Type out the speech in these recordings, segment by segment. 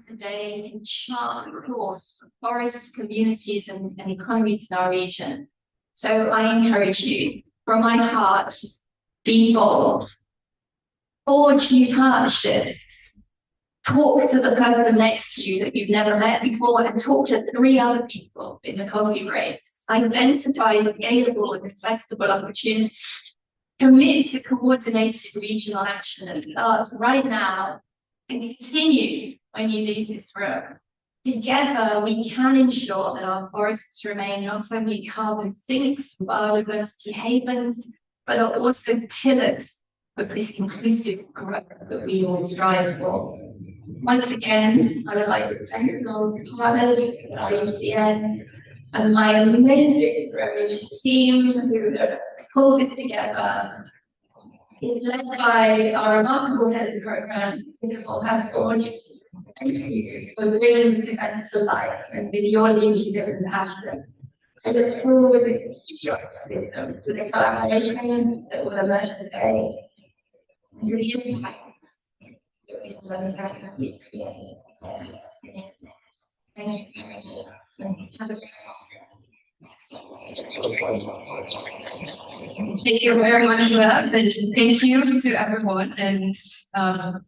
today can chart the course of forests, communities, and economies in our region. So I encourage you, from my heart, be bold, forge new partnerships, talk to the person next to you that you've never met before, and talk to 3 other people in the coffee breaks. Identify scalable and accessible opportunities. Commit to coordinated regional action that starts right now and continue when you leave this room. Together, we can ensure that our forests remain not only carbon sinks, biodiversity havens, but are also pillars of this inclusive growth that we all strive for. Once again, I would like to thank all the partners at IUCN and my amazing growing team who pulled this together. It's led by our remarkable head of programs, Nicole Hefford. Thank you for bringing this event to life and with your leadership and passion. I look forward to the collaboration that will emerge today and the impact that we will have to create. Thank you. Have a great Thank you very much for that, and thank you to everyone. And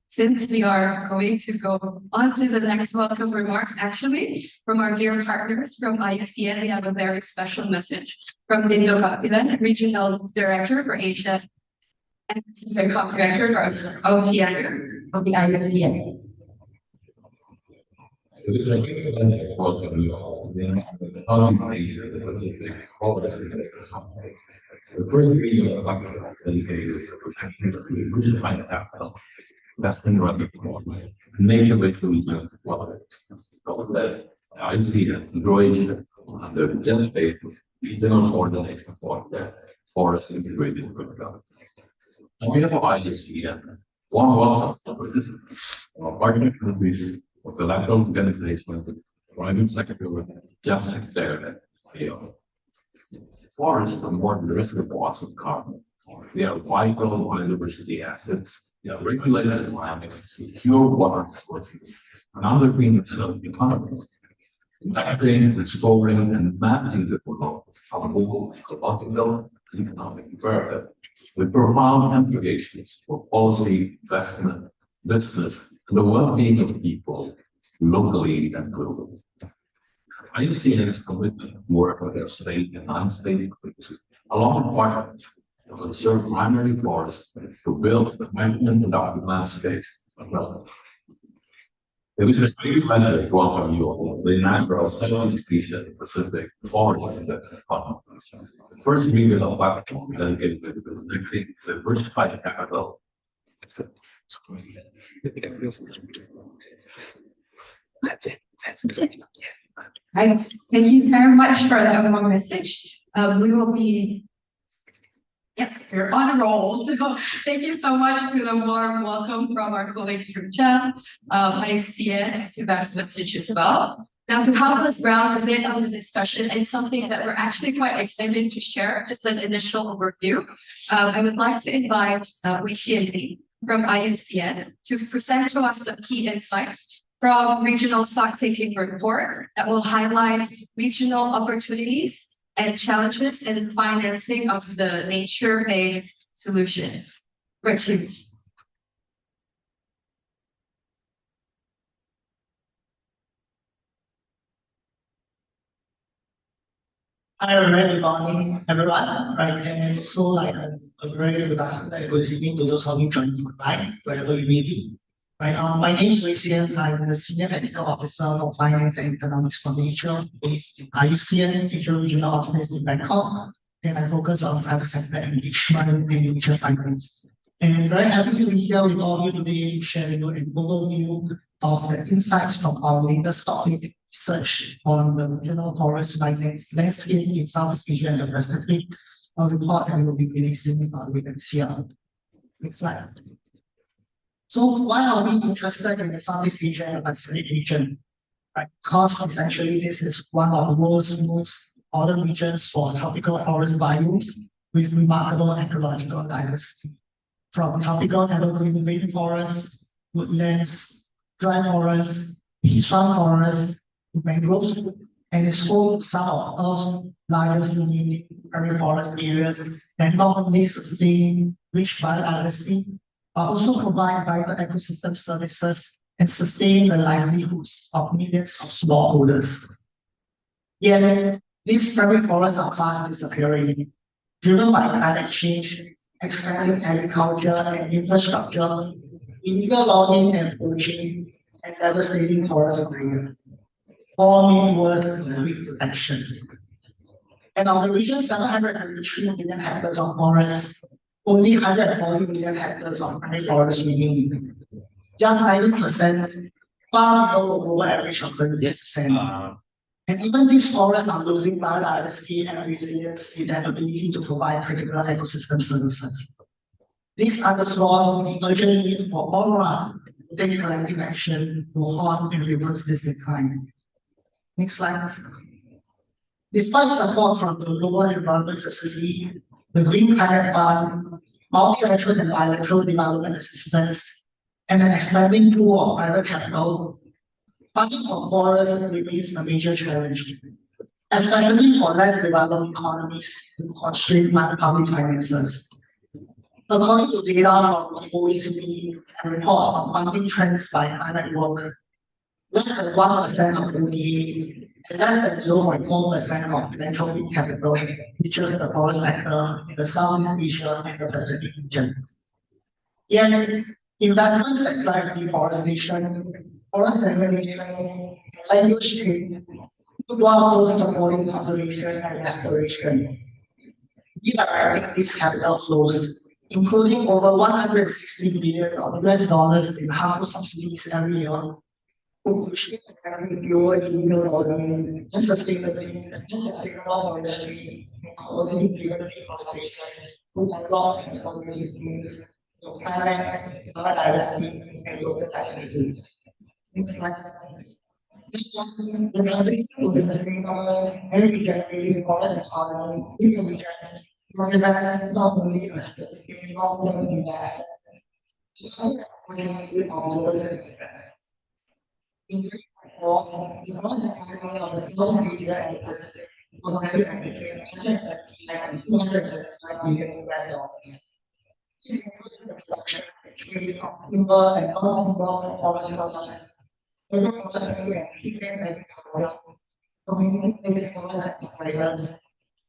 since we are going to go on to the next welcome remarks, actually, from our dear partners from IUCN, we have a very special message from Dindo Kapilan, Regional Director for Asia and Pacific Director for Oceania of the IUCN. It was a great event to welcome you all to the Southeast Asia and the Pacific Forest Conference. The first video of lecture dedicated to protection of the original capital, investing rather than nature-based solutions to water. That IUCN and Grow Asia under the gender-based regional coordination for the forest integrated program. On behalf of IUCN, warm welcome to participants from our partner countries of the local organizations, private sector, justice there, forests are more than reservoirs of carbon. They are vital biodiversity assets. They are regulated climate, secure water sources, and underpin economies. Connecting, restoring, and managing the flow of both ecological and economic imperative with profound implications for policy, investment, business, and the well-being of people locally and globally. IUCN is committed to work with their state and non-state groups along with partners to conserve primary forests to build management and productive landscapes of relevance. It was a great pleasure to welcome you all to the inaugural Southeast Asia Pacific Forest Conference. The first meeting of platform dedicated to protecting the diversified capital. That's it. Right. Thank you very much for that one message. We will be, we're on a roll. So thank you so much for the warm welcome from our colleagues from CHEF, IUCN, to that message as well. Now, to help us round a bit of the discussion and something that we're actually quite excited to share, just an initial overview, I would like to invite Rishi and Lee from IUCN to present to us some key insights from regional stock-taking report that will highlight regional opportunities and challenges in financing of the nature-based solutions. Richard. Hi, very good morning, everyone. Right, and so like a very good afternoon, good evening to those of you joining online, wherever you may be. Right, my name is Rishi. I'm the Senior Technical Officer of Finance and Economics for Nature, based in IUCN, Future Regional Office in Bangkok, and I focus on private sector engagement and nature finance. And very happy to be here with all of you today, sharing an overview of the insights from our latest topic research on the regional forest landscape in Southeast Asia and the Pacific, a report that we will be releasing later this year. Next slide. So why are we interested in the Southeast Asia and the Pacific region? Right, because essentially this is one of the world's most important regions for tropical forest biomes with remarkable ecological diversity. From tropical evergreen rainforests, woodlands, dry forests, Sichuan forest, mangroves, and is home to some of Earth's largest remaining primary forest areas that not only sustain rich biodiversity, but also provide vital ecosystem services and sustain the livelihoods of millions of smallholders. Yet, these primary forests are fast disappearing, driven by climate change, expanding agriculture and infrastructure, illegal logging and poaching, and devastating forest fires, all mean worse than weak protection. And of the region's 733 million hectares of forests, only 140 million hectares of primary forests remain. Just 90%, far below the global average of 30%. And even these forests are losing biodiversity and resilience in their ability to provide critical ecosystem services. This underscores the urgent need for all of us to take collective action to halt and reverse this decline. Next slide. Despite support from the Global Environment Facility, the Green Climate Fund, multilateral and bilateral development assistance, and an expanding pool of private capital, funding for forests remains a major challenge, especially for less developed economies with constrained public finances. According to data from the OECD and reports on funding trends by climate work, less than 1% of ODA and less than 0.4% of philanthropic capital reaches the forest sector in the Southeast Asia and the Pacific region. Yet, investments that drive deforestation, forest degradation, and land use change, while also supporting conservation and restoration. Redirecting these capital flows, including over 160 billion of US dollars in harmful subsidies every year, to push fewer illegal logging and sustainability forestry, including driven deforestation, to unlock and community to climate, biodiversity, and local livelihoods. The country with the sustainable and regenerating forest economy in the region represents not only a strategic long-term investment, but also in the economy of the South Asia and the Pacific and $205 million US. Including the production trade of timber and non-timber forest products, forestry and chicken agriculture, community forest operators,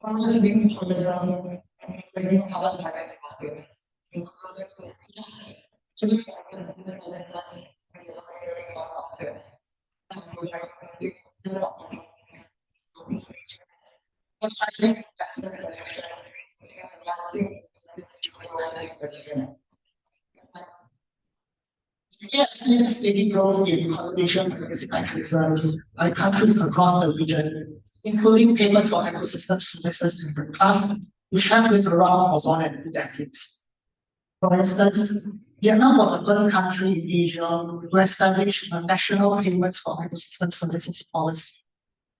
forest green tourism, and green carbon private market, including we have seen steady growth in conservation policy mechanisms by countries across the region, including payments for ecosystem services in class, which have been around for more than 2 decades. For instance, Vietnam was the first country in Asia to establish a national payments for ecosystem services policy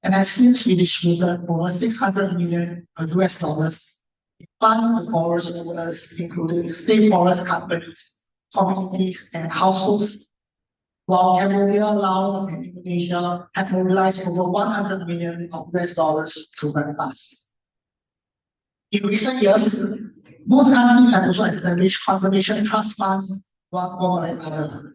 and has since redistributed over 600 million US dollars to fund the forest owners, including state forest companies, communities, and households, while Cambodia, Laos, and Indonesia have mobilized over 100 million of US dollars to REDPAS. In recent years, both countries have also established conservation trust funds, one for another.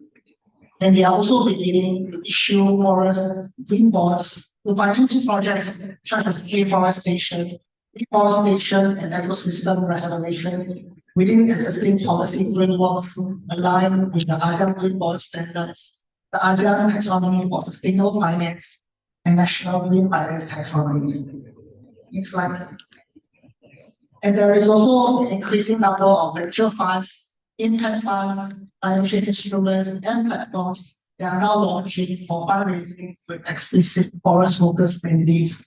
And they are also beginning to issue forest green bonds to finance projects such as afforestation, reforestation, and ecosystem restoration within existing policy frameworks aligned with the ASEAN Green Bond Standards, the ASEAN Taxonomy for Sustainable Finance, and National Green Finance Taxonomy. Next slide. And there is also an increasing number of venture funds, impact funds, financial instruments, and platforms that are now launching for fundraising with explicit forest-focused mandates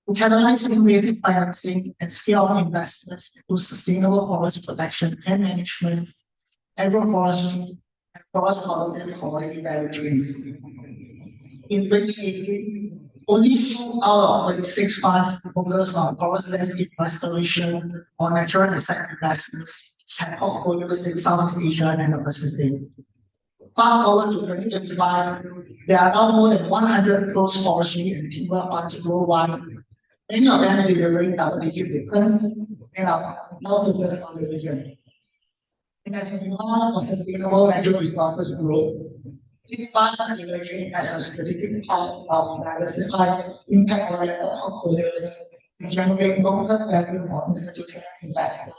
to catalyze innovative financing and scale up investments into sustainable forest protection and management, agroforestry, and forest quality value chains. In 2018, only 2 out of 26 funds focused on forest landscape restoration or natural asset investments had portfolios in Southeast Asia and the Pacific. Fast forward to 2025, there are now more than 100 close forestry and timber funds worldwide. Many of them delivering double-digit returns and are now focused on the region. And as the demand for sustainable natural resources grow, these funds are emerging as a strategic part of diversified impact-oriented portfolios to generate long-term value for institutional investors.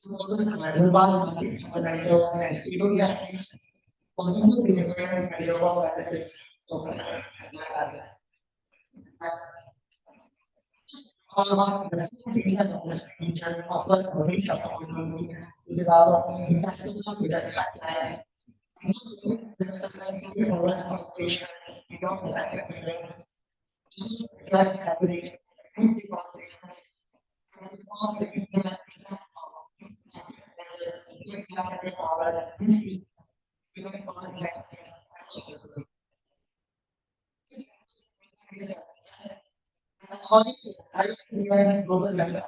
Robust market fundamental and stable gaps continue delivering measurable benefits over time. All the region offers a range of opportunities to develop investment confident pipeline. Drive happening according to IUCN global level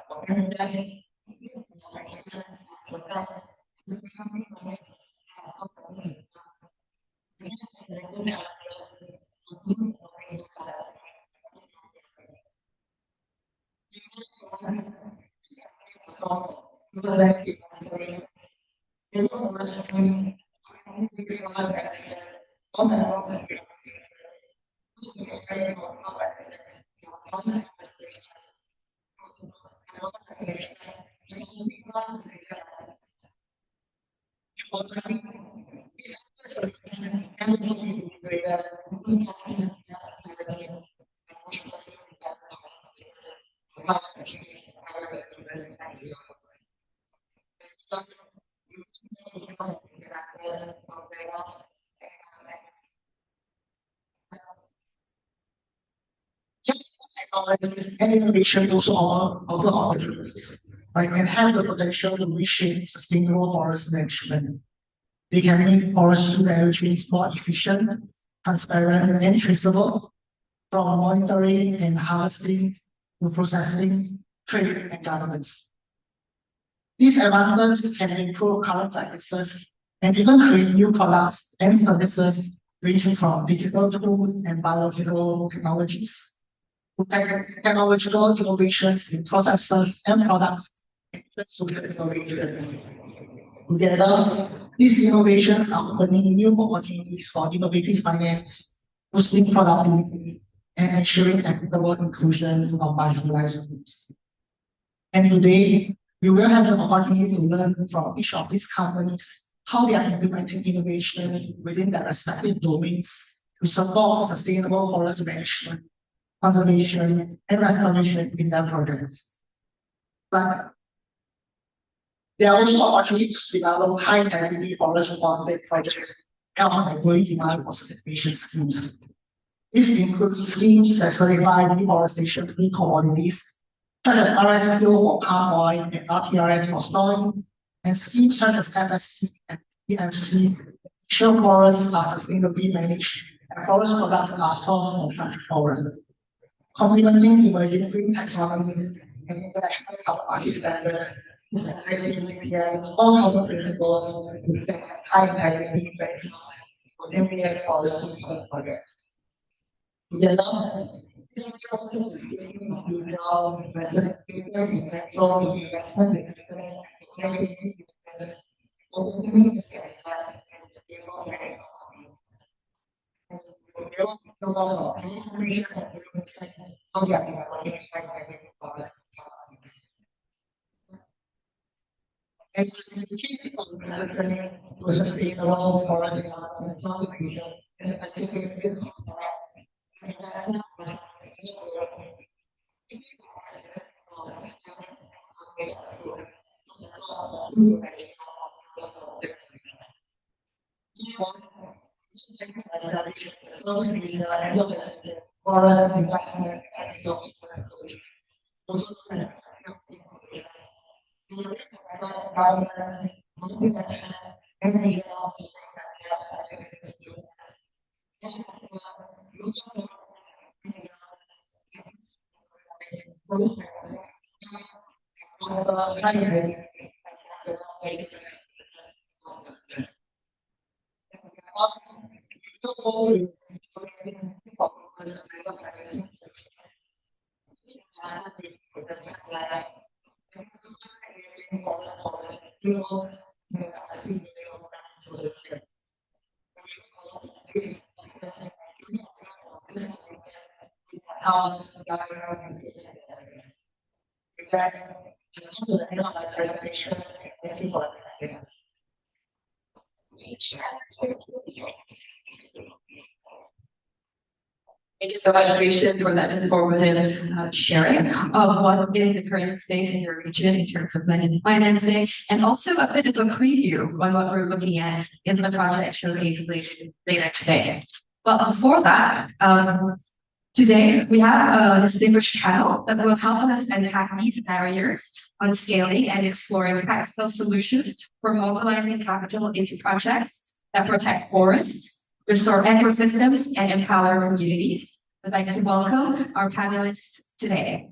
technologies and innovation also offer opportunities, right, and have the potential to reshape sustainable forest management. They can make forestry value chains more efficient, transparent, and traceable, from monitoring and harvesting to processing, trade, and governance. These advancements can improve current practices and even create new products and services ranging from digital tools and biological technologies to technological innovations in processes and products and social innovations. Together, these innovations are opening new opportunities for innovative finance, boosting productivity, and ensuring equitable inclusion of marginalized groups. And today, we will have the opportunity to learn from each of these companies how they are implementing innovation within their respective domains to support sustainable forest management, conservation, and restoration in their projects. But there are also opportunities to develop high-integrity forest reforestation projects and on growing demand for certification schemes. This includes schemes that certify deforestation free commodities, such as RSPO for palm oil and RTRS for soil, and schemes such as FSC and PMC ensure forests are sustainably managed and forest products are sourced from country forests. Complementing emerging green taxonomies and international market standards, ICPM, all common principles reflect high integrity benchmark for MPN policy project. Together, and sustainable forest development and forest investment whole. Thank you so much, Rachel, for that informative sharing of what is the current state in your region in terms of lending and financing, and also a bit of a preview on what we're looking at in the project showcase later today. But before that, today we have a distinguished panel that will help us unpack these barriers on scaling and exploring practical solutions for mobilizing capital into projects that protect forests, restore ecosystems, and empower communities. I'd like to welcome our panelists today.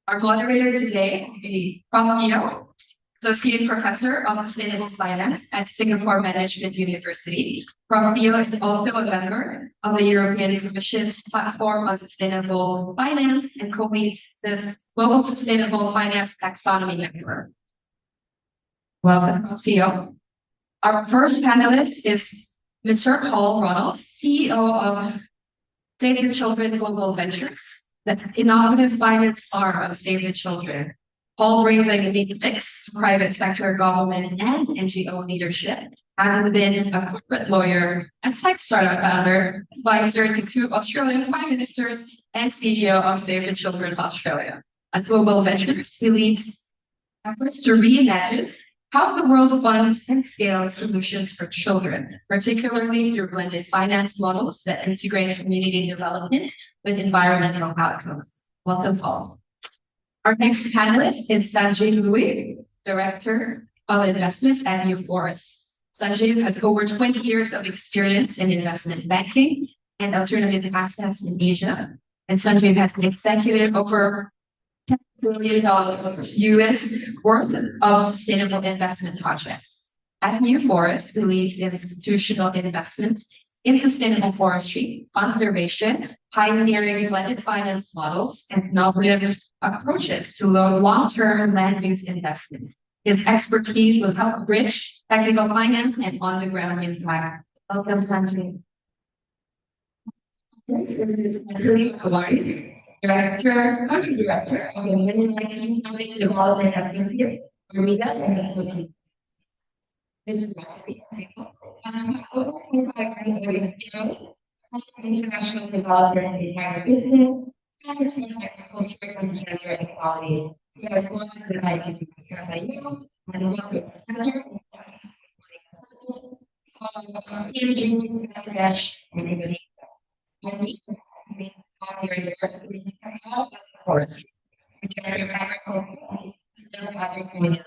Our moderator today will be Prof. Theo, Associate Professor of Sustainable Finance at Singapore Management University. Prof. Theo is also a member of the European Commission's Platform on Sustainable Finance and co-leads this Global Sustainable Finance Taxonomy Network. Welcome, Prof. Theo. Our first panelist is Mr. Paul Ronald, CEO of Save the Children Global Ventures, the innovative finance arm of Save the Children. Paul brings a unique mix of private sector, government, and NGO leadership, having been a corporate lawyer, a tech startup founder, advisor to 2 Australian prime ministers, and CEO of Save the Children Australia. At Global Ventures, he leads efforts to reimagine how the world funds and scales solutions for children, particularly through blended finance models that integrate community development with environmental outcomes. Welcome, Paul. Our next panelist is Sanjeev Louis, Director of Investments at New Forests. Sanjeev has over 20 years of experience in investment banking and alternative assets in Asia. And Sanjeev has executed over $10 billion US worth of sustainable investment projects. At New Forests, he leads institutional investments in sustainable forestry, conservation, pioneering blended finance models, and innovative approaches to long-term land use investments. His expertise will help bridge technical finance and on-the-ground impact. Welcome, Sanjeev. This is Sanjeev Louis, Country Director of the Women Economic Development Associate, Armida and international development in agribusiness, agriculture, and gender equality. So as long as I can be here by you, and welcome Bangladesh, and Indonesia. Forest, regenerative agriculture, and agriculture.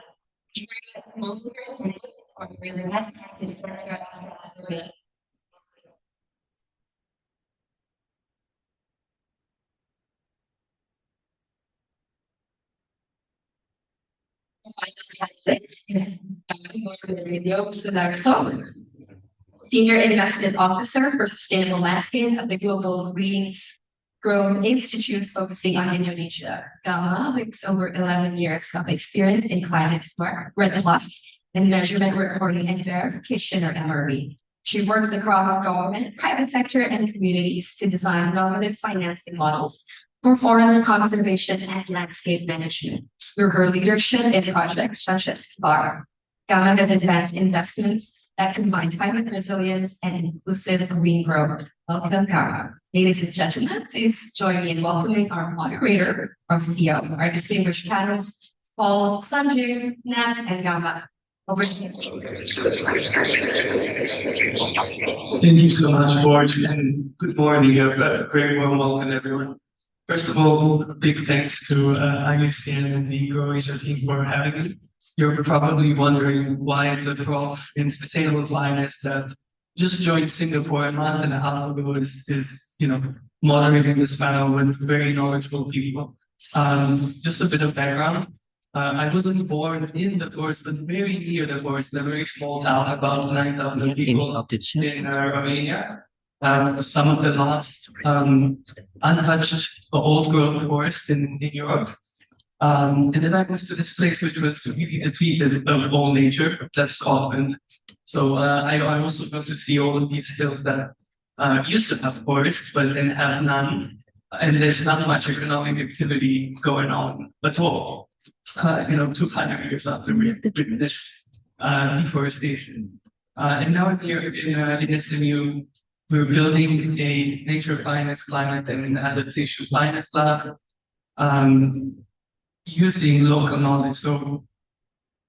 Senior Investment Officer for Sustainable Landscape at the Global Green Growth Institute focusing on Indonesia. Gama brings over 11 years of experience in climate smart, RED Plus, and measurement, reporting, and verification, or MRV. She works across government, private sector, and communities to design innovative financing models for forest conservation and landscape management. Through her leadership in projects such as FAR, Gama has advanced investments that combine climate resilience and inclusive green growth. Welcome, Gama. Ladies and gentlemen, please join me in welcoming our moderator, our CEO, our distinguished panelists, Paul, Sanjeev, Nat, and Gama. Over to you. Thank you so much, George, and good morning. A very warm welcome, everyone. First of all, a big thanks to IUCN and the Grow Asia team for having me. You're probably wondering why is a prof in sustainable finance that just joined Singapore a month and a half ago is moderating this panel with very knowledgeable people. Just a bit of background. I wasn't born in the forest, but very near the forest, in a very small town, about 9,000 people in Romania. Some of the last untouched old growth forest in Europe. And then I moved to this place which was really depleted of all nature, that's Scotland. So I also got to see all of these hills that used to have forests, but then have none. And there's not much economic activity going on at all. 200 years after we witnessed deforestation. And now it's here in SMU, we're building a nature finance, climate and adaptation finance lab, using local knowledge. So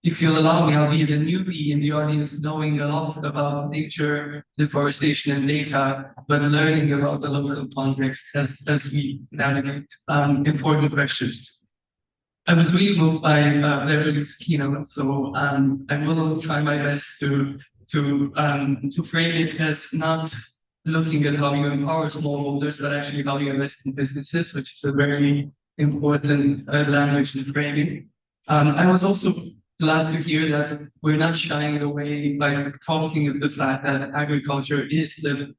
if you'll allow me, I'll be the newbie in the audience, knowing a lot about nature, deforestation and data, but learning about the local context as we navigate important questions. I was really moved by Beverly's keynote, so I will try my best to frame it as not looking at how you empower smallholders, but actually how you invest in businesses, which is a very important language and framing. I was also glad to hear that we're not shying away by talking of the fact that agriculture is the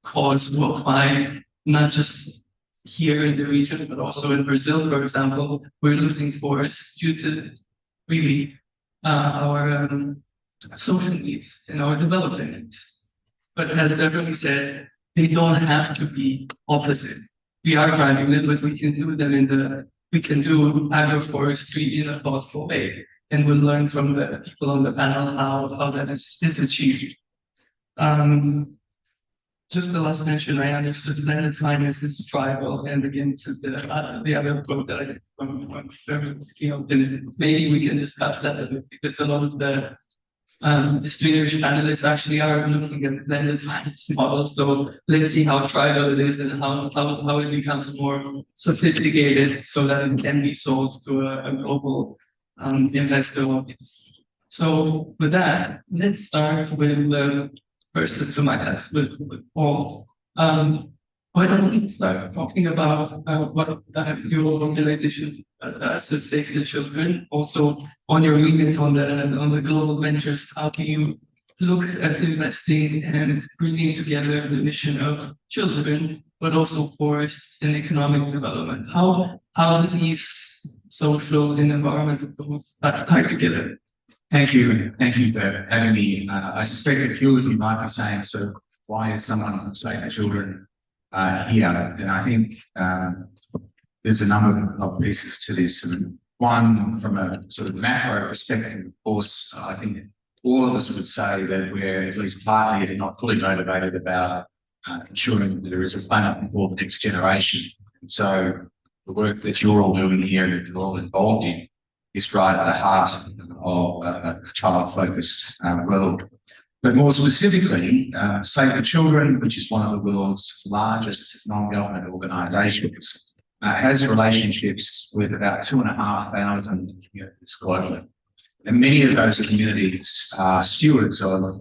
cause of why not just here in the region, but also in Brazil, for example, we're losing forests due to really our social needs and our development needs. But as Beverly said, they don't have to be opposite. We are driving them, but we can do them we can do agroforestry in a thoughtful way. And we'll learn from the people on the panel how that is achieved. Just the last mention, I understood blended finance is tribal, and again, this is the other quote that I took from Beverly's keynote. And maybe we can discuss that a bit, because a lot of the distinguished panelists actually are looking at blended finance models. So let's see how tribal it is and how it becomes more sophisticated so that it can be sold to a global investor audience. So with that, let's start with the person to my left, with Paul. Why don't we start talking about what your organization does to save the children? Also, on your remit on the global ventures, how do you look at investing and bringing together the mission of children, but also forests and economic development? How do these social and environmental goals tie together? Thank you. Thank you for having me. I suspect a few of you might be saying, so why is someone saving children here? And I think there's a number of pieces to this. And one, from a sort of macro perspective, of course, I think all of us would say that we're at least partly, if not fully motivated about ensuring that there is a planet for the next generation. And so the work that you're all doing here and that you're all involved in is right at the heart of a child-focused world. But more specifically, Save the Children, which is one of the world's largest non-government organisations, has relationships with about 2,500 communities globally. And many of those communities are stewards of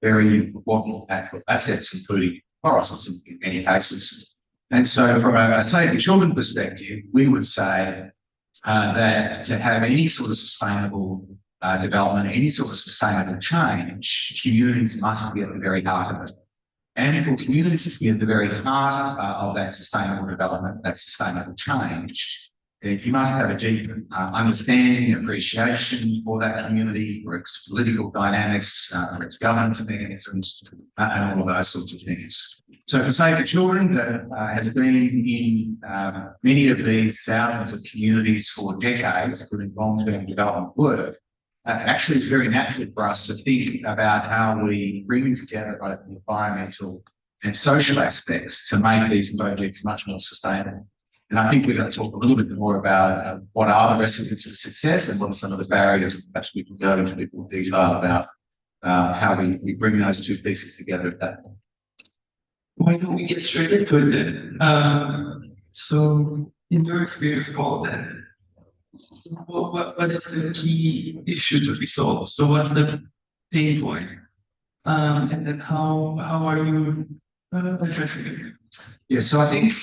very important natural assets, including forests in many cases. And so from a Save the Children perspective, we would say that to have any sort of sustainable development, any sort of sustainable change, communities must be at the very heart of it. And for communities to be at the very heart of that sustainable development, that sustainable change, you must have a deep understanding, appreciation for that community, for its political dynamics, for its governance mechanisms, and all of those sorts of things. So for Save the Children, that has been in many of these thousands of communities for decades doing long-term development work, actually it's very natural for us to think about how we bring together both the environmental and social aspects to make these projects much more sustainable. And I think we're going to talk a little bit more about what are the recipes of success and what are some of the barriers. Perhaps we can go into a bit more detail about how we bring those two pieces together at that point. Why don't we get straight into it then? So, in your experience, Paul, then, what is the key issue to be solved? So, what's the pain point? And then how are you addressing it? Yeah, so I think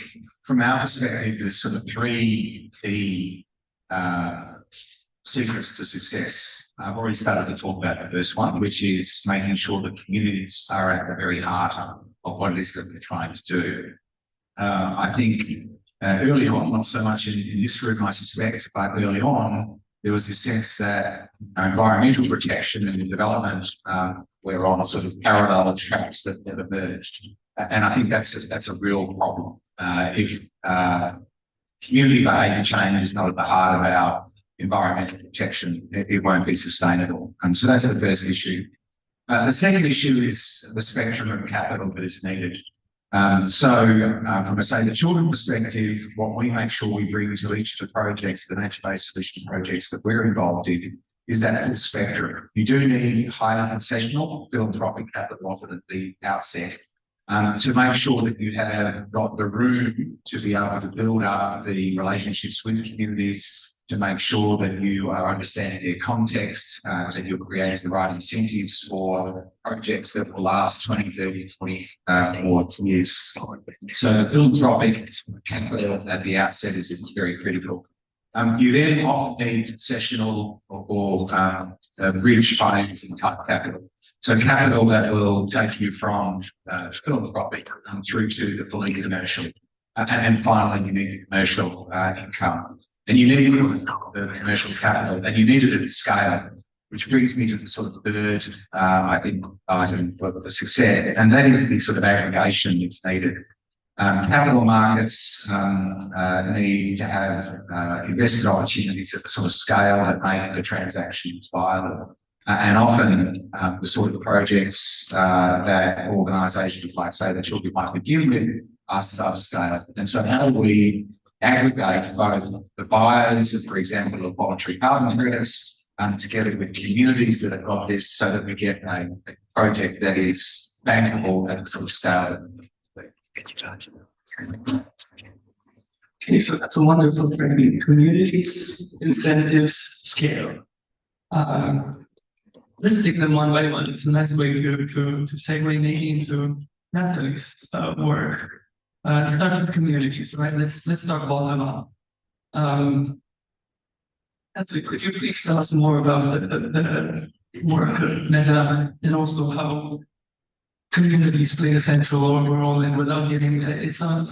from our perspective, there's sort of three key secrets to success. I've already started to talk about the first one, which is making sure that communities are at the very heart of what it is that we're trying to do. I think early on, not so much in this room, I suspect, but early on, there was this sense that environmental protection and development were on sort of parallel tracks that never merged. And I think that's a real problem. If community behaviour change is not at the heart of our environmental protection, it won't be sustainable. And so that's the first issue. The second issue is the spectrum of capital that is needed. From a Save the Children perspective, what we make sure we bring to each of the projects, the nature-based solution projects that we're involved in, is that full spectrum. You do need higher concessional philanthropic capital offered at the outset to make sure that you have got the room to be able to build up the relationships with communities, to make sure that you are understanding their context, that you're creating the right incentives for projects that will last 20, 30, 40 more years. So the philanthropic capital at the outset is very critical. You then often need concessional or bridge financing type capital. So capital that will take you from philanthropic through to the fully commercial. And finally, you need commercial income. And you need the commercial capital, and you need it at scale, which brings me to the sort of third, I think, item for the success, and that is the sort of aggregation that's needed. Capital markets need to have investment opportunities at the sort of scale that make the transactions viable. And often the sort of projects that organisations like Save the Children might begin with are subscale. And so how do we aggregate both the buyers, for example, of voluntary carbon credits, together with communities that have got this, so that we get a project that is bankable at sort of scale. Okay, so that's a wonderful framing. Communities, incentives, scale. Let's take them one by one. It's a nice way to segue maybe into Natalie's work. Start with communities, right? Let's talk bottom up. Natalie, could you please tell us more about the work of Meta and also how communities play a central role in without getting it's not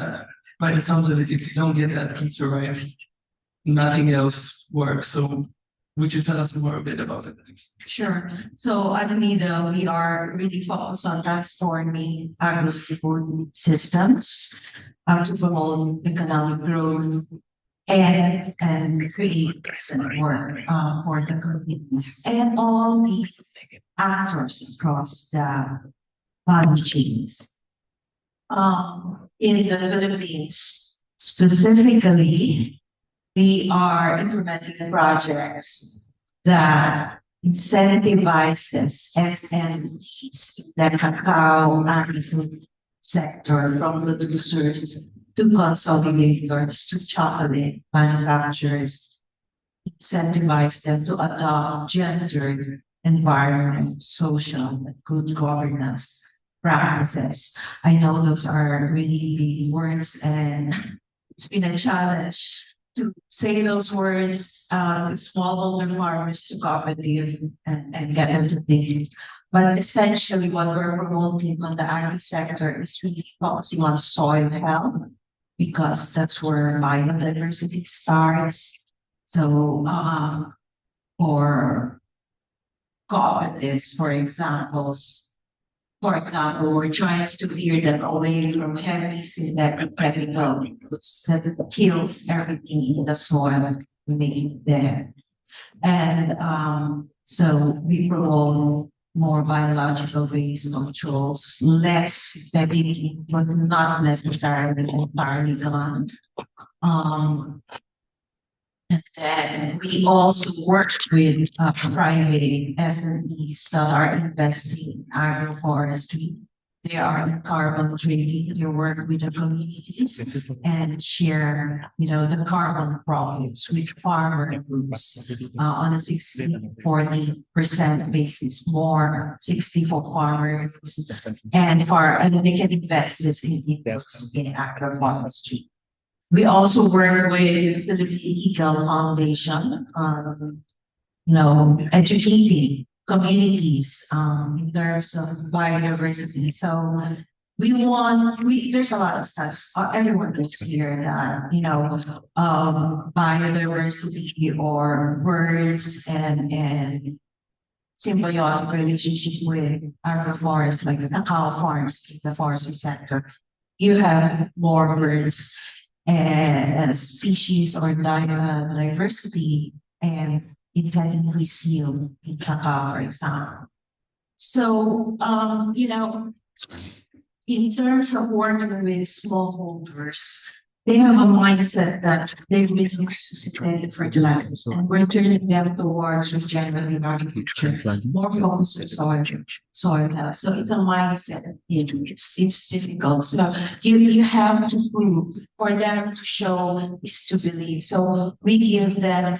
by the sounds of it, if you don't get that piece right, nothing else works. So would you tell us more a bit about it, please? Sure. So at NIDA, we are really focused on transforming agri-food systems to promote economic growth and create decent work for the communities and all the actors across the value chains. In the Philippines, specifically, we are implementing projects that incentivizes SMEs, the cacao agri-food sector, from producers to consolidators to chocolate manufacturers, incentivize them to adopt gender, environment, social, and good governance practices. I know those are really big words, and it's been a challenge to say those words, smallholder farmers to cooperative and get them to think. But essentially what we're promoting on the agri sector is really focusing on soil health, because that's where biodiversity starts. So for cooperatives, for example, we're trying to veer them away from heavy synthetic chemicals that kills everything in the soil, make it there. And so we promote more biological-based controls, less synthetic, but not necessarily entirely gone. And then we also worked with private SMEs that are investing in agroforestry. They are in carbon trading. You work with the communities and share, the carbon profits with farmer groups on a 60-40% basis, more 60 for farmers, and they can invest this in agroforestry. We also work with the Philippine Eagle Foundation. educating communities in terms of biodiversity. So there's a lot of stats. Everyone knows here that, biodiversity or birds and symbiotic relationship with agroforests, like the cow farms, the forestry sector. You have more birds and species or diversity, and it can increase yield in cacao, for example. So, in terms of working with smallholders, they have a mindset that they've been sustain fertilizers, and we're turning them towards regenerative agriculture, more focused on soil health. So it's a mindset. It's difficult. So you have to prove for them to show is to believe. So we give them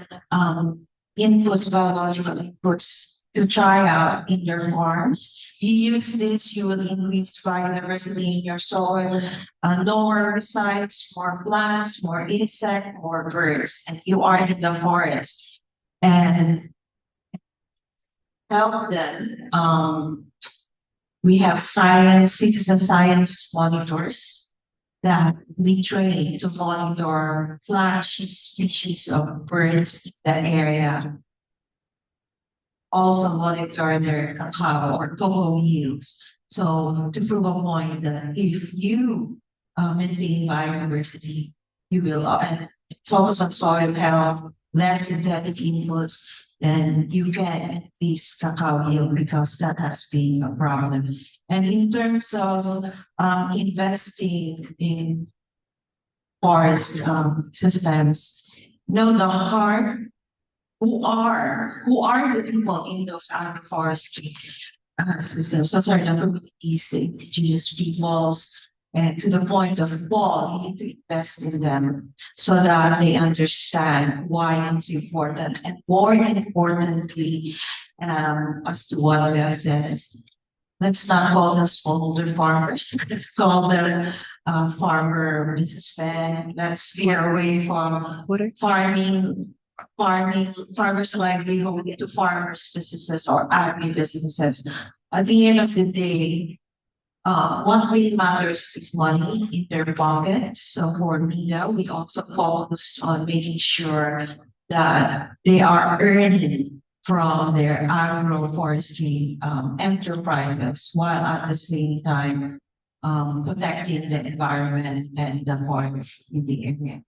inputs, biological inputs to try out in their farms. You use this, you will increase biodiversity in your soil, lower herbicides, more plants, more insects, more birds, and you are in the forest. And help them. We have citizen science monitors that we train to monitor flagship species of birds in that area. Also monitor their cacao or cocoa yields. So to prove a point that if you maintain biodiversity, you will and focus on soil health, less synthetic inputs, then you can increase cacao yield because that has been a problem. And in terms of investing in forest systems, the hard who are the people in those agroforestry systems? So sorry, the communities, the indigenous peoples, and to the point of fall, you need to invest in them so that they understand why it's important, and more importantly, as to what Beth says, let's not call them smallholder farmers. Let's call them farmer businessmen. Let's steer away from farmers' livelihood to farmers' businesses or agri businesses. At the end of the day, what really matters is money in their pocket. So for NIDA, we also focus on making sure that they are earning from their agroforestry enterprises, while at the same time protecting the environment and the forests in the area.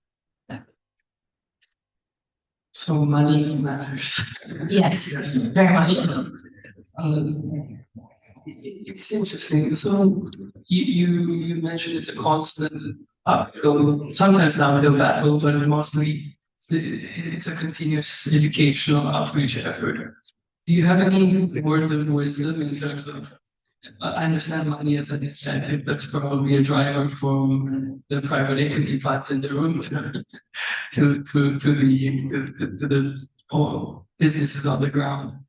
So money matters. Yes, very much so. It's interesting. So you mentioned it's a constant uphill, sometimes downhill battle, but mostly it's a continuous educational outreach effort. Do you have any words of wisdom in terms of? I understand money as an incentive. That's probably a driver from the private equity funds in the room to the businesses on the ground.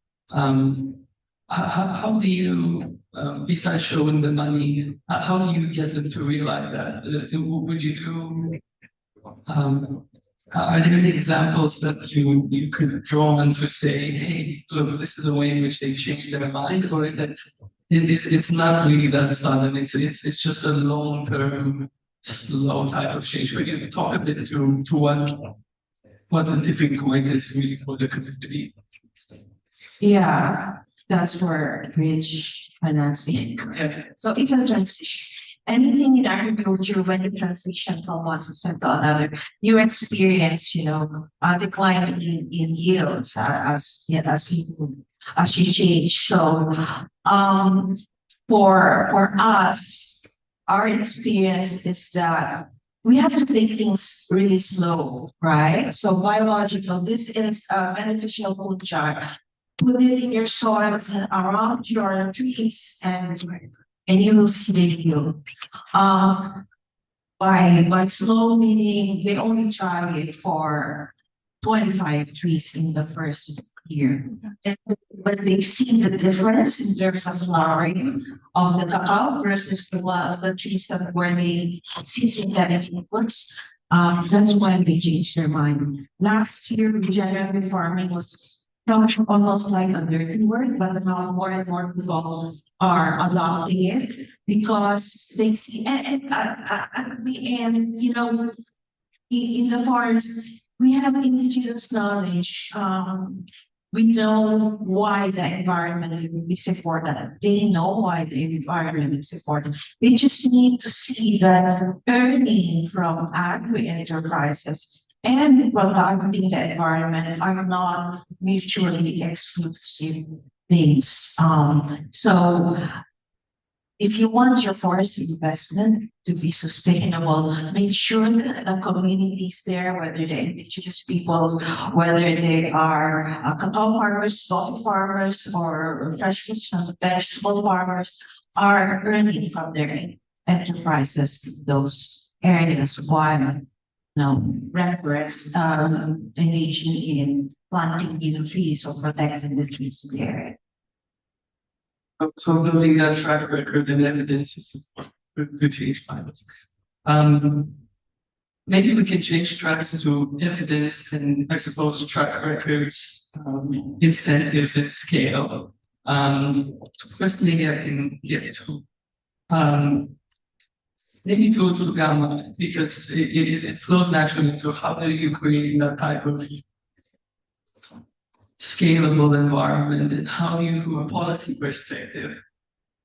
How do you, besides showing the money, how do you get them to realize that? Would you do? Are there any examples that you could draw on to say, hey, look, this is a way in which they change their mind, or is that it's not really that sudden? It's just a long-term, slow type of change. But you can talk a bit to what the tipping point is really for the community. Yeah, that's where bridge financing. So it's a transition. Anything in agriculture, when you transition from one system to another, you experience, a decline in yields as you change. So, for us, our experience is that we have to take things really slow, right? So biological, this is a beneficial food chart. Put it in your soil and around your trees, and you will see the yield. By slow meaning they only try it for 25 trees in the first year. And when they see the difference in terms of flowering of the cacao versus the trees that were they see synthetic inputs, that's when they changed their mind. Last year, regenerative farming was sounds almost like a dirty word, but now more and more people are adopting it because they see, at the end, in the forest, we have indigenous knowledge. We know why the environment is important. They know why the environment is important. They just need to see that earning from agri enterprises and protecting the environment are not mutually exclusive things. So if you want your forest investment to be sustainable, make sure that the communities there, whether they're indigenous peoples, whether they are cacao farmers, coffee farmers, or fresh vegetable farmers, are earning from their enterprises in those areas while rainforests engaging in planting new trees or protecting the trees in the area. So building that track record and evidence is to change climates. Maybe we can change tracks to evidence and I suppose track records, incentives and scale. First, maybe I can get to maybe to Gamma because it flows naturally to how do you create that type of scalable environment and how do you, from a policy perspective,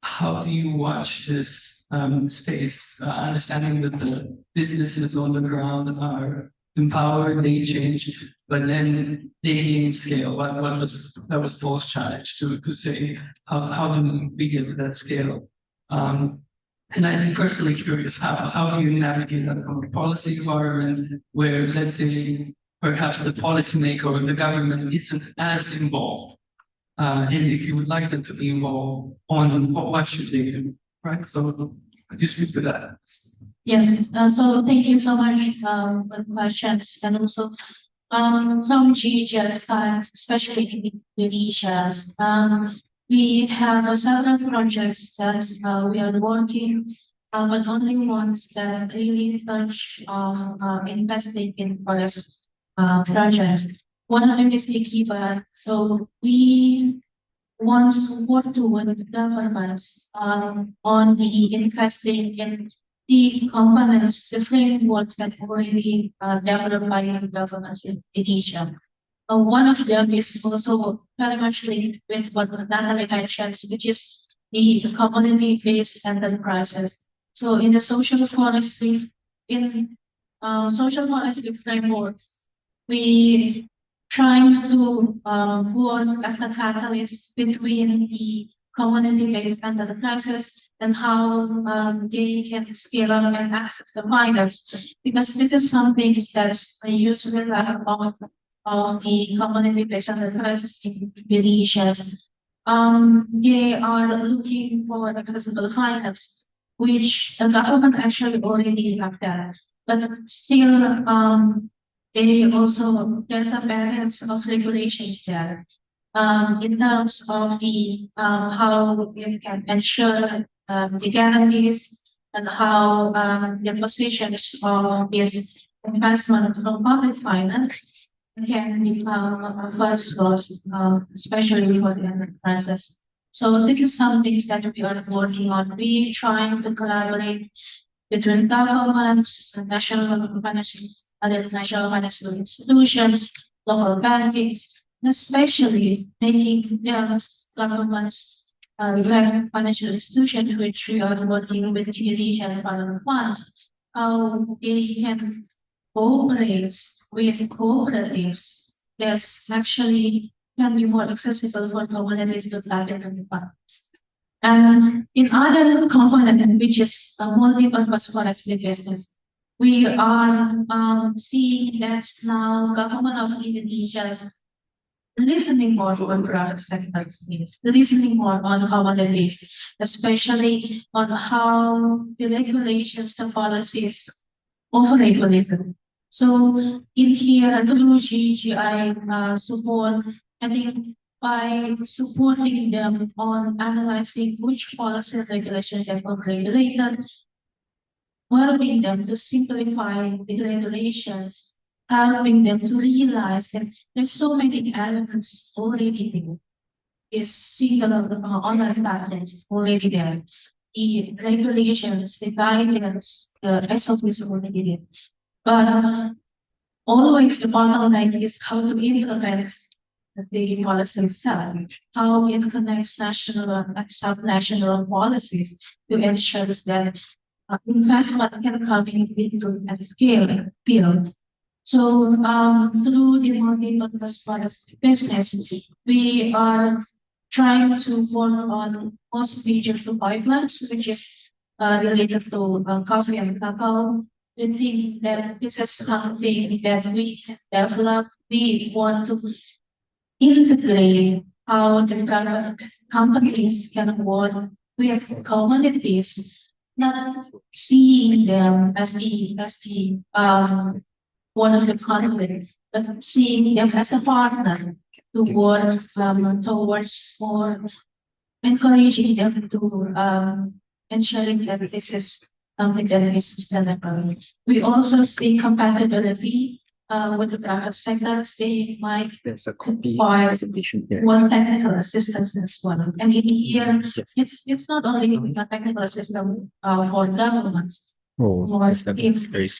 how do you watch this space, understanding that the businesses on the ground are empowered, they change, but then they gain scale. What was that was Paul's challenge to say how do we get to that scale? And I'm personally curious how do you navigate that from a policy environment where let's say perhaps the policymaker or the government isn't as involved. And if you would like them to be involved on what should they do, right? So could you speak to that? Yes, so thank you so much for the questions and also from Gigia's side, especially in Indonesia, we have several projects that we are working, but only ones that really touch investing in forest projects. One of them is Kikiba. So we want to work with governments on the investing in the components, the frameworks that already developed by the governments in Asia. One of them is also very much linked with what Natalie mentioned, which is the community-based enterprises. So in the social forestry frameworks, we trying to work as a catalyst between the community-based enterprises and how they can scale up and access the finance. Because this is something that's usually like of the community-based enterprises in Indonesia. They are looking for accessible finance, which the government actually already have that. But still, there's a balance of regulations there in terms of the how we can ensure the guarantees and how the positions of this investment from public finance can become a first source, especially for the enterprises. So this is some things that we are working on. We trying to collaborate between governments, national financial, other national financial institutions, local bankings, and especially making governments like financial institutions which we are working with Indonesian development funds, how they can cooperate with cooperatives that's actually can be more accessible for communities to tap into the funds. And in other component, which is a multi-purpose forestry business, we are seeing that now government of Indonesia is listening more on private sector needs, listening more on communities, especially on how the regulations, the policies overregulated. So in here, through GGI support, I think by supporting them on analyzing which policy regulations are regulated, helping them to simplify the regulations helping them to realize that there's so many elements already there. Is single online platforms already there. The regulations, the guidance, the SOPs already there. But always the bottom line is how to implement the policy itself, how it connects national and sub-national policies to ensure that investment can come in into at scale and field. So through the multi-purpose policy business, we are trying to work on most major pipelines, which is related to coffee and cacao. We think that this is something that we can develop. We want to integrate how the government companies can work with communities, not seeing them as the one of the conflict, but seeing them as a partner towards more encouraging them to ensuring that this is something that is sustainable. We also see compatibility with the private sector. They might require one technical assistance as well. And in here, it's not only a technical assistance for governments, more states,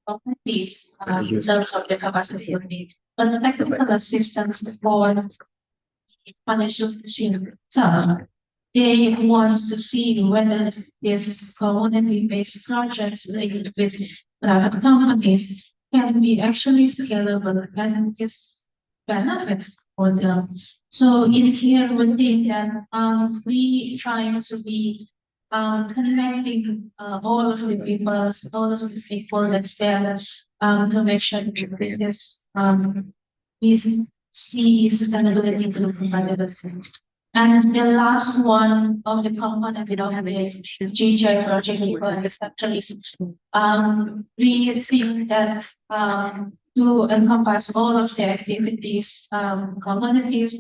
communities, in terms of the capacity of need. But the technical assistance for financial institution itself, they want to see whether this community-based projects linked with private companies can be actually scalable and is benefits for them. So in here, we think that we trying to be connecting all of the people, all of the stakeholders there to make sure that this is we see sustainability to compatibility. And the last one of the component we don't have a GGI project is actually we think that to encompass all of the activities, communities,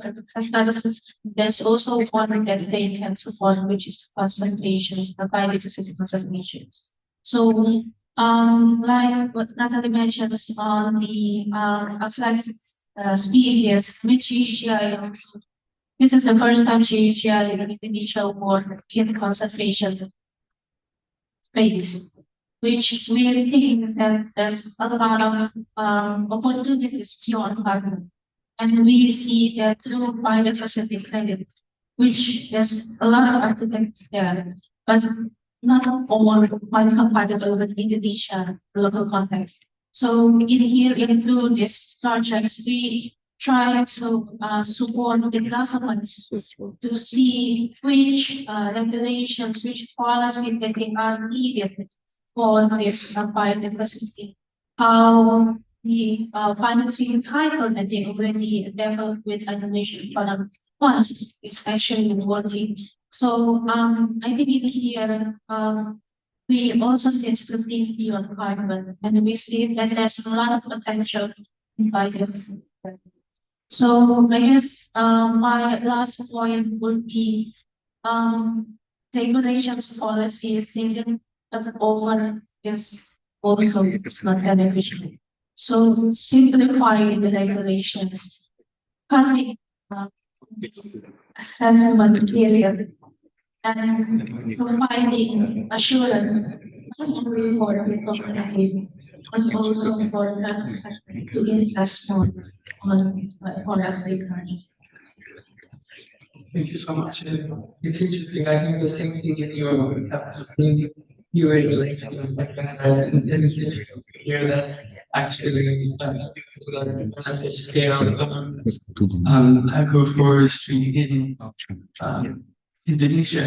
there's also one that they can support, which is concentrations, the biodiversity concentrations. So like what Natalie mentioned on the affected species, which GGI this is the first time GGI is initial work in conservation space, which we think that there's a lot of opportunities beyond carbon. And we see that through biodiversity credit, which there's a lot of architects there, but not all are compatible with Indonesia local context. So in here, through this project, we try to support the governments to see which regulations, which policies that they are needed for this biodiversity. How the financing title that they already developed with Indonesian funds is actually working. So I think in here we also see scrutiny beyond carbon, and we see that there's a lot of potential in biodiversity. So I guess my last point would be regulations policy is needed, but over is also not beneficial. So simplifying the regulations, cutting assessment period, and providing assurance not only for the community, but also for the to invest more on us later. Thank you so much. It's interesting. I think the same thing in your you were like and it's interesting to hear that actually on the scale of agroforestry in Indonesia,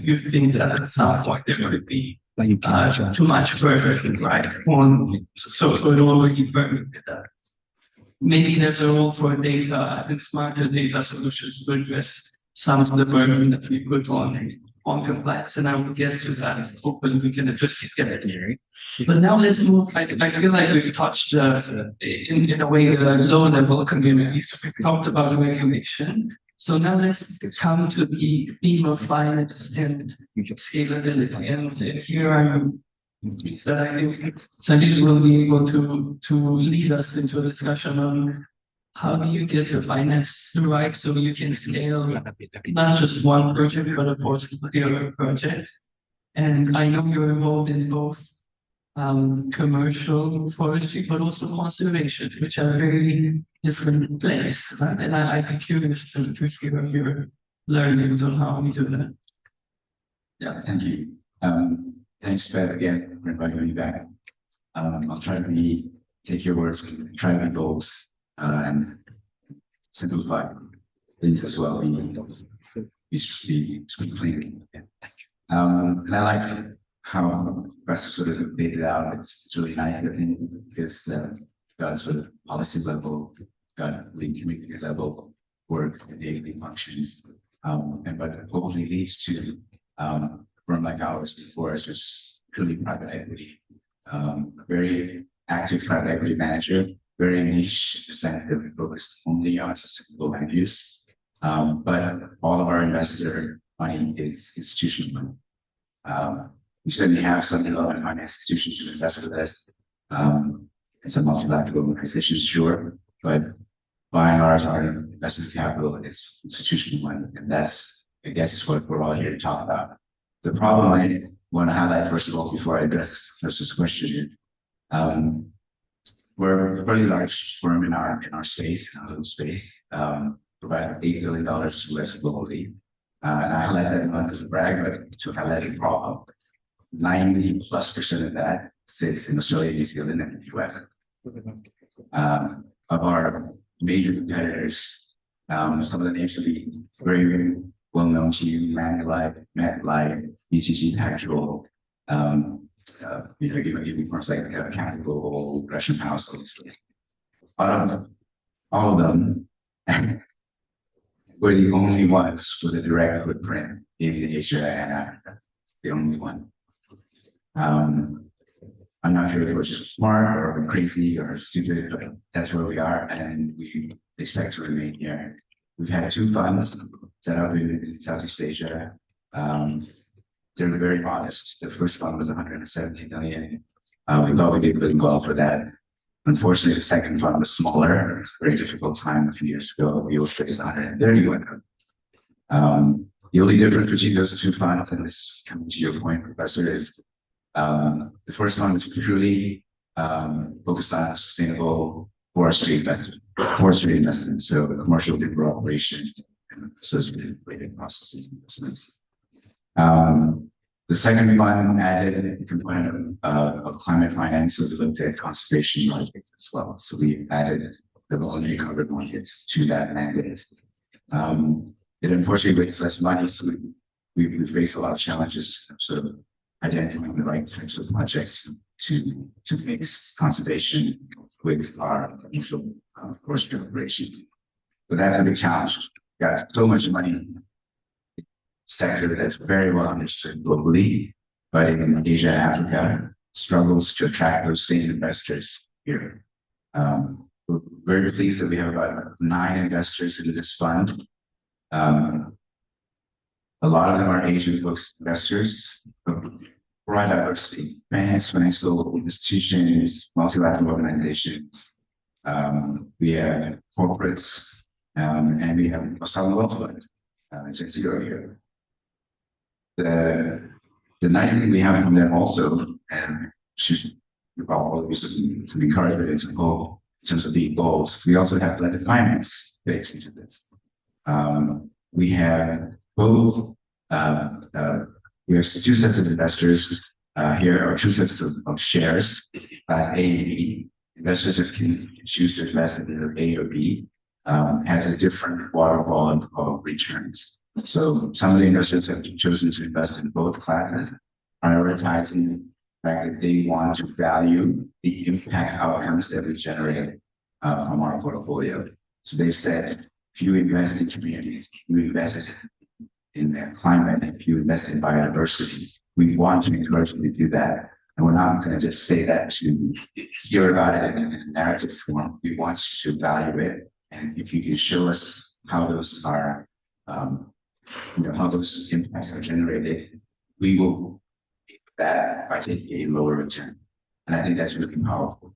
you think that at some point there could be too much further, right? So it already burned with that. Maybe there's a role for data and smarter data solutions to address some of the burden that we put on compliance, and I will get to that. Hopefully we can address it together. But now let's move. I feel like we've touched in a way the low level communities. We've talked about regulation. So now let's come to the theme of finance and scalability. And here I'm is that I think Sanjeev will be able to lead us into a discussion on how do you get the finance right so you can scale not just one project, but of course the other project. And I know you're involved in both commercial forestry, but also conservation, which are very different places. Right? And I'd be curious to hear your learnings on how we do that. Yeah, thank you. Thanks, Fed, again for inviting me back. I'll try to take your words, try to be bold and simplify things as well. We should be clearly. Yeah, thank you. And I like how Professor sort of laid it out. It's really nice, I think, because got sort of policy level, got the community level work and daily functions, and but hopefully leads to firm like ours before us, which is truly private equity, very active private equity manager, very niche, sensitive, focused only on sustainable land use. But all of our investor money is institutional money. We certainly have some development finance institutions who invest with us. It's a multilateral organization, sure, but by and large, our investment capital is institutional money, and that's, I guess, what we're all here to talk about. The problem I want to highlight, first of all, before I address this question is, we're a fairly large firm in our space, in our little space, provide $8 billion US globally. And I highlight that not as a brag, but to highlight a problem. 90+% of that sits in Australia, New Zealand, and the US. Of our major competitors, some of the names will be very, very well known to you: Manulife, MetLife, BTG Pactual, even firms like Capital, Russian House. All of them were the only ones with a direct footprint in Asia and Africa. The only one. I'm not sure if we're smart or crazy or stupid, but that's where we are, and we expect to remain here. We've had 2 funds set up in Southeast Asia. They're very modest. The first fund was 170 million. We thought we did really well for that. Unfortunately, the second fund was smaller. It was a very difficult time a few years ago. We were faced 130 million. The only difference between those 2 funds, and this coming to your point, Professor, is the first one was purely focused on sustainable forestry investment, so commercial timber operation and associated related processes and investments. The second fund added a component of climate finance, so we looked at conservation projects as well. So we added the voluntary covered markets to that mandate. It unfortunately raised less money, so we face a lot of challenges, sort of identifying the right types of projects to mix conservation with our initial forestry operation. But that's a big challenge. We've got so much money sector that's very well understood globally, but in Asia and Africa struggles to attract those same investors here. We're very pleased that we have about 9 investors into this fund. A lot of them are Asian-focused investors, broad diversity, banks, financial institutions, multilateral organizations. We have corporates, and we have a sovereign wealth fund, zero here. The nice thing we have from them also, and should always to be encouraged in terms of being bold, we also have blended finance baked into this. We have both, we have 2 sets of investors here, or 2 sets of shares, class A and B. Investors can choose to invest in either A or B, has a different waterfall of returns. So some of the investors have chosen to invest in both classes, prioritizing the fact that they want to value the impact outcomes that we generate from our portfolio. So they've said, if you invest in communities, if you invest in their climate, if you invest in biodiversity, we want to encourage you to do that. And we're not going to just say that to hear about it in a narrative form. We want you to value it. And if you can show us how those are, how those impacts are generated, we will that are taking a lower return. And I think that's really powerful.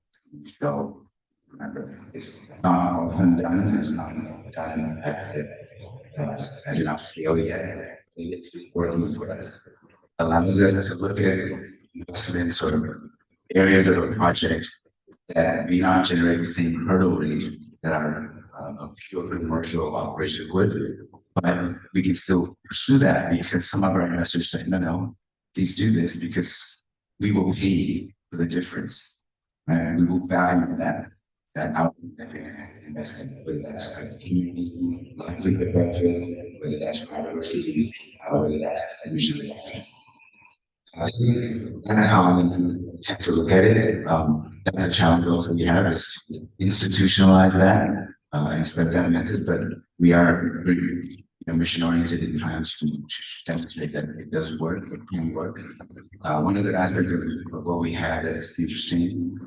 So remember, it's not often done, it's not done at enough scale yet. It's working for us. Allows us to look at investments or areas of a project that may not generate the same hurdle rate that our a pure commercial operation would, but we can still pursue that because some of our investors say, no, please do this because we will pay for the difference. And we will value that output that they're investing, whether that's community, livelihood, whether that's biodiversity, whether that's usually. I think that's how we tend to look at it. That's a challenge also we have is to institutionalize that and spread that method, but we are very mission oriented in trying to demonstrate that it does work, it can work. One other aspect of what we have that's interesting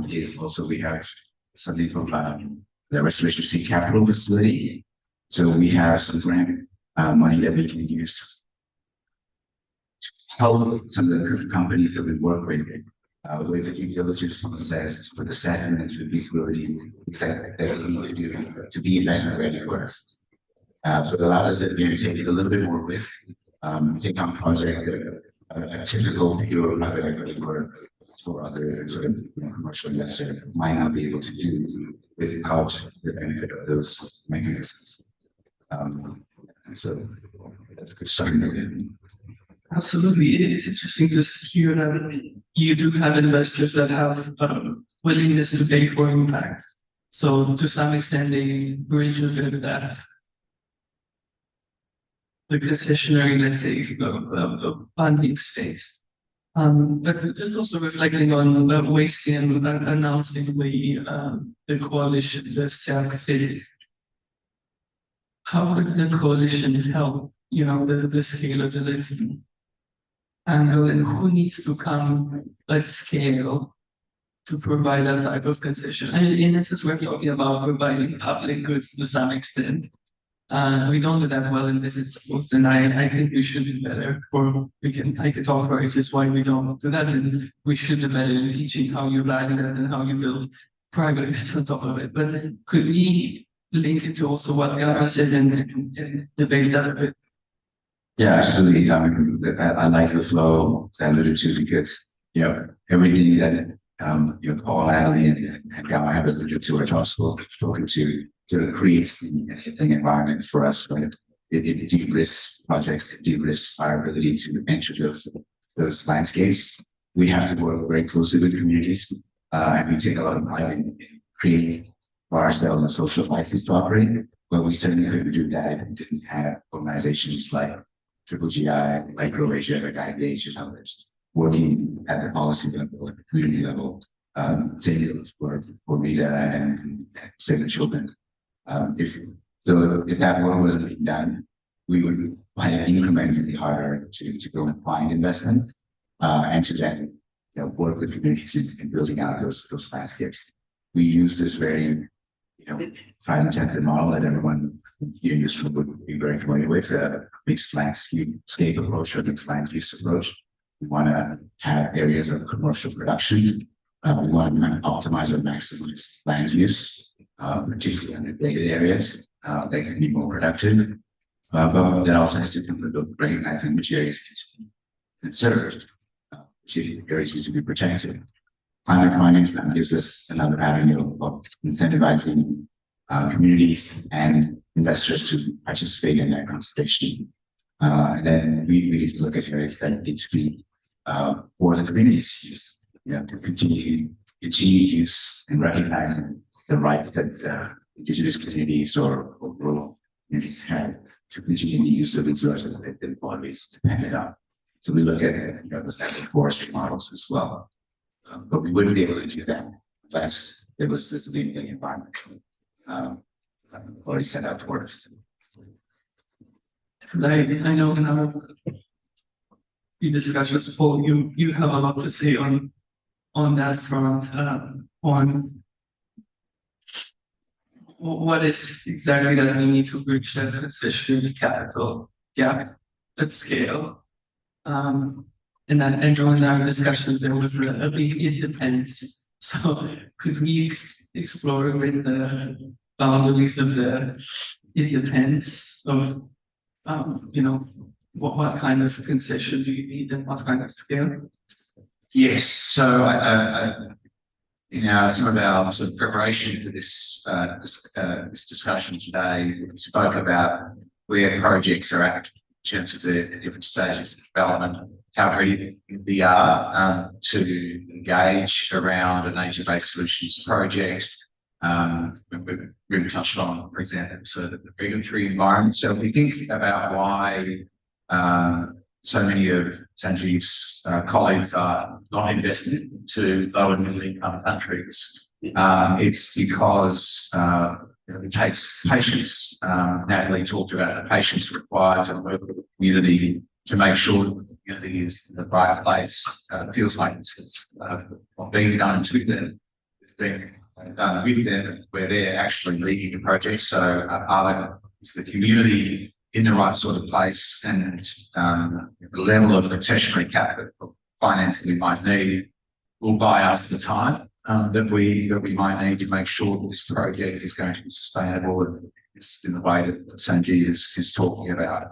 is also we have something from the Restoration Sea Capital Facility. So we have some grant money that we can use help some of the companies that we work with the due diligence process for the assessment for feasibility, etc. that we need to do to be investment ready for us. So it allows us to take a little bit more risk, take on projects that a typical pure private equity or other sort of commercial investor might not be able to do without the benefit of those mechanisms. So that's a good starting. Absolutely. It's interesting to hear that you do have investors that have willingness to pay for impact. So to some extent, they bridge a bit of that. The concessionary, let's say, of funding space. But just also reflecting on WACN announcing the coalition, the self-fit. How would the coalition help, the scalability? And then who needs to come at scale to provide that type of concession? And in essence, we're talking about providing public goods to some extent. We don't do that well in business schools, and I think we should do better. I could talk about it, just why we don't do that, and we should do better in teaching how you value that and how you build private goods on top of it. But could we link it to also what Gara said and debate that a bit? Yeah, absolutely. I like the flow that I alluded to because, everything that, Paul, Natalie, and Gamma have alluded to, which also spoken to create the environment for us, right? It de-risks projects, it de-risks our ability to enter those landscapes. We have to work very closely with communities, and we take a lot of pride in creating for ourselves a social license to operate, but we certainly couldn't do that if we didn't have organizations like Triple GI, like Grow Asia, like IUCN and others, working at the policy level, at the community level, same for Rita and Save the Children. If that work wasn't being done, we would find it incrementally harder to go and find investments and to then work with communities in building out those landscapes. We use this very tried and tested model that everyone here in this room would be very familiar with, a mixed landscape approach or mixed land use approach. We want to have areas of commercial production. We want to optimize or maximize land use, particularly in regulated areas that can be more productive. But that also has to come with recognizing which areas need to be conserved, which areas need to be protected. Climate finance that gives us another avenue of incentivizing communities and investors to participate in that conservation. And then we need to look at areas that need to be for the communities use, to continue use and recognizing the rights that indigenous communities or rural communities have to continue to use the resources that they've always depended on. So we look at the forestry models as well. But we wouldn't be able to do that unless there was this leading environment already set out for us. I know in our few discussions, Paul, you have a lot to say on that front, on what is exactly that we need to bridge that concessionary capital gap at scale. And I know in our discussions there was a big it depends. So could we explore with the boundaries of the it depends of what kind of concession do you need and what kind of scale? Yes. So, some of our sort of preparation for this discussion today, we spoke about where projects are at in terms of the different stages of development, how ready we are to engage around a nature-based solutions project. We've really touched on, for example, so the regulatory environment. So if we think about why so many of Sanjeev's colleagues are not invested to low and middle income countries, it's because it takes patience. Natalie talked about the patience required to work with the community to make sure that the community is in the right place. Feels like it's being done to them. It's being done with them, where they're actually leading the project. So is the community in the right sort of place, and the level of concessionary capital finance that we might need will buy us the time that we might need to make sure that this project is going to be sustainable in the way that Sanjeev is talking about.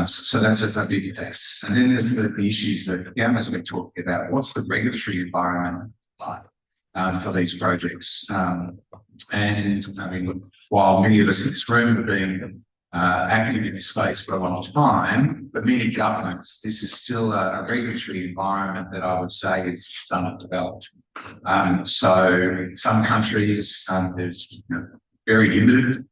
So that's a big piece. And then there's the issues that Gamma's been talking about. What's the regulatory environment like for these projects? And I mean, while many of us in this room have been active in this space for a long time, but many governments, this is still a regulatory environment that I would say is underdeveloped. So some countries, there's very limited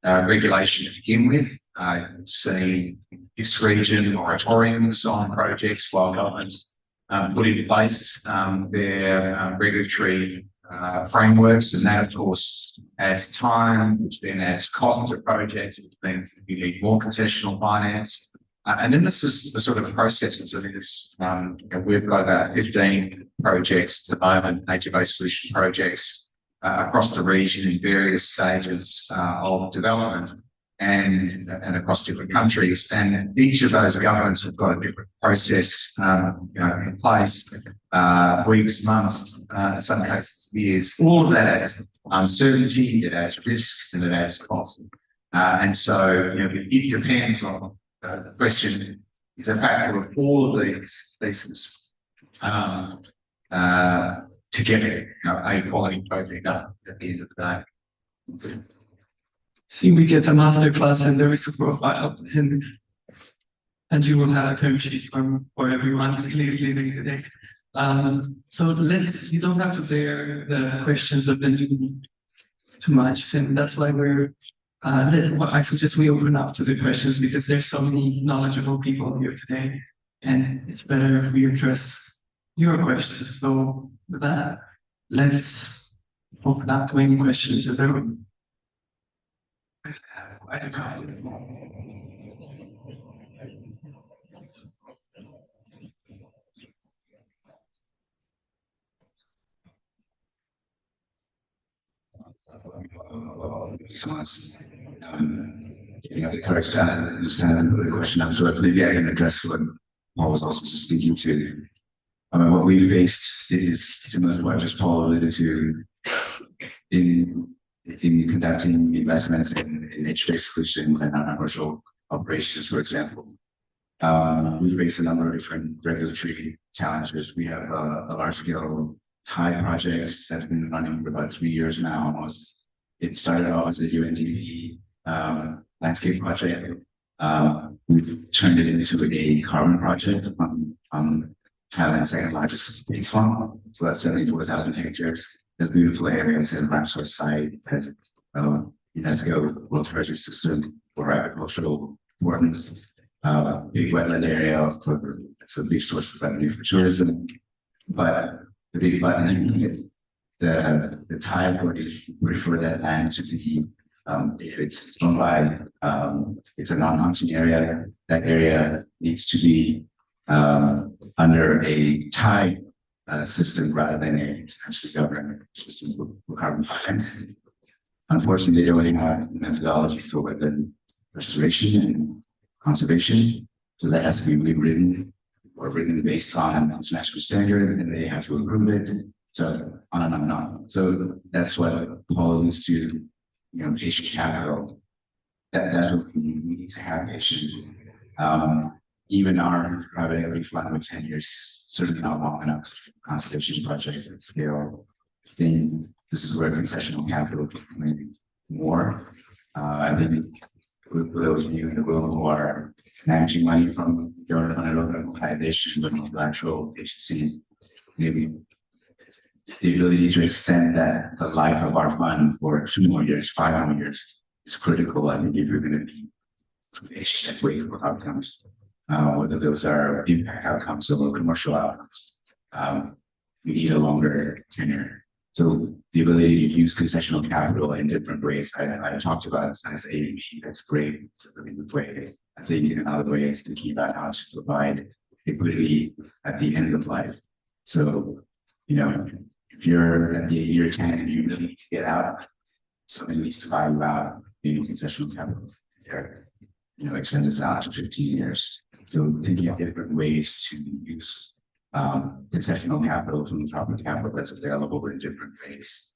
regulation to begin with. You've seen this region moratoriums on projects while governments put in place their regulatory frameworks, and that of course adds time, which then adds cost to projects, which means that you need more concessional finance. And then this is the sort of process of this. We've got about 15 projects at the moment, nature-based solution projects across the region in various stages of development and across different countries. And each of those governments have got a different process in place, weeks, months, in some cases years. All of that adds uncertainty, it adds risk, and it adds cost. And so it depends on the question is a factor of all of these pieces to get a quality project up at the end of the day. See, we get a masterclass in the risk profile, and you will have a term sheet for everyone leaving today. So you don't have to bear the questions of the new too much, and that's why I suggest we open up to the questions, because there's so many knowledgeable people here today, and it's better if we address your questions. So with that, let's open up to any questions if there are. Quite a couple. Someone's giving up the courage to understand the question afterwards. Maybe I can address what Paul was also just speaking to. I mean, what we faced is similar to what just Paul alluded to in conducting investments in nature-based solutions and non-commercial operations, for example. We face a number of different regulatory challenges. We have a large-scale Thai project that's been running for about 3 years now almost. It started off as a UNDP landscape project. We've turned it into a carbon project on Thailand's second largest big swamp. So that's 74,000 hectares. There's beautiful areas and Ramsar site has UNESCO World Heritage System for agricultural importance. Big wetland area for it's a big source of revenue for tourism. But the big button, the Thai authorities refer that land to be if it's owned by it's a non-hunting area. That area needs to be under a Thai system rather than a essentially government system for carbon finance. Unfortunately, they don't have methodology for wetland restoration and conservation, so that has to be rewritten or written based on international standard, and they have to approve it. So on and on and on. So that's what Paul alludes to, you know, patient capital. That's what we need to have patience. Even our private equity fund with 10 years is certainly not long enough for conservation projects at scale. I think this is where concessional capital can come in more. I think with those of you in the room who are managing money from government or organization, looking at actual agencies, maybe the ability to extend that the life of our fund for 2 more years, 5 more years is critical. I think if you're going to be patient and wait for outcomes, whether those are impact outcomes or commercial outcomes, we need a longer tenure. So the ability to use concessional capital in different ways, I talked about as AEP, that's great. It's a really good way. I think another way is to keep out how to provide liquidity at the end of life. So, you know, if you're at the year 10 and you really need to get out, somebody needs to buy you out, maybe concessional capital. You know, extend this out to 15 years. So thinking of different ways to use concessional capital from the proper capital that's available in different ways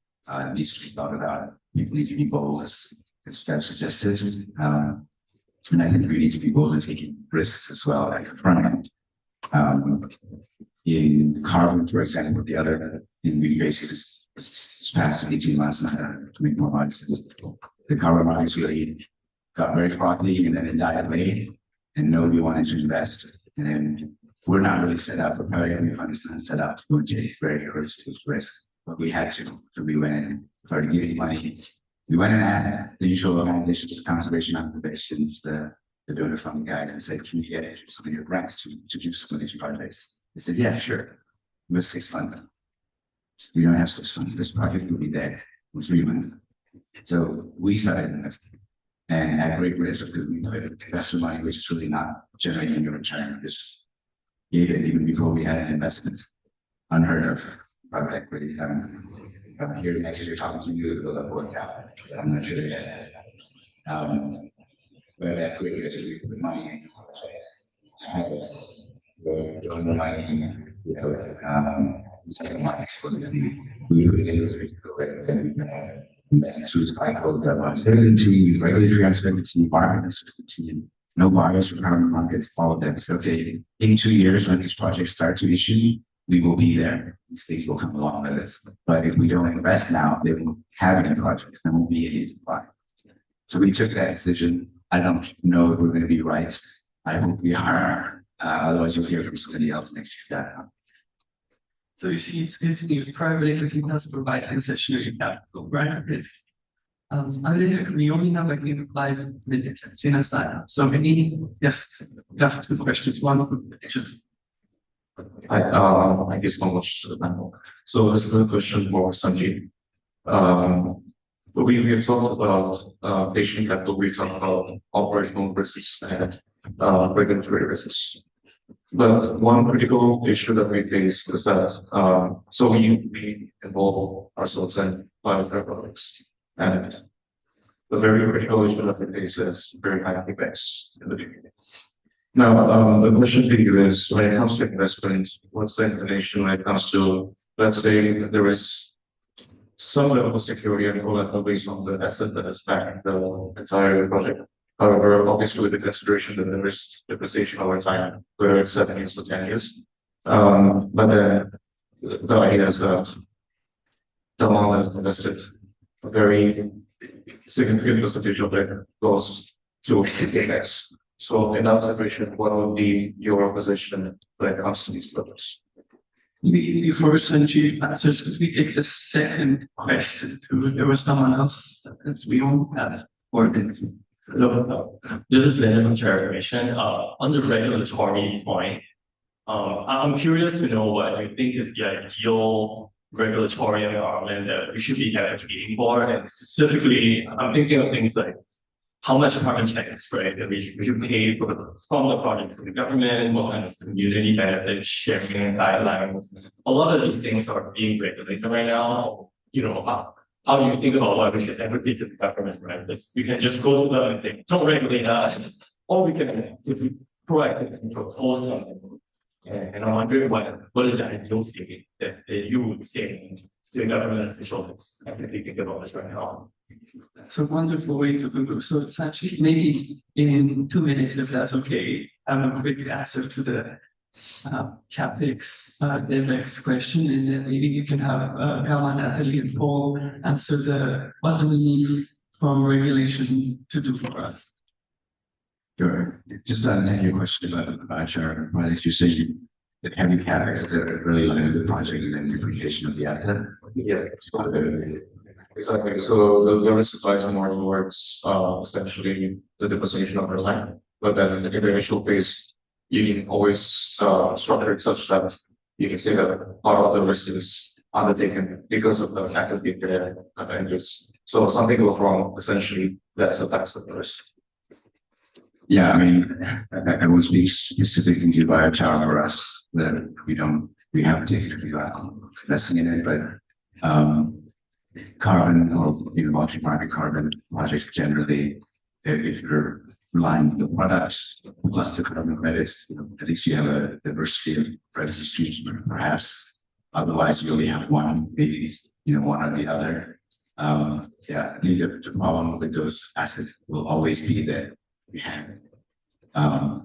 needs to be thought about. People need to be bold, as Steph suggested. And I think we need to be bold in taking risks as well at the front end. In carbon, for example, the other thing we face this past 18 months, not 24 months, the carbon markets really got very frothy and then it died away and nobody wanted to invest. And then we're not really set up, or private equity fund is not set up to go and take very early stage risk, but we had to. So we went and started giving money. We went and had the usual organizations, conservation organizations, the donor funding guys, and said, can you get some of your grants to do some of these projects? They said, yeah, sure. It was 6 months. We don't have 6 months. This project will be there in 3 months. So we started investing. And at great risk because we put investor money, which is really not generating a return. Just gave it even before we had an investment. Unheard of private equity. I'm here next year talking to you about that workout. I'm not sure yet. But at great risk, we put money in. We're doing money, you know, second line exposure. We put it in those through cycles of uncertainty, regulatory uncertainty, environmental uncertainty, no bias for carbon markets, all of them. So, okay, in 2 years, when these projects start to issue, we will be there. These things will come along with us. But if we don't invest now, they won't have any projects. There won't be any supply. So we took that decision. I don't know if we're going to be right. I hope we are. Otherwise, you'll hear from somebody else next year. So you see, it's private equity does provide concessionary capital, right? We only have like 5 minutes in a sign. So yes, you have 2 questions. One quick question. Hi, thank you so much to the panel. So this is a question for Sanjeev. We've talked about patient capital, we talked about operational risks and regulatory risks. But one critical issue that we face is that so we involve ourselves in biotherapeutics, and the very critical issue that we face is very high CapEx in the beginning. Now, the question to you is, when it comes to investment, what's the inclination when it comes to, let's say, there is some level of security and collateral based on the asset that is backing the entire project. However, obviously, with the consideration that there is depreciation over time, whether it's 7 years or 10 years. But then the idea is that the amount has invested a very significant percentage of it goes to CapEx. So in that situation, what would be your position when it comes to these projects? Before Sanjeev answers, could we take the second question too? There was someone else, as we all have 4 minutes. Hello, this is Leonard clarification. On the regulatory point, I'm curious to know what you think is the ideal regulatory environment that we should be advocating for, and specifically, I'm thinking of things like how much carbon tax, right, that we should pay from the project to the government, what kind of community benefit sharing guidelines. A lot of these things are being regulated right now. You know, how do you think about what we should advocate to the government, right? Because we can just go to them and say, don't regulate us, or we can, if we proactively propose something, And I'm wondering what is the ideal state that you would say to a government official that's actively thinking about this right now? That's a wonderful way to conclude. So it's actually maybe in 2 minutes, if that's okay, have a quick answer to the CapEx, the next question, and then maybe you can have Galma, Natalie, and Paul answer the what do we need from regulation to do for us? Sure. Just to answer your question about your projects, you say that heavy CapEx that really lines the project and then depreciation of the asset. Yeah, exactly. So the risk applies more towards essentially the depreciation of the land. But then in the initial phase, you can always structure it such that you can say that part of the risk is undertaken because of the assets being there and just so something goes wrong, essentially that's a tax of the risk. Yeah, I mean, I won't speak specifically to biochar for us that we have to investing in it, but carbon or multi-market carbon projects generally, if you're relying on the products plus the carbon credits, at least you have a diversity of revenue streams, perhaps. Otherwise, you only have one, maybe one or the other. Yeah, I think the problem with those assets will always be that we have a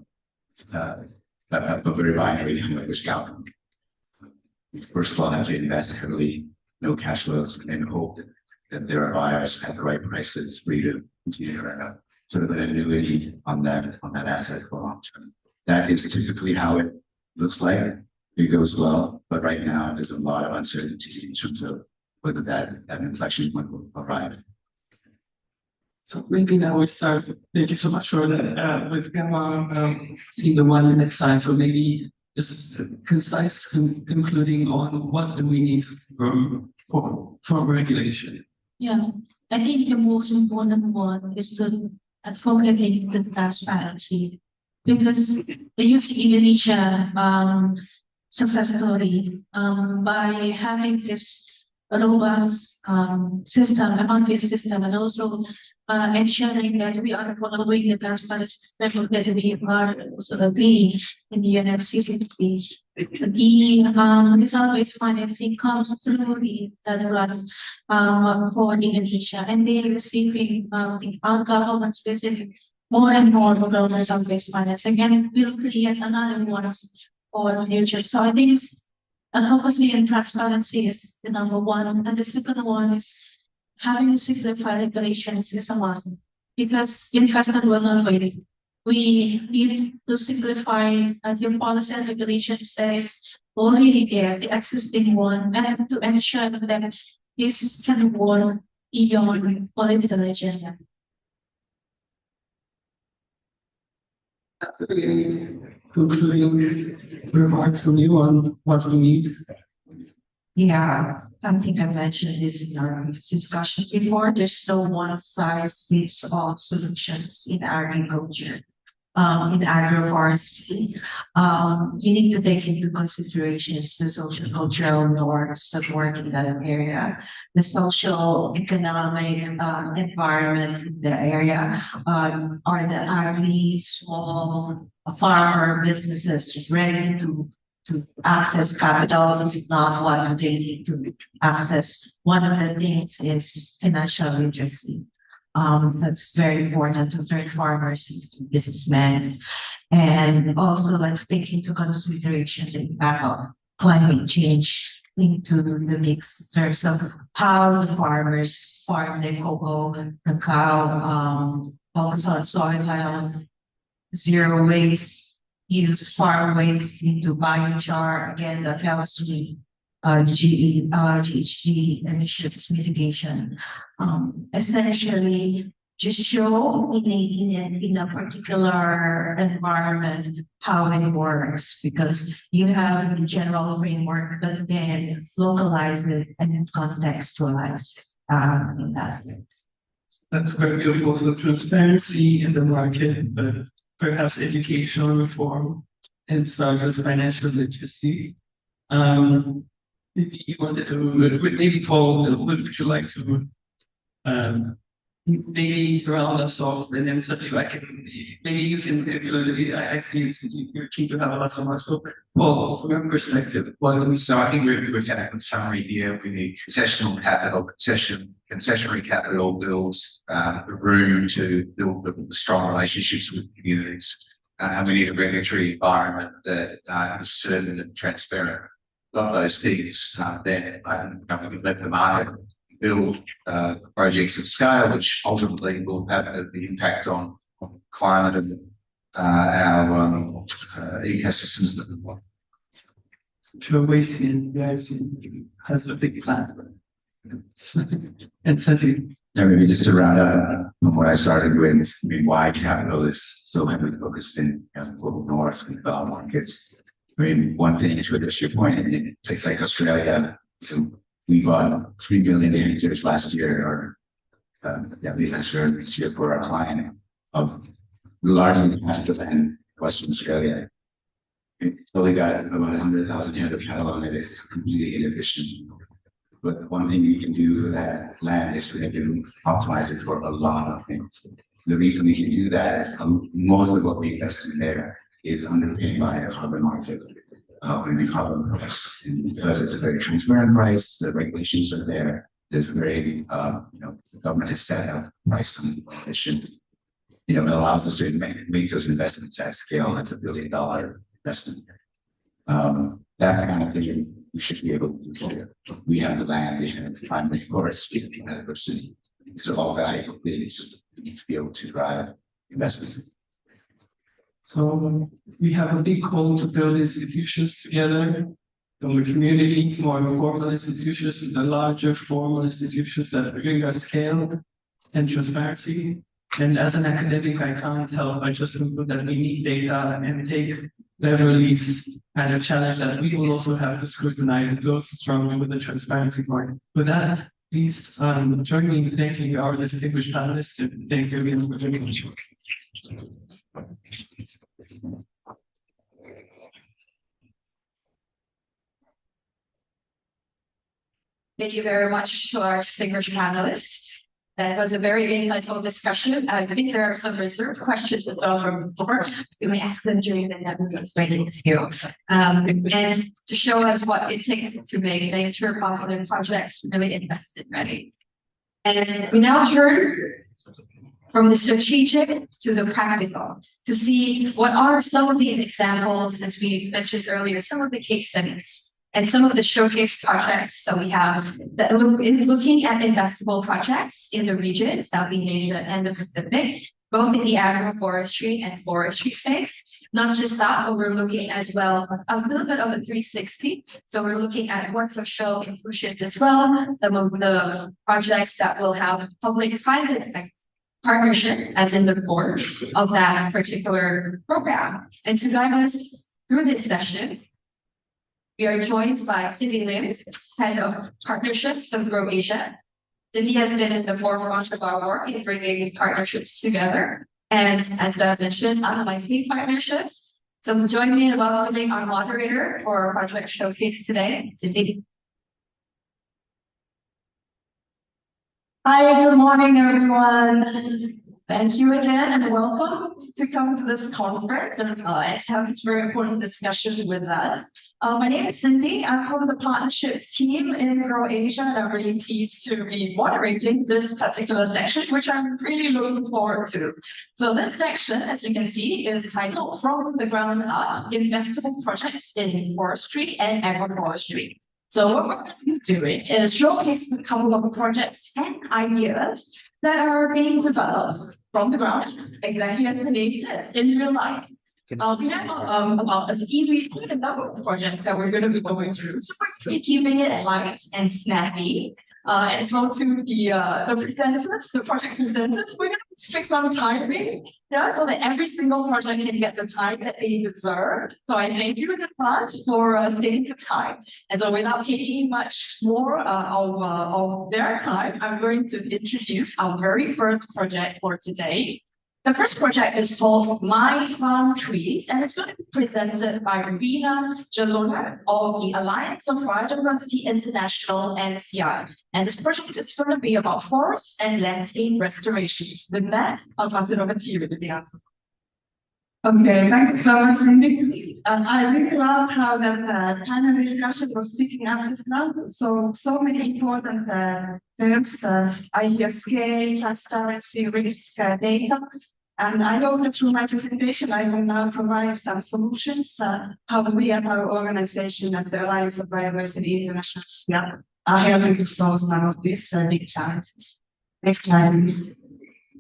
very binary risk outcome. You first of all have to invest heavily, no cash flows, and hope that there are buyers at the right prices for you to continue to run sort of an annuity on that asset for long term. That is typically how it looks like. It goes well, but right now there's a lot of uncertainty in terms of whether that inflection point will arrive. So maybe now we start. Thank you so much for that. With Gamma, seeing the 1 minute sign. So maybe just concise concluding on what do we need from regulation. Yeah, I think the most important one is the advocating the transparency, because the use in Indonesia successfully by having this robust system, among-based system, and also ensuring that we are following the transparency level that we are also agreeing in the UNFCCC. The result-based financing comes through the plus for Indonesia, and they are receiving our government specific more and more of the result-based financing, and it will create another one for the future. So I think focusing on transparency is the number one, and the second one is having a simplified regulations is a must, because investment will not wait. We need to simplify the policy and regulations that is already there, the existing one, and to ensure that this can work beyond political agenda. Concluding remarks from you on what we need. Yeah, I think I mentioned this in our discussion before. There's no one size fits all solutions in agriculture. In agroforestry, you need to take into consideration the social cultural norms that work in that area, the social economic environment in the area. Are the agri small farmer businesses ready to access capital? If not, what do they need to access? One of the things is financial literacy. That's very important to turn farmers into businessmen, and also let's take into consideration the impact of climate change into the mix in terms of how the farmers farm their cocoa, cacao, focus on soil health, zero waste, use farm waste into biochar. Again, that helps with GHG emissions mitigation. Essentially, just show in a particular environment how it works, because you have the general framework, but then localize it and contextualize in that. That's quite beautiful. So transparency in the market, but perhaps educational reform and start with financial literacy. Maybe you wanted to, maybe Paul, would you like to maybe round us off and then such I can maybe you can particularly I see it's, you're keen to have a lot more. So well from your perspective, what So I think we've had a good summary here. We need concessionary capital builds room to build the strong relationships with communities. And we need a regulatory environment that is certain and transparent. Got those things, then I think we can let the market build projects at scale, which ultimately will have the impact on climate and our ecosystems that we want. Grow Asia and IUCN has a big plan. And certainly, Yeah, maybe just to round up from what I started with, I mean, why capital is so heavily focused in global north and developed markets. I mean, one thing is, with your point, in a place like Australia, we bought 3 billion acres last year, or last year this year for our client of largely pasture land in Western Australia. It's only got about 100,000 head of cattle on it. It's completely inefficient. But one thing you can do with that land is to make it optimize it for a lot of things. The reason we can do that is most of what we invest in there is underpinned by a carbon market, and a carbon price. And because it's a very transparent price, the regulations are there. There's very, the government has set up price on efficient. It allows us to make those investments at scale. That's $1 billion investment. That's the kind of thing we should be able to do here. We have the land, we have the primary forest, we have the biodiversity. These are all valuable things. We need to be able to drive investment. so we have a big goal to build institutions together from the community, more informal institutions, and the larger formal institutions that bring us scale and transparency. And as an academic, I can't help but just conclude that we need data and take Beverly's kind of challenge that we will also have to scrutinize it goes strongly with the transparency part. With that, please join me in thanking our distinguished panelists, and thank you again for joining us. Thank you very much to our distinguished panelists. That was a very insightful discussion. I think there are some reserved questions as well from before. We may ask them during the networking space here. And to show us what it takes to make nature popular projects really invested ready. And we now turn from the strategic to the practical to see what are some of these examples, as we mentioned earlier, some of the case studies and some of the showcase projects that we have that is looking at investable projects in the region, Southeast Asia and the Pacific, both in the agroforestry and forestry space. Not just that, but we're looking as well a little bit of a 360. So we're looking at what social inclusions as well, some of the projects that will have public-private partnership as in the core of that particular program. And to guide us through this session, we are joined by Cindy Lim, Head of Partnerships of Grow Asia. Cindy has been in the forefront of our work in bringing partnerships together. And as Bev mentioned, unlikely partnerships. So join me in welcoming our moderator for our project showcase today, Cindy. Hi, good morning, everyone. Thank you again and welcome to come to this conference and have this very important discussion with us. My name is Cindy. I'm from the partnerships team in Grow Asia, and I'm really pleased to be moderating this particular section, which I'm really looking forward to. So this section, as you can see, is titled From the Ground Up, Investable Projects in Forestry and Agroforestry. So what we're going to be doing is showcase a couple of projects and ideas that are being developed from the ground up, exactly as the name says, in real life. We have about a series, quite a number of projects that we're going to be going through. So we're going to be keeping it light and snappy. And so to the presenters, the project presenters, we're going to be strict on timing, so that every single project can get the time that they deserve. So I thank you in advance for staying to time. And so without taking much more of their time, I'm going to introduce our very first project for today. The first project is called My Farm Trees, and it's going to be presented by Rina Jalona of the Alliance of Biodiversity International NCI. And this project is going to be about forest and landscape restorations. With that, I'll pass it over to you, Vivian. Okay, thank you so much, Cindy. I really loved how that panel discussion was picking up this now. So many important terms, IUCN, transparency, risk, data. And I hope that through my presentation, I will now provide some solutions, how we at our organization at the Alliance of Biodiversity International are helping to solve some of these big challenges. Next slide, please.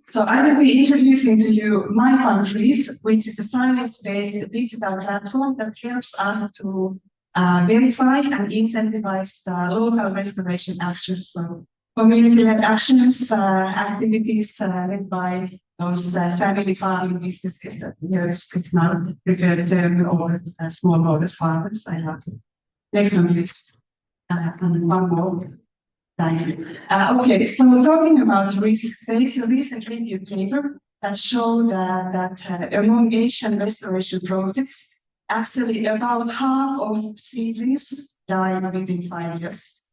So I will be introducing to you My Farm Trees, which is a science-based digital platform that helps us to verify and incentivize local restoration actions. So community-led actions, activities led by those family farming businesses that it's now referred to, or smallholder farmers. I love it. Next one, please. And one more. Okay, so talking about risk, there is a recent review paper that showed that among Asian restoration projects, actually about half of seedlings die within 5 years.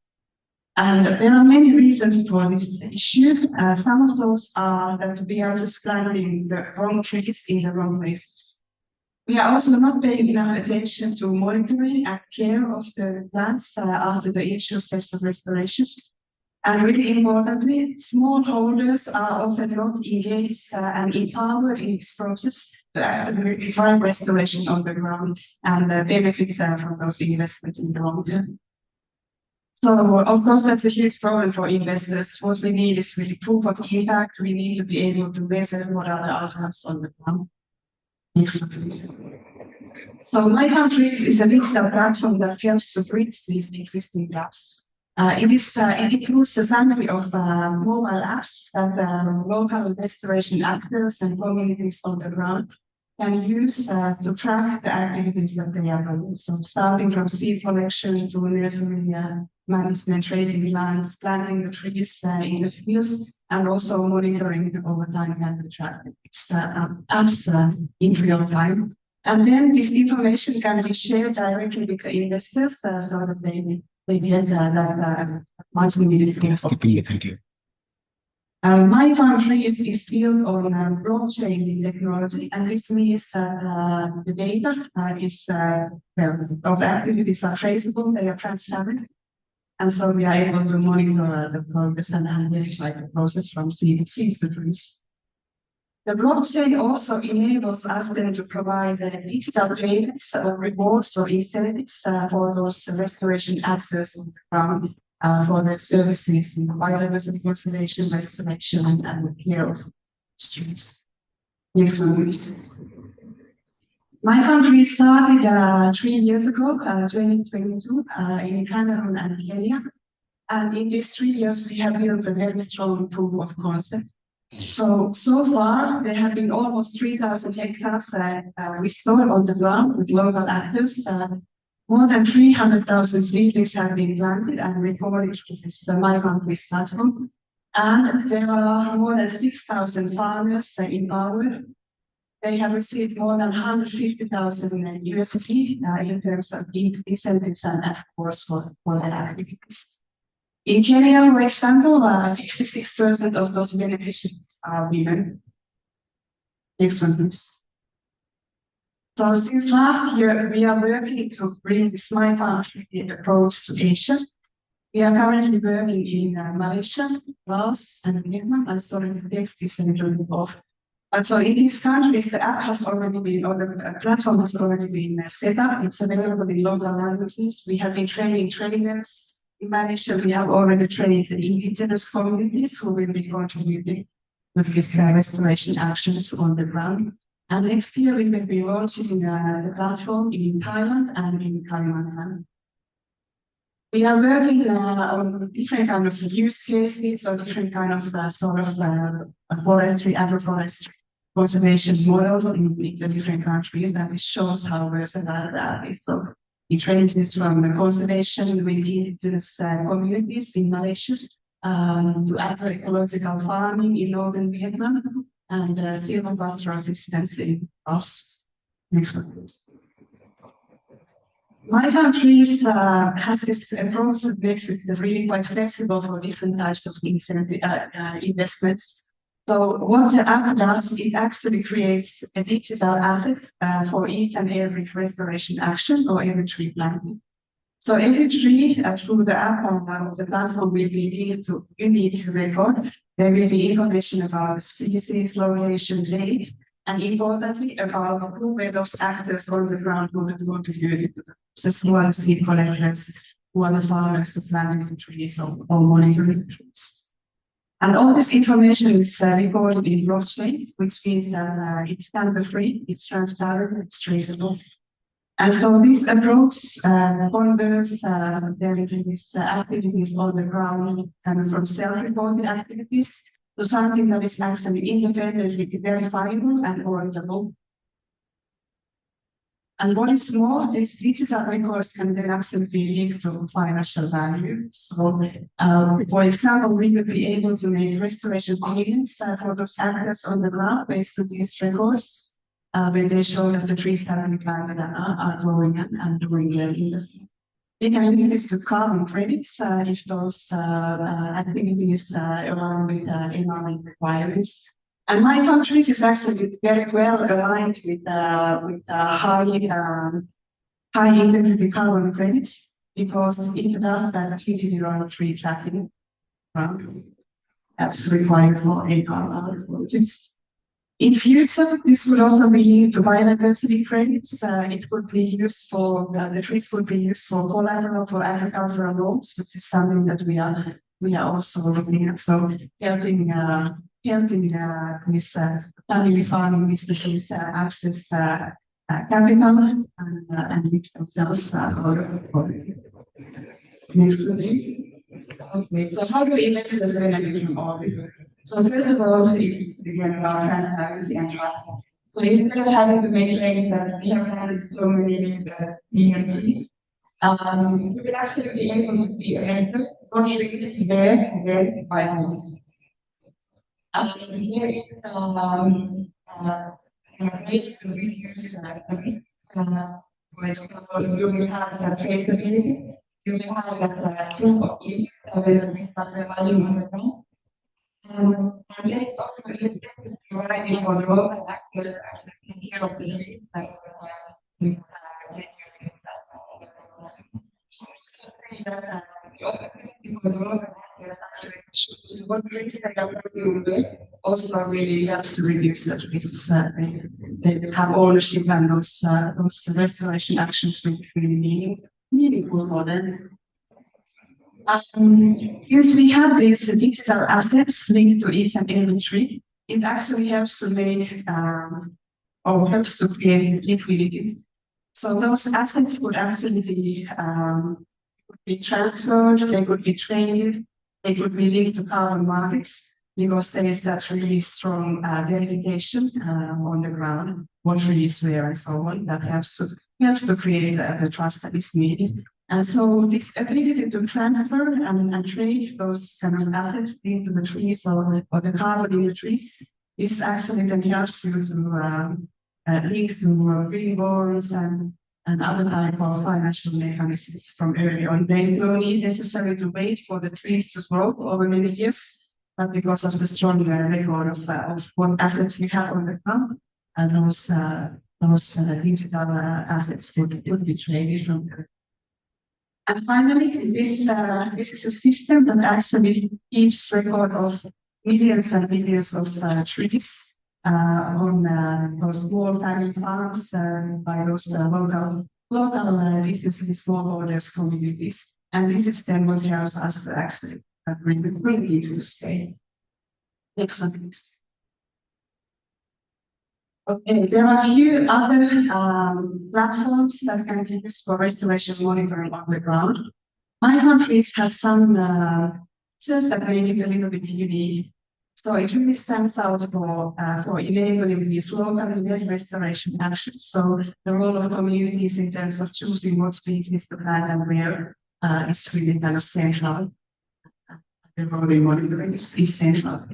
And there are many reasons for this issue. Some of those are that we are just planting the wrong trees in the wrong places. We are also not paying enough attention to monitoring and care of the plants after the initial steps of restoration. And really importantly, smallholders are often not engaged and empowered in this process to actually drive restoration on the ground and benefit from those investments in the long term. So, of course, that's a huge problem for investors. What we need is really proof of impact. We need to be able to measure what are the outcomes on the ground. Next slide, please. So, My Farm Trees is a digital platform that helps to bridge these existing gaps. It includes a family of mobile apps that local restoration actors and communities on the ground can use to track the activities that they are doing. So starting from seed collection to nursery management, raising plants, planting the trees in the fields, and also monitoring over time and the traffic. It's apps in real time. And then this information can be shared directly with the investors so that they get that monthly needed. Thank you. My Farm Trees is built on blockchain technology, and this means that the data of the activities are traceable, they are transparent, and so we are able to monitor the progress and verify the process from seeds to trees. The blockchain also enables us then to provide digital payments, rewards or incentives for those restoration actors on the ground for their services in biodiversity conservation, restoration, and care of streets. Next one, please. My country started 3 years ago, 2022, in Cameroon and Kenya. And in these 3 years, we have built a very strong proof of concept. So far, there have been almost 3,000 hectares restored on the ground with local actors. More than 300,000 seedlings have been planted and recorded with this My Country platform. And there are more than 6,000 farmers empowered. They have received more than 150,000 USD in terms of incentives and of course for their activities. In Kenya, for example, 56% of those beneficiaries are women. Next one, please. So since last year, we are working to bring this My Farm approach to Asia. We are currently working in Malaysia, Laos, and Vietnam. I'm sorry, the text is a little off. But so in these countries, the app has already been, or the platform has already been set up. It's available in local languages. We have been training trainers. In Malaysia, we have already trained the indigenous communities who will be contributing with these restoration actions on the ground. And next year, we will be launching the platform in Thailand and in Kalimantan. We are working on different kind of use cases or different kind of forestry, agroforestry conservation models in the different countries, and it shows how versatile that is. So it ranges from the conservation with indigenous communities in Malaysia to agroecological farming in northern Vietnam, and field of pastoral assistance in us. Next one, please. My country has this approach that makes it really quite flexible for different types of investments. So what the app does, it actually creates a digital asset for each and every restoration action or every tree planting. So every tree through the app of the platform will be linked to unique record. There will be information about species, location, date, and importantly about who were those actors on the ground who have contributed to the process, who are the seed collectors, who are the farmers who planted the trees or monitoring the trees. And all this information is recorded in blockchain, which means that it's tamper-free, it's transparent, it's traceable. And so this approach ponders their activities on the ground and from self-reported activities to something that is actually independently verifiable and auditable. And what is more, these digital records can then actually be linked to financial value. So, for example, we will be able to make restoration payments for those actors on the ground based on these records, where they show that the trees that we planted are growing and doing well in the field. We can link this to carbon credits if those activities align with environmental requirements. And my country is actually very well aligned with high intensity carbon credits because it does that activity around tree tracking. That's required for our projects. In future, this would also be linked to biodiversity credits. It could be used for the trees could be used for collateral for agricultural loans, which is something that we are also looking at. So helping this family farming businesses access capital and reach themselves out of the poverty. Next, please. Okay, so how do investors benefit from all this? So first of all, again about transparency and trust. So instead of having to make claims that we have had so many communities, we will actually be able to see answers contributed there by home. Here is information to reduce for example, you will have the trade facility, you will have that proof of use available as value on the ground. And then also providing for the local actors taking care of the needs like what brings that up also really helps to reduce that risks. They have ownership and those restoration actions will be really meaningful for them. Since we have these digital assets linked to each and every tree, it actually helps to make or helps to create liquidity. So those assets would actually be transferred, they could be traded, they could be linked to carbon markets because there is that really strong verification on the ground, what trees where and so on, that helps to create the trust that is needed. And so this ability to transfer and trade those kind of assets into the trees or the carbon in the trees is actually then helps you to link to green bonds and other type of financial mechanisms from early on. There is no need necessarily to wait for the trees to grow over many years, but because of the strong record of what assets we have on the ground, and those digital assets would be traded from there. And finally, this is a system that actually keeps record of millions and millions of trees on those small family farms by those local businesses, smallholders, communities. And this is then what helps us to actually bring these to scale. Next one, please. Okay, there are a few other platforms that can be used for restoration monitoring on the ground. My country has some features that make it a little bit unique. So it really stands out for enabling these local restoration actions. So the role of communities in terms of choosing what species to plant and where is really kind of central. The role in monitoring is central.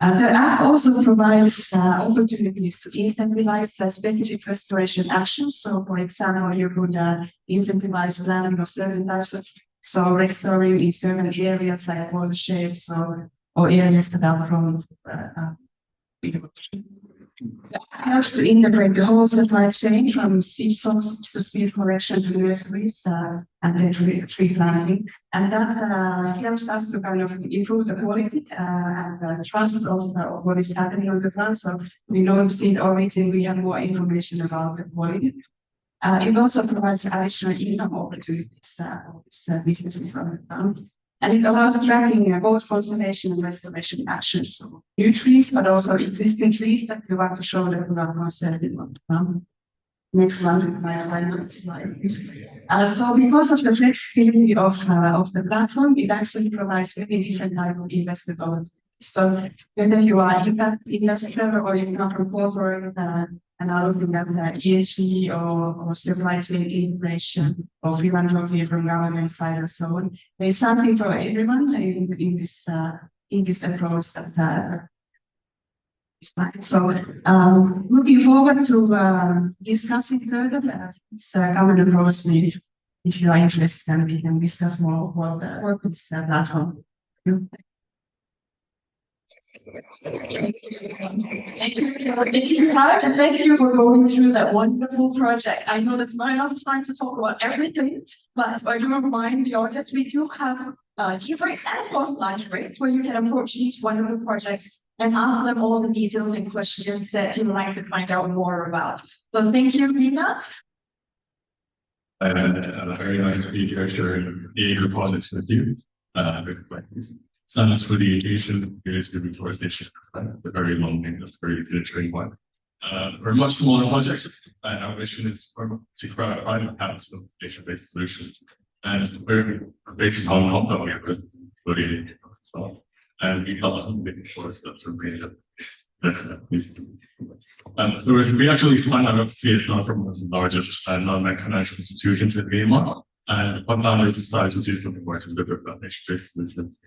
The app also provides opportunities to incentivize specific restoration actions. So, for example, you could incentivize planting of certain types of restoring in certain areas like watersheds or areas that are prone to it helps to integrate the whole supply chain from seed source to seed collection to nurseries and then tree planting. And that helps us to kind of improve the quality and trust of what is happening on the ground. So we know seed origin, we have more information about the quality. It also provides additional income opportunities for businesses on the ground. And it allows tracking both conservation and restoration actions. So new trees, but also existing trees that we want to show that we are conserving on the ground. Next one with my final slide, please. So because of the flexibility of the platform, it actually provides many different types of investment opportunities. So whether you are an impact investor or you come from corporate and are looking at ESG or supply chain integration or philanthropy from government side and so on, there's something for everyone in this approach that so looking forward to discussing further this common approach. If you are interested, and we can discuss more about work with this platform. Thank you, Karen, and thank you for going through that wonderful project. I know there's not enough time to talk about everything, but I do remind the audience we do have tea breaks and post-lunch breaks where you can approach each one of the projects and ask them all the details and questions that you'd like to find out more about. So thank you, Rina. Very nice to be here sharing the projects with you. Stands for the Asian Community Reforestation, the very long name, that's very easy to train one. For much smaller projects, our mission is to provide private patents of Asian-based solutions. And it's very based on Hong Kong, we have presence in as well. And we help big forests that are made up. So we actually signed up CSR from one of the largest non-bank financial institutions in Myanmar. And one founder decided to do something more to deliver foundation-based solutions.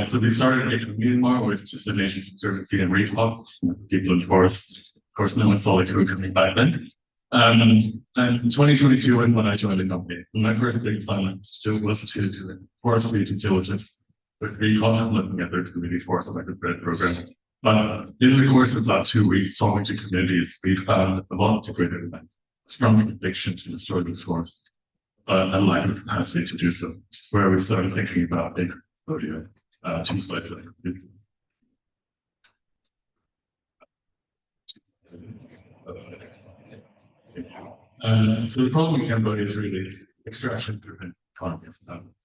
So we started in Myanmar with just the Nature Conservancy and recall, people in forests. Of course, no one saw the crew coming back then. And in 2022, when I joined the company, my first big assignment was to do forestry due diligence with recall, looking at their community forest electric credit program. But in the course of that 2 weeks, talking to communities, we found a lot of great demand, strong conviction to restore these forests, but a lack of capacity to do so, where we started thinking about big rodeo. 2 slides later. So the problem in Cambodia is really extraction-driven economies.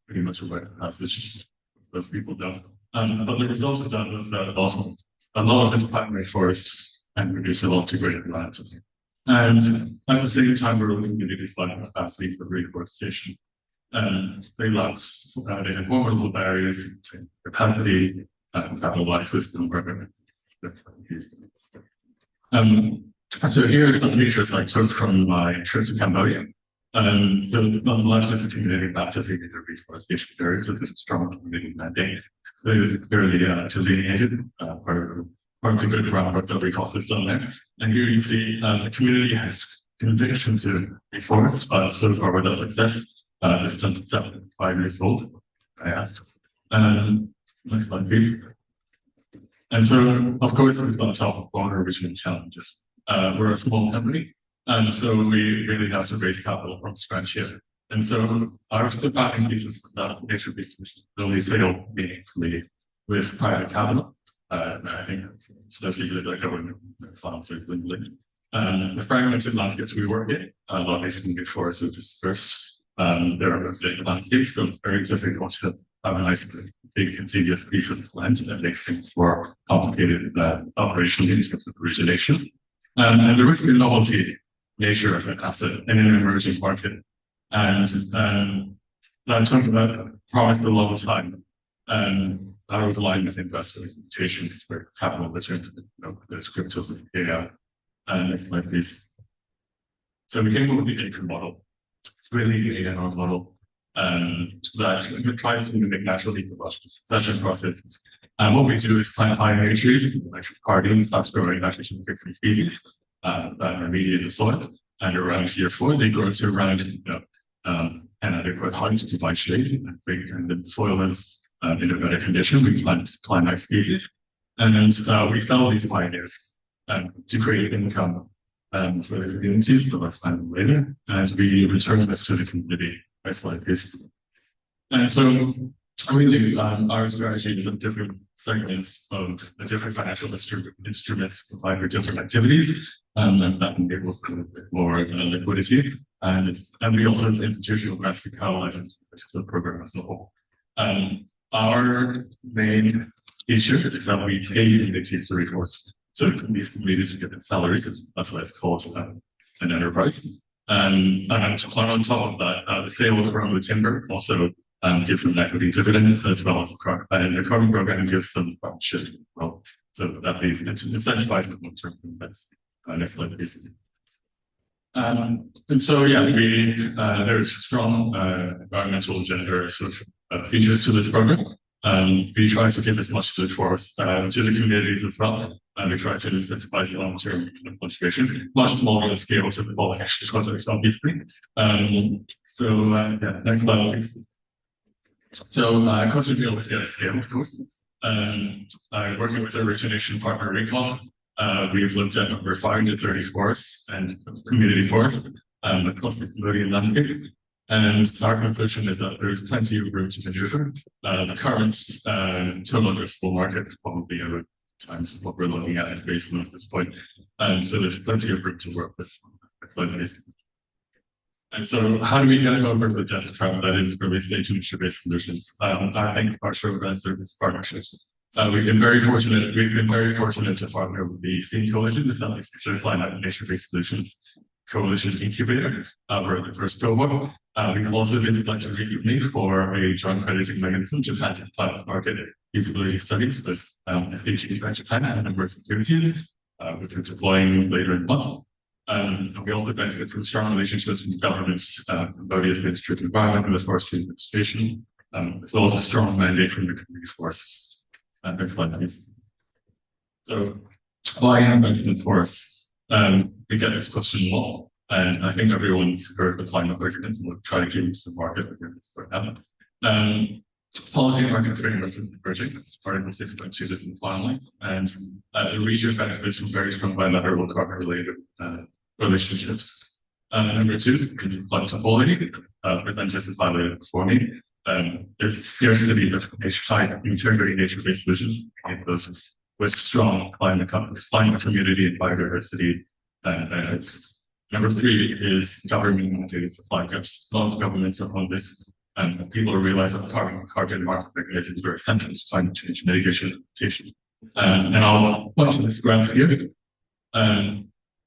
Pretty much a rite of passage. Most people don't. But the result of that was that also a lot of its primary forests and produce a lot of degraded lands. And at the same time, rural communities lack capacity for reforestation. And they lacked, they had formidable barriers to capacity, capital access, and whatever. So here's some pictures I took from my trip to Cambodia. So on the left is a community map designated reforestation areas, so there's a strong community mandate. So it's clearly delineated, part of the good groundwork that recall has done there. And here you see the community has conviction to reforest, but so far without success. This done to 75 years old, I asked. Next slide, please. And so, of course, this is on top of our original challenges. We're a small company, and so we really have to raise capital from scratch here. And so our founding thesis was that nature-based solutions only scale meaningfully with private capital. I think especially with the government funds are dwindling. The fragmented landscapes we work in, a lot of these community forests are dispersed. There are mosaic landscapes, so it's very difficult to have a nice big contiguous piece of land that makes things more complicated operationally in terms of origination. And the risk of novelty nature of an asset in an emerging market. And that took about promised a long time. And I was aligned with investor expectations for capital returns, there's cryptos and AI. Next slide, please. So we came up with the acre model. It's really the ANR model. that tries to mimic natural ecological succession processes. And what we do is plant pioneer trees, like hardy, fast-growing nitrogen fixing species that remediate the soil. And around year 4, they grow to around an adequate height to provide shade, and the soil is in a better condition. We plant climax species, and we fellow these pioneers to create income for the communities, but let's find them later, and we return this to the community by slide basis. And so really, our strategy is at different segments of the different financial instruments provide for different activities, and that enables a bit more liquidity. And we also have institutional grants to catalyze the program as a whole. Our main issue is that we pay indexes to recourse. So these communities are given salaries, that's why it's called an enterprise. And on top of that, the sale from the timber also gives them an equity dividend, as well as the carbon program gives them partnership as well. So that means it incentivizes long-term investments. Next slide, please. And so, yeah, there's strong environmental, gender, social features to this program. We try to give as much to the forest, to the communities as well. And we try to incentivize long-term conservation, much smaller scale to the pollination projects, obviously. Next slide, please. So, conservation always get scale, of course. Working with the origination partner Recon, we've looked at over 530 forests and community forests across the Cambodian landscape. And our conclusion is that there's plenty of room to maneuver. The current total addressable market is probably around times what we're looking at in phase 1 at this point. So there's plenty of room to work with. And so how do we get over the death trap that is early stage nature-based solutions? I think our show events are these partnerships. We've been very fortunate to partner with the Scene Coalition, the Southeast Asia Climate Nature-Based Solutions Coalition Incubator, for the first cohort. We've also been selected recently for a joint crediting mechanism to plan climate market feasibility studies with SHE by Japan and a number of communities, which we're deploying later in the month. And we also benefit from strong relationships with governments, Cambodia's Ministry of Environment and the Forestry Administration, as well as a strong mandate from the community forests. Next slide, please. So, why invest in forests? We get this question a lot, and I think everyone's heard the climate argument, and we'll try to give some market arguments for that. Policy market frameworks is emerging. Article 6.2 has been finalized, and the region benefits from very strong bilateral carbon-related relationships. Number 2 is flood topology, presented as highlighted before me. There's scarcity of integrating nature-based solutions, those with strong climate community and biodiversity benefits. Number 3 is government mandated supply gaps. A lot of governments are on this, and people realize that carbon market mechanisms are essential to climate change mitigation. And I'll point to this graph here.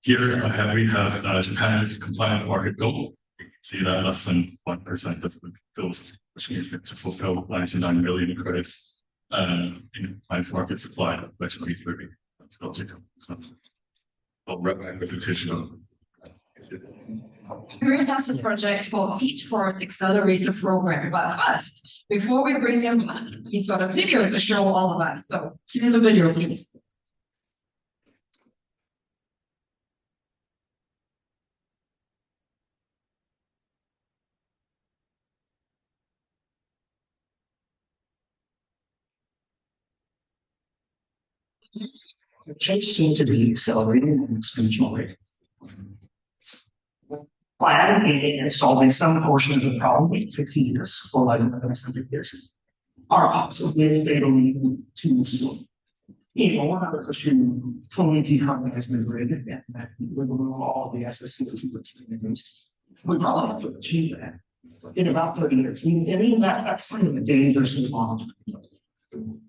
Here we have Japan's compliant market goal. You can see that less than 1% of the bills, which means that to fulfill 99 million credits in compliant market supply by 2030. That's about 2%. Representation of We're NASA project for Teach Forest Accelerator Program, but first, before we bring him back, he's got a video to show all of us. So, cue the video, please. The change seems to be accelerating and exponentially. By advocating and solving some portion of the problem in 50 years, or like the next 100 years, our possibly fatally to slow. One other question, fully decarbonize the grid and that we remove all the excess CO2 that's being emitted. We probably have to achieve that in about 30 years. That's kind of a dangerously long time.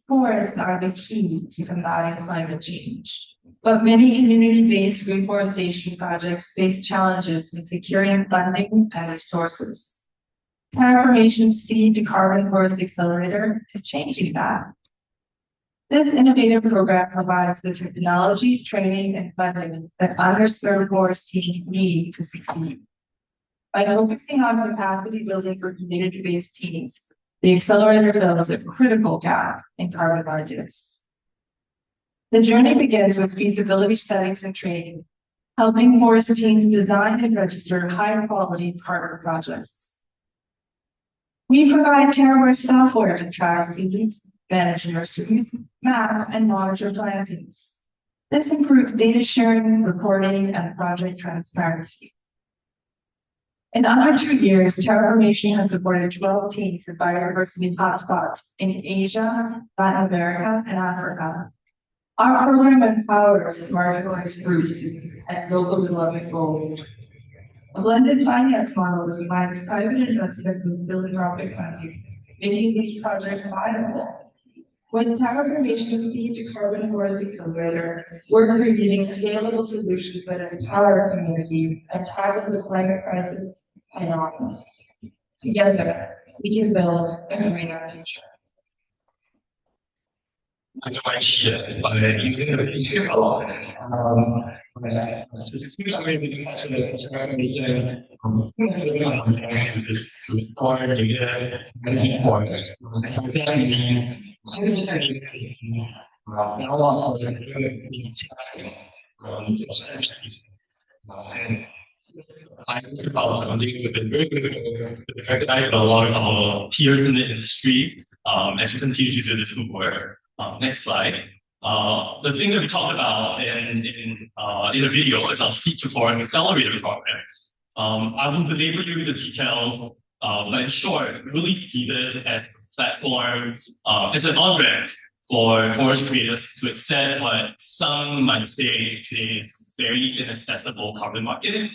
Forests are the key to combating climate change, but many community-based reforestation projects face challenges in securing funding and resources. Terraformation's Seed to Carbon Forest Accelerator is changing that. This innovative program provides the technology, training, and funding that underserved forest teams need to succeed. By focusing on capacity building for community-based teams, the accelerator fills a critical gap in carbon markets. The journey begins with feasibility studies and training, helping forest teams design and register high-quality carbon projects. We provide TerraWare software to track seeds, manage nurseries, map, and monitor plantings. This improves data sharing, reporting, and project transparency. In under 2 years, Terraformation has supported 12 teams in biodiversity hotspots in Asia, Latin America, and Africa. Our program empowers marginalized groups and local development goals. A blended finance model combines private investment with philanthropic funding, making these projects viable. With Terraformation's key to carbon forest accelerator, we're creating scalable solutions that empower communities and tackle the climate crisis and on. Together, we can build a greener future. I know I shit by using the feature a lot. Just to maybe mention that this required data and important. I was about funding with been very good, recognized by a lot of our peers in the industry as we continue to do this good work. Next slide. The thing that we talked about in the video is our Seed to Forest Accelerator program. I won't belabor you with the details, but in short, we really see this as a platform, as an on-ramp for forest creators to access what some might say is very inaccessible carbon market.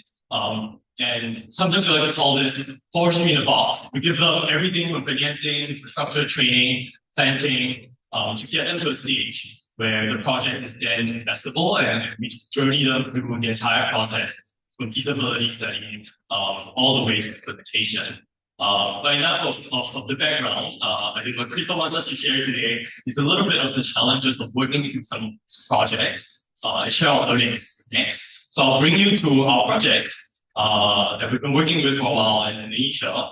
And sometimes we like to call this forestry in a box. We give them everything from financing, infrastructure, training, planting, to get them to a stage where the project is then investable and we journey them through the entire process from feasibility study all the way to implementation. But enough of the background, I think what Crystal wants us to share today is a little bit of the challenges of working through some projects and share our learnings next. So I'll bring you to our project that we've been working with for a while in Indonesia.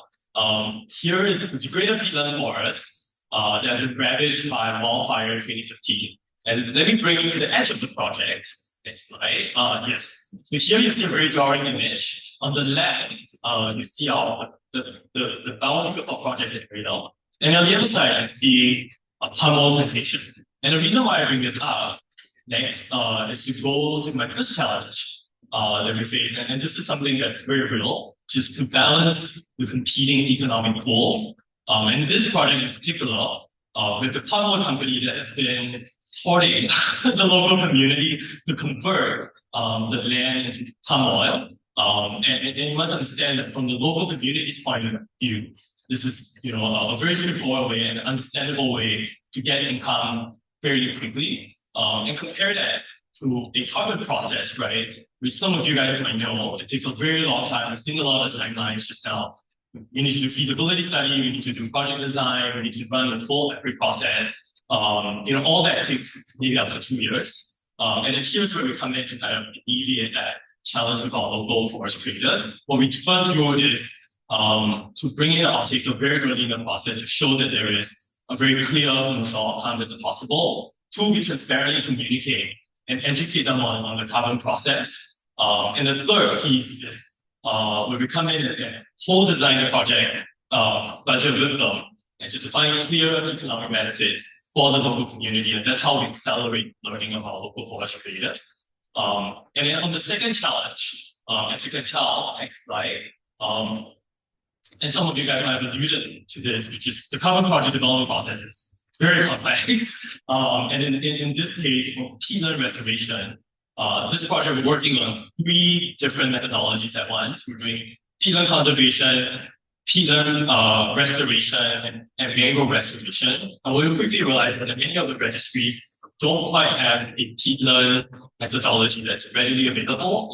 Here is the greater peatland forest that has been ravaged by wildfire in 2015. And let me bring you to the edge of the project. Next slide. Yes. So here you see a very jarring image. On the left, you see the boundary of our project area. And on the other side, you see a palm oil plantation. And the reason why I bring this up next is to go to my first challenge that we face. And this is something that's very real, just to balance the competing economic goals. And this project in particular, with the palm oil company that has been courting the local community to convert the land into palm oil. And you must understand that from the local community's point of view, this is a very straightforward way and an understandable way to get income fairly quickly. And compare that to a carbon process, right? Which some of you guys might know, it takes a very long time. We've seen a lot of timelines just now. We need to do feasibility study, we need to do project design, we need to run the full every process. All that takes maybe up to 2 years. And then here's where we come in to kind of alleviate that challenge with our local forest traders. What we first do is to bring in the offtaker very early in the process to show that there is a very clear commercial outcome that's possible. Two, we transparently communicate and educate them on the carbon process. And the third piece is where we come in and co-design the project budget with them and to define clear economic benefits for the local community. And that's how we accelerate learning of our local forest creators. And then on the second challenge, as you can tell, next slide, and some of you guys might have alluded to this, which is the carbon project development process is very complex. And in this case, for peatland restoration, this project we're working on 3 different methodologies at once. We're doing peatland conservation, peatland restoration, and mangrove restoration. And we'll quickly realize that many of the registries don't quite have a peatland methodology that's readily available,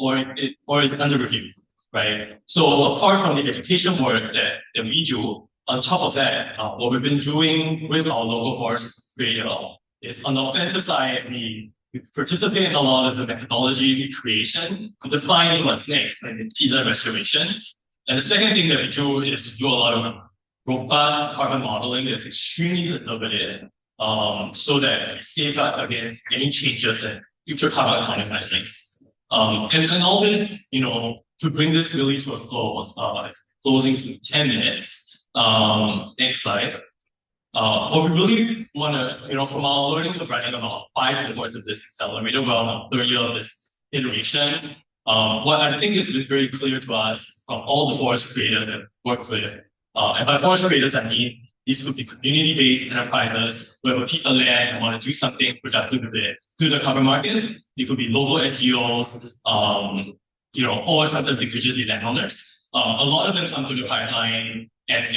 or it's under review, right? So apart from the education work that we do, on top of that, what we've been doing with our local forest radio is on the offensive side, we participate in a lot of the methodology creation to define what's next, like the peatland restoration. And the second thing that we do is to do a lot of robust carbon modeling that's extremely conservative, so that we safeguard against any changes in future carbon accounting measures. And all this, to bring this really to a close, it's closing to 10 minutes. Next slide. What we really want to, from our learnings of running about 5 cohorts of this accelerator, we're on the third year of this iteration. What I think is very clear to us from all the forest creators that work with, and by forest creators, I mean these could be community-based enterprises who have a piece of land and want to do something productive with it through the carbon markets. It could be local NGOs, or sometimes it could just be landowners. A lot of them come to the pipeline, and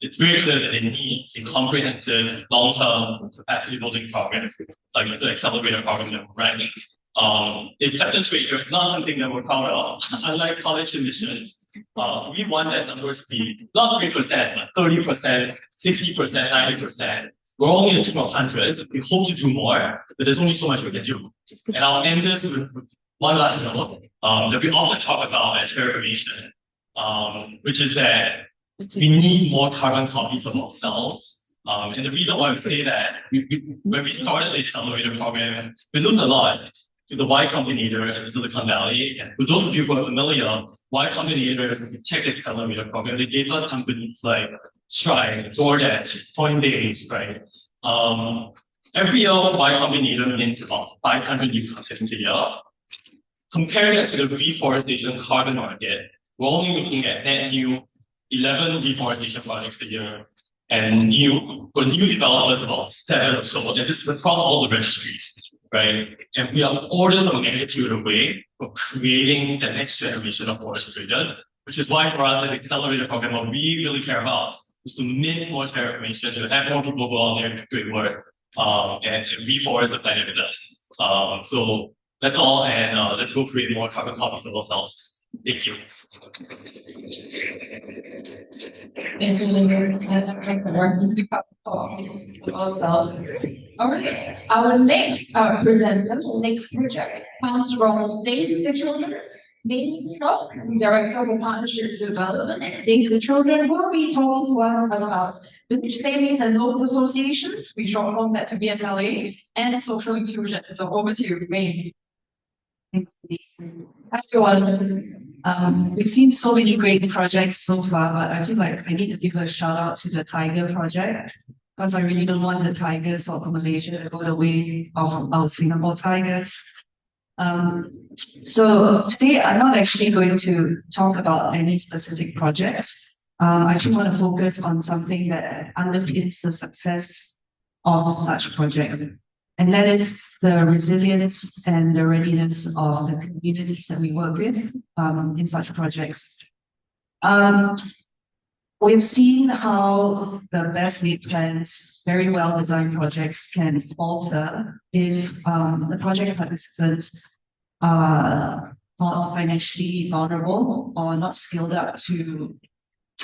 it's very clear that they need a comprehensive, long-term capacity building program, like the accelerator program that we're running. The acceptance rate here is not something that we're proud of. Unlike college admissions, we want that number to be not 3%, but 30%, 60%, 90%. We're only a team of 100. We hope to do more, but there's only so much we can do. And I'll end this with one last note that we often talk about at Terraformation, which is that we need more carbon copies of ourselves. And the reason why we say that, when we started the accelerator program, we looked a lot to the Y Combinator in Silicon Valley. And for those of you who are familiar, Y Combinator is a tech accelerator program. They gave us companies like Stripe, DoorDash, Coinbase, right? Every year, Y Combinator means about 500 new contents a year. Compare that to the reforestation carbon market. We're only looking at net new 11 reforestation projects a year, and for new developers about 7 or so. And this is across all the registries, right? And we are orders of magnitude away from creating the next generation of forest traders, which is why for us, the accelerator program, what we really care about is to mint more Terraformation, to have more people go out there and do work, and reforest the planet with us. So that's all, and let's go create more carbon copies of ourselves. Thank you. All right. Our next presenter, the next project, comes from Save the Children. Maybe Shop, Director of Partnerships Development at Save the Children, will be talking to us about village savings and local associations. We short form that to BSLA, and social inclusion. So over to you, May. Thanks, Hi, everyone. We've seen so many great projects so far, but I feel like I need to give a shout out to the Tiger project, because I really don't want the tigers of Malaysia to go the way of our Singapore tigers. So today I'm not actually going to talk about any specific projects. I actually want to focus on something that underpins the success of such projects. And that is the resilience and the readiness of the communities that we work with in such projects. We've seen how the best laid plans, very well designed projects can falter if the project participants are not financially vulnerable or not skilled up to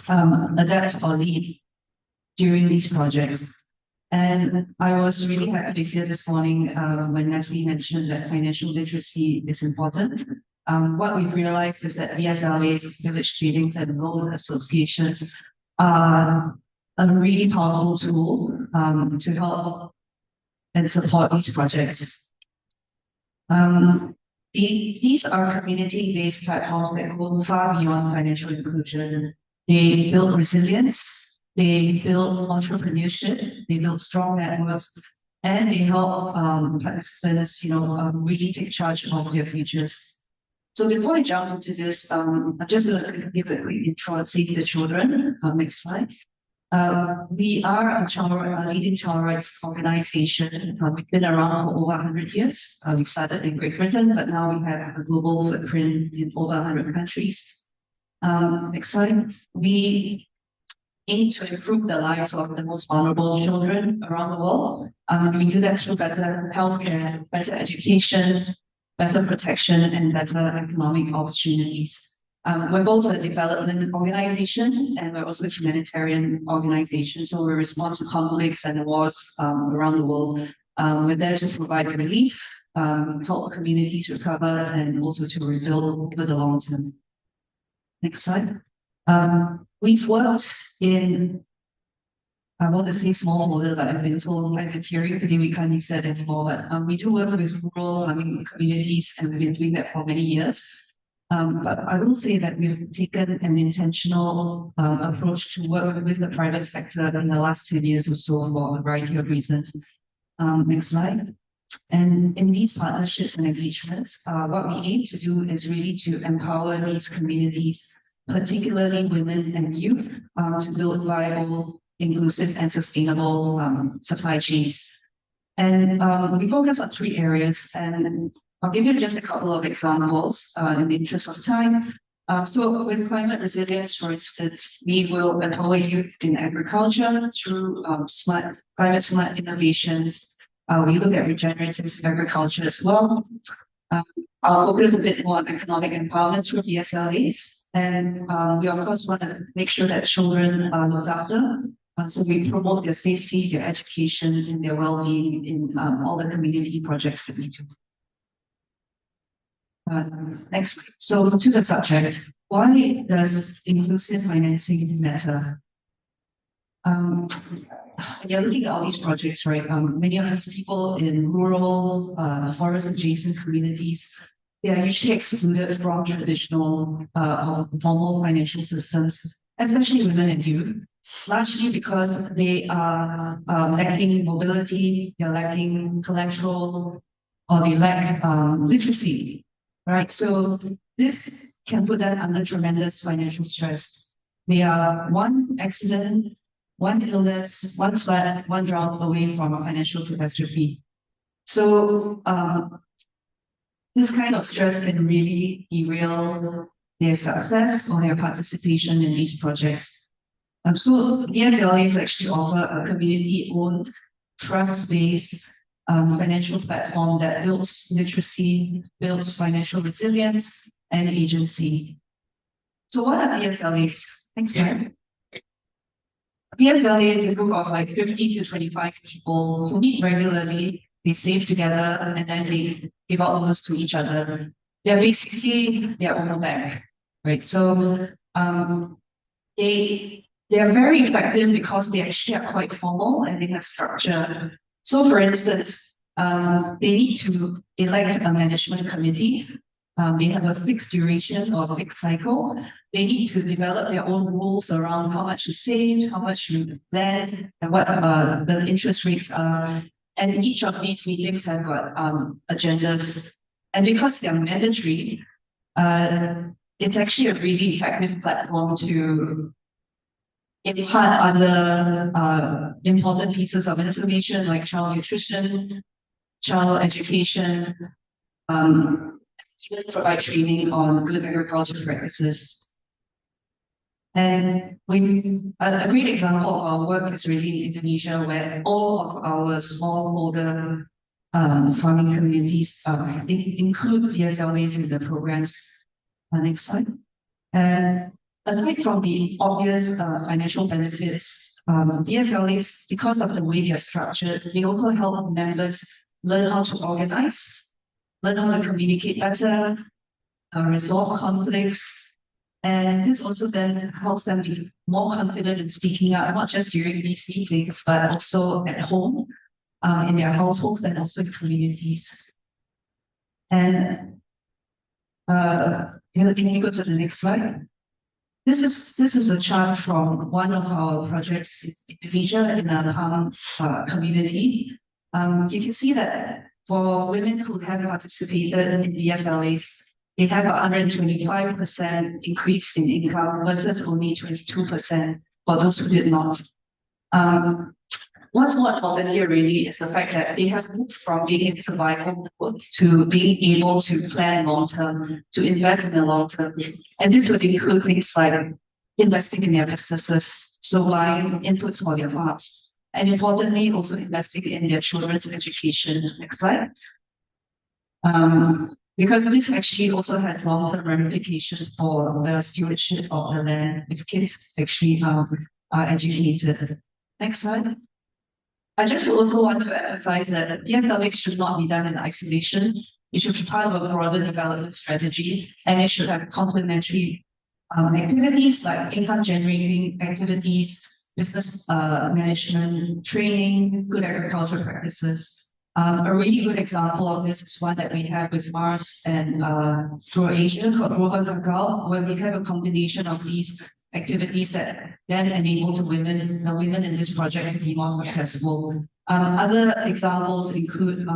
adapt or lead during these projects. And I was really happy to hear this morning when Natalie mentioned that financial literacy is important. What we've realized is that BSLA's village savings and loan associations are a really powerful tool to help and support these projects. These are community-based platforms that go far beyond financial inclusion. They build resilience. They build entrepreneurship, they build strong networks, and they help participants, really take charge of their futures. So before I jump into this, I'm just going to give a quick intro on Save the Children. Next slide. We are a leading child rights organization. We've been around for over 100 years. We started in Great Britain, but now we have a global footprint in over 100 countries. Next slide. We aim to improve the lives of the most vulnerable children around the world. We do that through better healthcare, better education, better protection, and better economic opportunities. We're both a development organization and we're also a humanitarian organization. So we respond to conflicts and wars around the world. We're there to provide relief, help communities recover, and also to rebuild over the long term. Next slide. We've worked in, I want to say smallholder, but I've been told I've been hearing today we can't use that anymore. But we do work with rural farming communities, and we've been doing that for many years. But I will say that we've taken an intentional approach to work with the private sector in the last 10 years or so for a variety of reasons. Next slide. And in these partnerships and engagements, what we aim to do is really to empower these communities, particularly women and youth, to build viable, inclusive, and sustainable supply chains. And we focus on 3 areas, and I'll give you just a couple of examples in the interest of time. So with climate resilience, for instance, we will empower youth in agriculture through climate smart innovations. We look at regenerative agriculture as well. I'll focus a bit more on economic empowerment through PSLAs. And we of course want to make sure that children are looked after. So we promote their safety, their education, and their well-being in all the community projects that we do. Next, so to the subject, why does inclusive financing matter? You're looking at all these projects, right? Many of these people in rural, forest-adjacent communities, they are usually excluded from traditional, formal financial systems, especially women and youth, largely because they are lacking mobility, they're lacking collateral, or they lack literacy. Right, so this can put them under tremendous financial stress. They are one accident, one illness, one flood, one drought away from a financial catastrophe. So this kind of stress can really derail their success or their participation in these projects. So DSLAs actually offer a community-owned, trust-based financial platform that builds literacy, builds financial resilience and agency. So what are PSLAs? Next slide. PSLA is a group of like 50 to 25 people who meet regularly, they save together, and then they give out loans to each other. They're basically their own bank, right? So they are very effective because they actually are quite formal and they have structure. So for instance, they need to elect a management committee. They have a fixed duration or a fixed cycle. They need to develop their own rules around how much is saved, how much you lend, and what the interest rates are. And each of these meetings have got agendas. And because they're mandatory, it's actually a really effective platform to impart other important pieces of information like child nutrition, child education, even provide training on good agriculture practices. And a great example of our work is really in Indonesia, where all of our smallholder farming communities include PSLAs in the programs. Next slide. And aside from the obvious financial benefits, PSLAs, because of the way they are structured, they also help members learn how to organize, learn how to communicate better, resolve conflicts. And this also then helps them be more confident in speaking out, not just during these meetings, but also at home, in their households and also in communities. And can you go to the next slide? This is a chart from one of our projects in Indonesia in the community. You can see that for women who have participated in DSLAs, they have a 125% increase in income versus only 22% for those who did not. What's more important here really is the fact that they have moved from being in survival mode to being able to plan long term, to invest in the long term. And this would include things like investing in their businesses, so buying inputs for their farms. And importantly, also investing in their children's education. Next slide. Because this actually also has long-term ramifications for the stewardship of the land if kids actually are educated. Next slide. I just also want to emphasize that PSLAs should not be done in isolation. It should be part of a broader development strategy, and it should have complementary activities like income generating activities, business management, training, good agriculture practices. A really good example of this is one that we have with Mars and Grow Asia called Grow Cacao, where we have a combination of these activities that then enable the women in this project to be more successful. Other examples include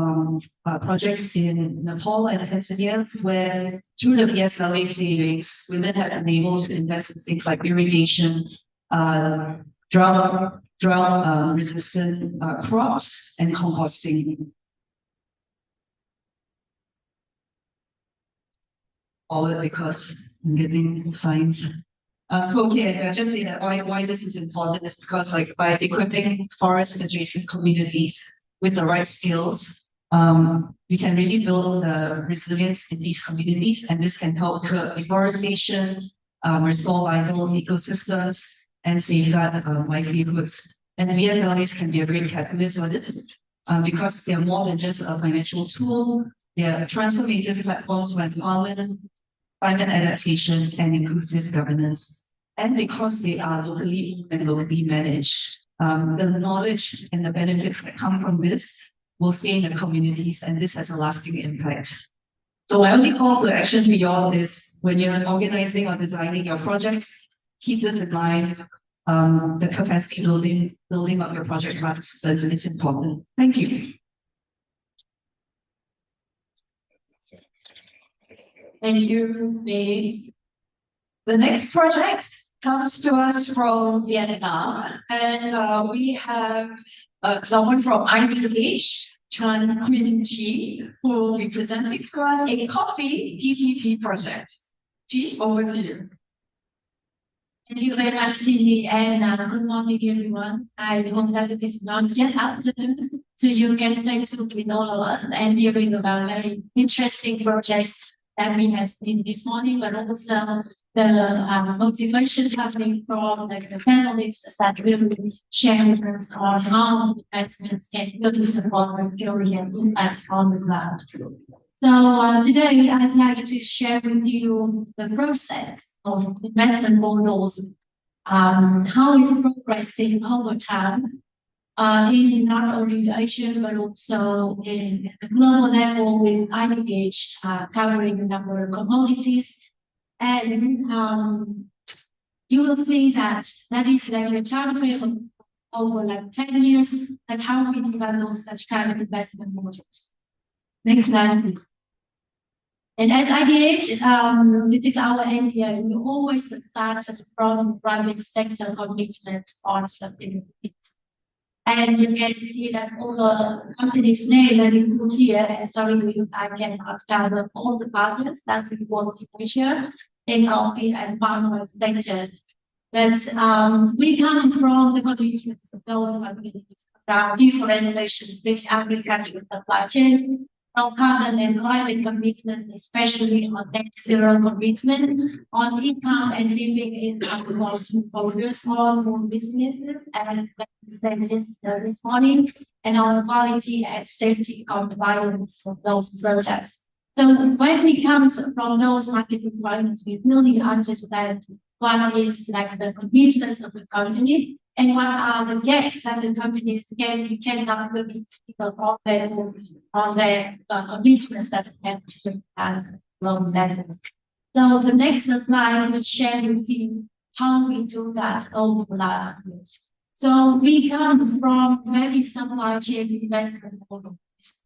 projects in Nepal and Tanzania, where through the PSLA savings, women have been able to invest in things like irrigation, drought resistant crops, and composting. All because I'm giving science. I'll just say that why this is important is because like by equipping forest adjacent communities with the right skills, we can really build the resilience in these communities, and this can help curb deforestation, restore vital ecosystems, and safeguard livelihoods. And VSLAs can be a great catalyst for this, because they are more than just a financial tool. They are transformative platforms for empowerment, climate adaptation, and inclusive governance. And because they are locally and locally managed, the knowledge and the benefits that come from this will stay in the communities, and this has a lasting impact. So my only call to action to y'all is when you're organizing or designing your projects, keep this in mind. The capacity building of your project participants is important. Thank you. Thank you, May. The next project comes to us from Vietnam, and we have someone from IDH, Chan Quinn Chi, who will be presenting to us a coffee PPP project. Chi, over to you. Thank you very much, Cindy, and good morning, everyone. I hope that it is not yet afternoon, so you can stay tuned with all of us and hearing about very interesting projects that we have seen this morning, but also the motivation coming from like the panelists that will share with us on how investments can really support the scaling and impact on the ground. So today I'd like to share with you the process of investment models, how it's progressing over time, in not only the Asian but also in the global level with IDH covering a number of commodities. And you will see that is like a time frame of over like 10 years and how we develop such kind of investment models. Next slide, please. And as IDH, this is our area. We always start from private sector commitment on sustainability. And you can see that all the companies' name that we put here, and sorry because I cannot gather all the partners that we work in Asia, in coffee and pharma sectors. But we come from the commitments of those companies around deforestation, big agricultural supply chains, from carbon and climate commitments, especially on net zero commitment, on income and living in for small businesses, as said this morning, and on quality and safety compliance of those products. So when we come from those market requirements, we really understand what is like the commitments of the company and what are the gaps that the companies cannot really on their commitments that they have from that. So the next slide will share with you how we do that over the last years. So we come from very supply chain investment model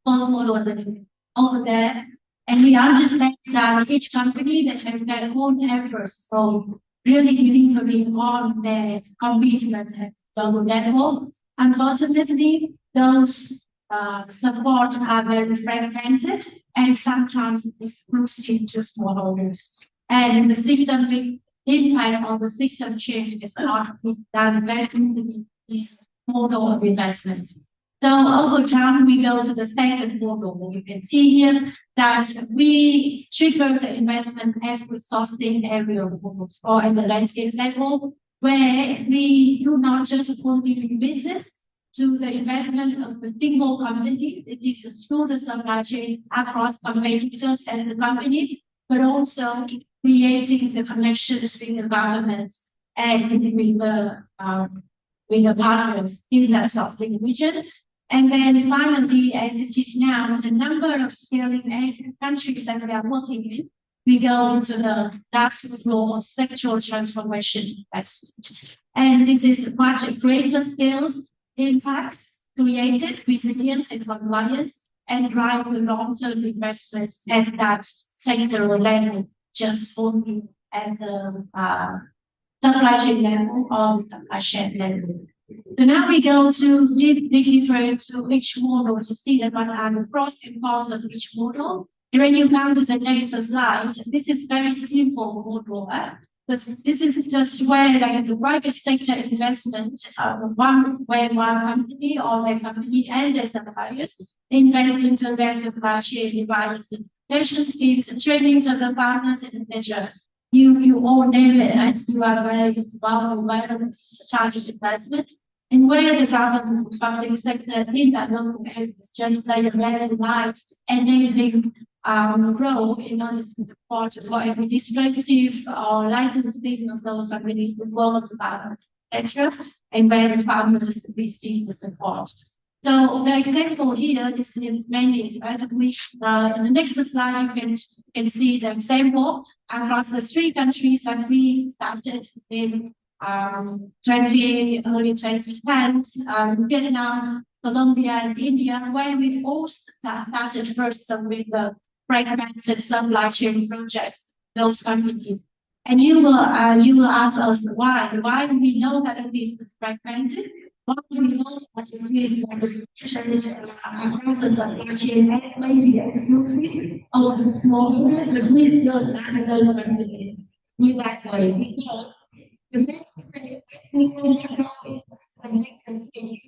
over there, and we understand that each company that has their own efforts, so really delivering on their commitment at global level. Unfortunately, those support are very fragmented and sometimes exclusive to smallholders. And the system impact on the system change is not done very easily with this model of investment. So over time, we go to the second model. You can see here that we trigger the investment as resourcing area models or at the landscape level, where we do not just only limit it to the investment of a single company. It is through the supply chains across competitors and the companies, but also creating the connections between the governments and with the partners in that Southern region. And then finally, as it is now, the number of scaling countries that we are working in, we go into the last floor of sectoral transformation. And this is much greater scale impacts, created resilience and compliance, and drive the long-term investments at that sectoral level, just only at the supply chain level or the supply chain level. So now we go to dig deeper into each model to see that what are the pros and cons of each model. And when you come to the next slide, this is very simple model. This is just where like the private sector investment, where one company or the company and the suppliers invest into their supply chain environments, certification schemes, and trainings of the partners, etc. You all name it as you are very well aware of charged investment. And where the government public sector in that local areas just play a very light enabling role in order to support for administrative or licensing of those companies to work with the sector, and where the farmers receive the support. So the example here is mainly in the next slide you can see the example across the 3 countries that we started in early 2010s, Vietnam, Colombia, and India, where we all started first with the fragmented supply chain projects, those companies. And you will ask us why? Why do we know that it is fragmented? Why do we know that it is like a challenge across the supply chain and maybe exclusively of the small business, but we still have those companies in that way? Because the next thing we can know is the next thing.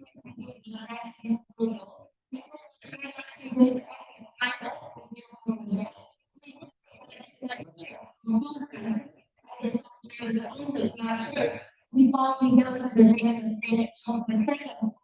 Before we go to the next stage of the second,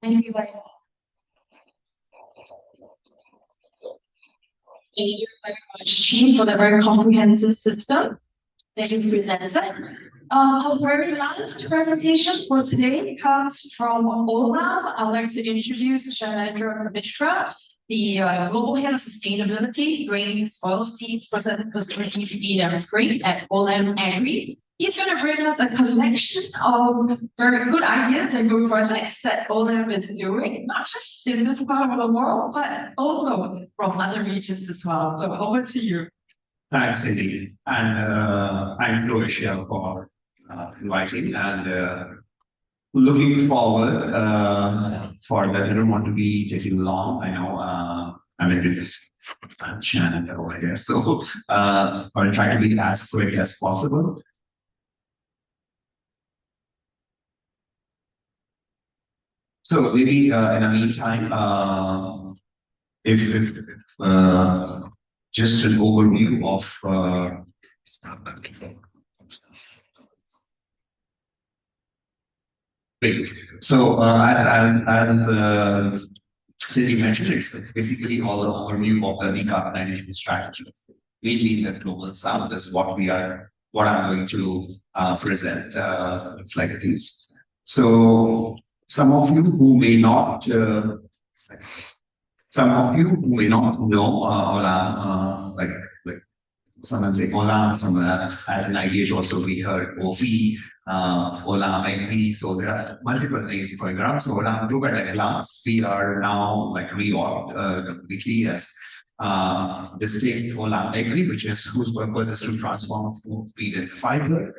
Thank you very much. Thank you very much for the very comprehensive system that you presented. Our very last presentation for today comes from Olam. I'd like to introduce Shailendra Mishra, the Global Head of Sustainability, Grains, Oilseeds, Processing Facilities, Feed and Freight at Olam Agri. He's going to bring us a collection of very good ideas and good projects that Olam is doing, not just in this part of the world, but also from other regions as well. So over to you. Thanks, Cindy. And thank Grow Asia for inviting and looking forward for that. I don't want to be taking long. I know I'm a bit Shannon over here, so I'll try to be as quick as possible. So maybe in the meantime, if just an overview of so as Cindy mentioned, it's basically all the overview of the decarbonization strategy, mainly in the global south. Is what I'm going to present. It's like this. So some of you who may not know Olam, like someone say Olam, someone has an idea. Also, we heard OFI, Olam Agri. So there are multiple things going around. So Olam Group at a glance, we are now like reorged completely as distinct Olam Agri, whose purpose is to transform food, feed, and fiber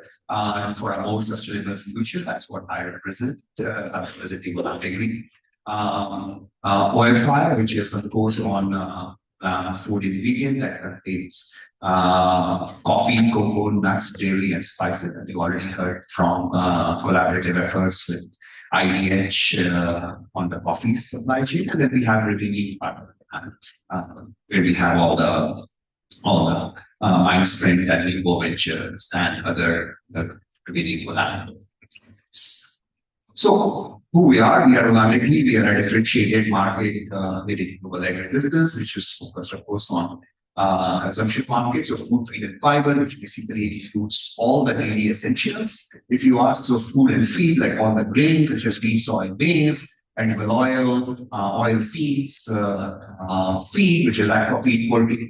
for a more sustainable future. That's what I represent. I'm representing Olam Agri. OFI, which is of course on food ingredient that contains coffee, cocoa, nuts, dairy, and spices. And you already heard from collaborative efforts with IDH on the coffee supply chain, and then we have remaining part where we have all the Mindspring and Eco Ventures and other remaining collaboratives. So who we are Olam Agri. We are a differentiated market leading global agribusiness, which is focused, of course, on consumption markets of food, feed, and fiber, which basically includes all the daily essentials. If you ask, so food and feed, like all the grains, such as wheat, soy, and maize, edible oil seeds, feed, which is aqua feed, poultry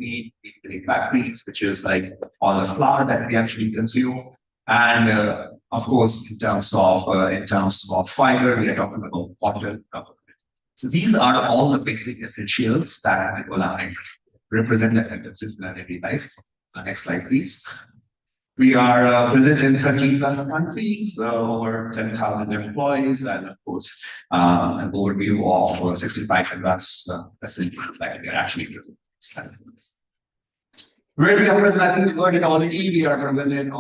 feed factories, which is like all the flour that we actually consume, and of course, in terms of fiber, we are talking about cotton. So these are all the basic essentials that Olam represent that consumes in our everyday life. Next slide, please. We are present in 30 plus countries, over 10,000 employees, and of course, an overview of 65 plus facilities that we are actually present. Where we are present, I think you heard it already. We are present in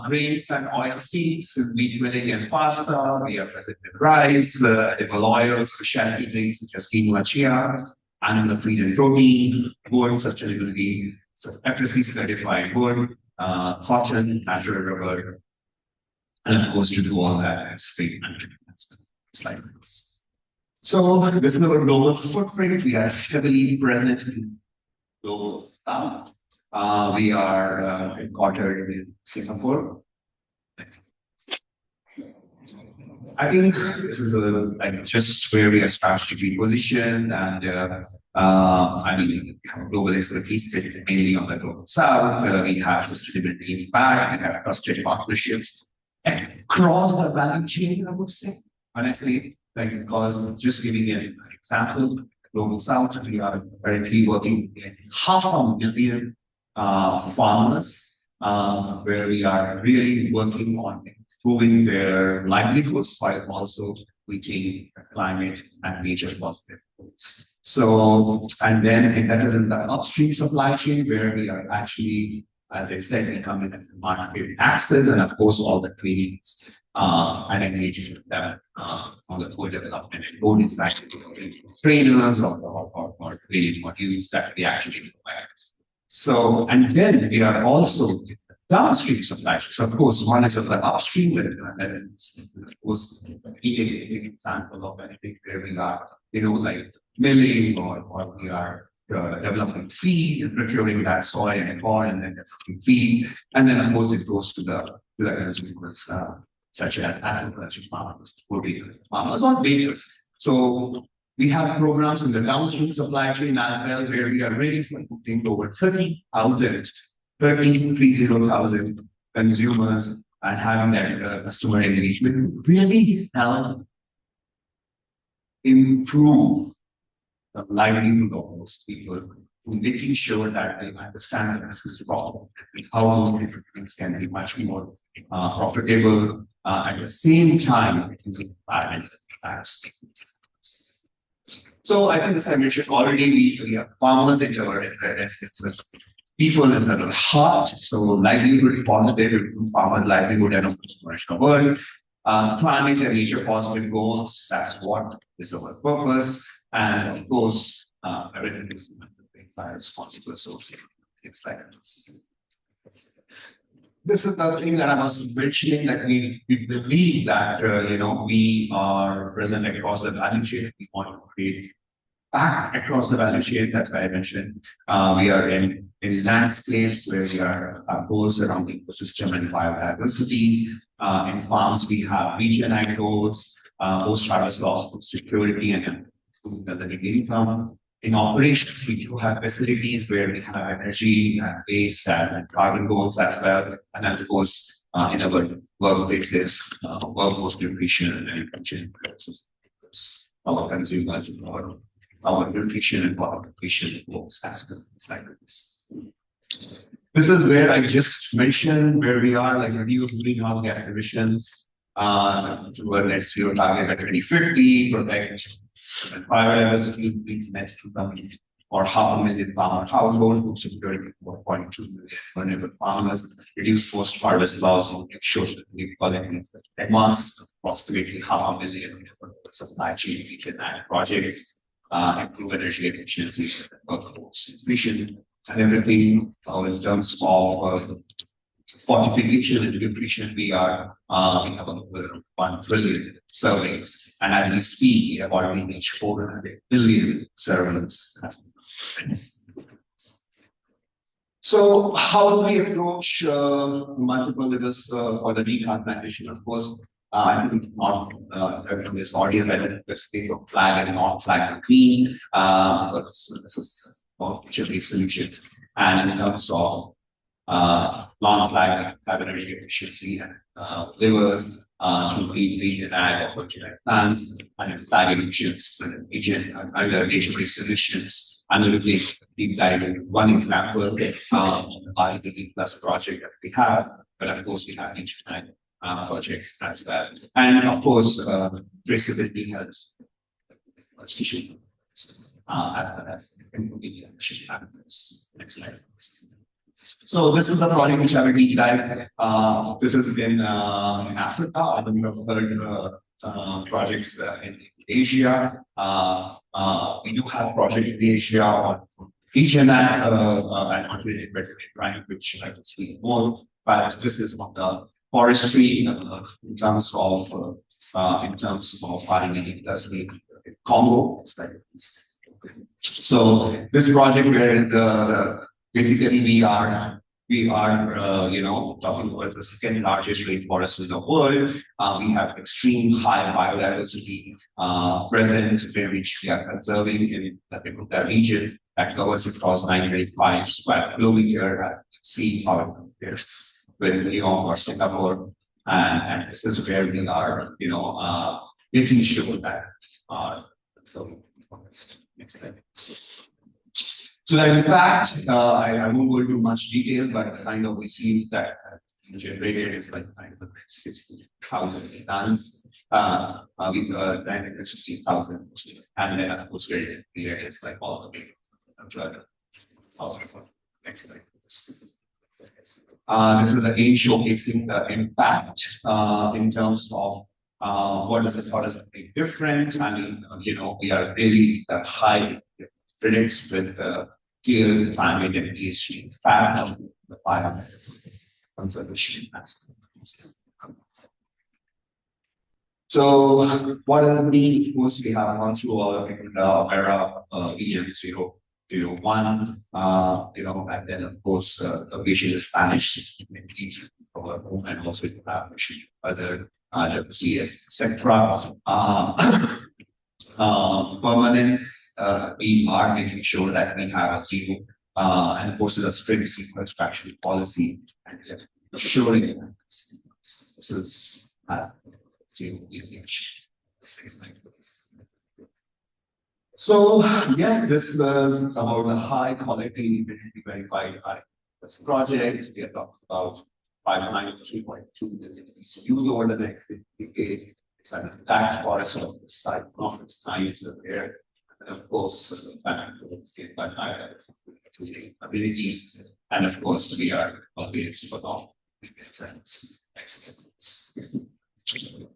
grains and oil seeds, wheat milling and pasta. We are present in rice, edible oils, specialty drinks such as quinoa, chia, animal feed and protein, wood sustainability, accuracy certified wood, cotton, natural rubber, and of course to do all that it's free management. Slide. So this is our global footprint. We are heavily present in global south. We are headquartered in Singapore. I think this is like just where we are strategically positioned, and I mean, we have global expertise mainly on the global south. We have sustainability impact. We have trusted partnerships across the value chain. I would say, honestly, like because just giving an example, global south, we are currently working with 500,000 farmers, where we are really working on improving their livelihoods while also reaching climate and nature positive goals. So, and then that is in the upstream supply chain where we are actually, as I said, we come in as the market access and of course all the trainings and engaging with them on the co-development and co-design trainers or training modules that we actually provide. So, and then we are also downstream supply chain. So of course, one is of the upstream, and then of course, we take an example of anything where we are, like milling or we are developing feed and procuring that soy and corn and then developing feed. And then of course it goes to the consumers, such as agriculture farmers, farmers or bakers. So we have programs in the downstream supply chain as well, where we are really supporting over 30,000 consumers and having that customer engagement really help improve the livelihood of those people, making sure that they understand the business problem, how those different things can be much more profitable at the same time using environmental impacts. So I think, as I mentioned already, we have farmers in our people is at the heart. So livelihood positive, farmer livelihood and of course commercial world. Climate and nature positive goals, that's what is our purpose. And of course, everything is by responsible sourcing. It's like this is the thing that I was mentioning, that we believe that we are present across the value chain. We want to create back across the value chain. That's why I mentioned we are in landscapes where we are goals around the ecosystem and biodiversities. In farms, we have region ag goals, post-harvest loss of security and the living income. In operations, we do have facilities where we have energy and waste and carbon goals as well. And then of course, in our workplaces, workforce nutrition and nutrition, our consumers, our nutrition and water nutrition goals as well. It's like this. This is where I just mentioned where we are, like reduce greenhouse gas emissions toward net zero target by 2050, protect biodiversity, increase net income or 500,000 farmer households, food security for 1.2 million vulnerable farmers, reduce post-harvest loss, and ensure that we collect advance approximately 500,000 supply chain region and projects, improve energy efficiency, workforce nutrition, and everything in terms of fortification and nutrition. We have over 1 trillion servings, and as we speak, we have already reached 400 billion servings. So, how do we approach multiple levels for the decarbonization? Of course, I think not in this audience, I don't speak of flag and non-flag and green. This is future-based solutions, and in terms of non-flag carbon energy efficiency and levers through region ag or plants, and flag emissions and agent and other nature-based solutions. And looking deep dive into one example, the REDD Plus project that we have, but of course we have each projects as well. And of course, traceability has issue as well as improving emission factors. Next slide. So this is a project which I will deep dive. This is in Africa. I think you have heard projects in Asia. We do have project in Asia on region and contributed right, which I can see more. But this is on the forestry in terms of farming industry in Congo. So this project where basically we are talking about the second largest rainforest in the world. We have extreme high biodiversity present, which we are conserving in the region that covers across 925 square kilometer. See how it compares with New York or Singapore, and this is where we are, making sure that. So next slide. So that in fact, I won't go into much detail, but kind of we see that generated is like 960,000 tons, with 960,000, and then of course here is like all the big. Next slide. This is again showcasing the impact in terms of what does it make different. I mean, we are really high predicts with clear climate and ESG impact of the climate conservation aspect. So what does it mean? Of course, we have gone through all of it in the era EM001, and then of course the vision is Spanish and also other CS, etc. Permanence, we are making sure that we have a zero, and of course, a strict construction policy and assuring that this is zero deviation. So yes, this was about the high quality verified by this project. We are talking about 593.2 million use over the next decade. It's an attached forest of the site, of its times there. And of course, abilities. And of course, we are always for all.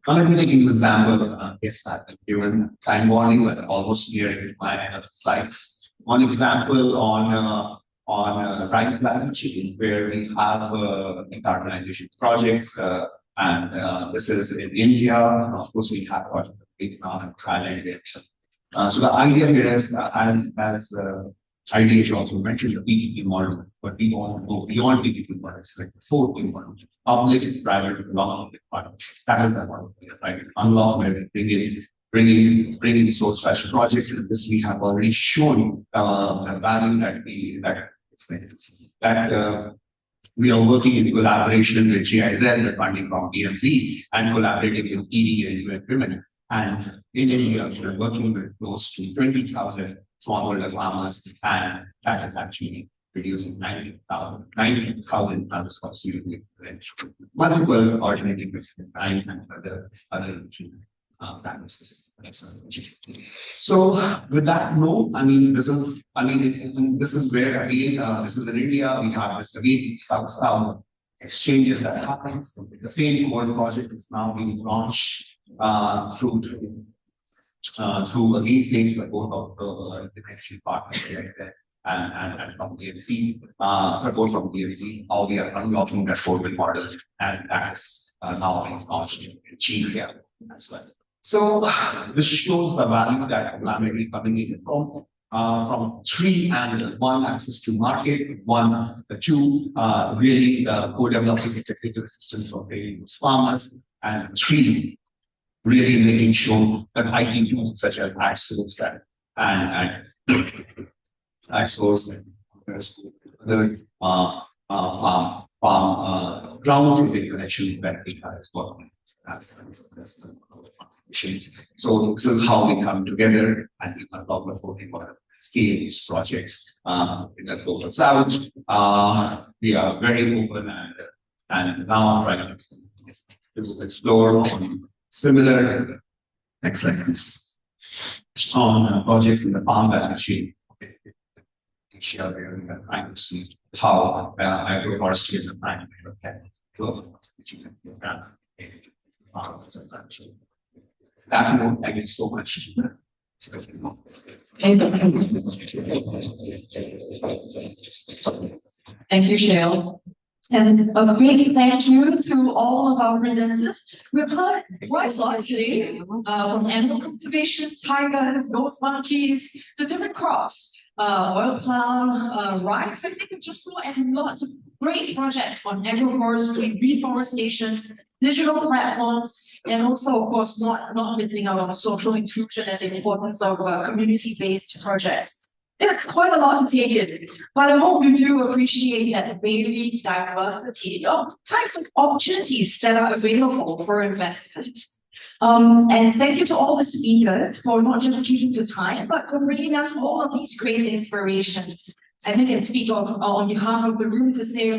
I'm going to give an example. Yes, that given time warning, but almost near my end of the slides. One example on rice value chain, where we have decarbonization projects, and this is in India. And of course, we have got Vietnam and Thailand. So the idea here is, as IDH also mentioned, the PPP model, but we want to go beyond PPP model. It's like the 4P model, public, private, long-public model. That is the model, right? Unlock where we bringing source special projects. And this we have already shown the value that we are working in collaboration with GIZ, the funding from BMC, and collaborating with ED and UN Women. And in India, we are working with close to 20,000 smallholder farmers, and that is actually reducing 90,000 tons of CO2 equivalent. Multiple alternative kinds and other practices. So with that note, this is where again, this is in India, we have this again south-south exchanges that happens. The same core project is now being launched through again same support of the connection partners and from BMC, support from BMC. How we are unlocking that 4-wheel model, and that is now being launched in Chile as well. So this shows the value that Collaborative coming in from 3 angles: 1, access to market; 1, 2, really co-developing technical assistance for various farmers; and 3, really making sure that IT tools such as AgSource and AgSource and other ground connection that we have as well. That's so this is how we come together and we unlock the 40 scale these projects in the global south. We are very open and now trying to explore on similar next slide please, on projects in the farm value chain. Share where we are trying to see how agroforestry is a prime global which you can That note, thank you so much. Thank you, Shale. And a big thank you to all of our presenters. We've heard quite a lot today, from animal conservation, tigers, ghost monkeys, to different crops, oil palm, rice, I think just so, and lots of great projects on agroforestry, reforestation, digital platforms, and also, of course, not missing out on social inclusion and the importance of community-based projects. It's quite a lot to take in, but I hope you do appreciate that very diversity of types of opportunities that are available for investors. And thank you to all the speakers for not just keeping to time, but for bringing us all of these great inspirations. And I can speak on behalf of the room to say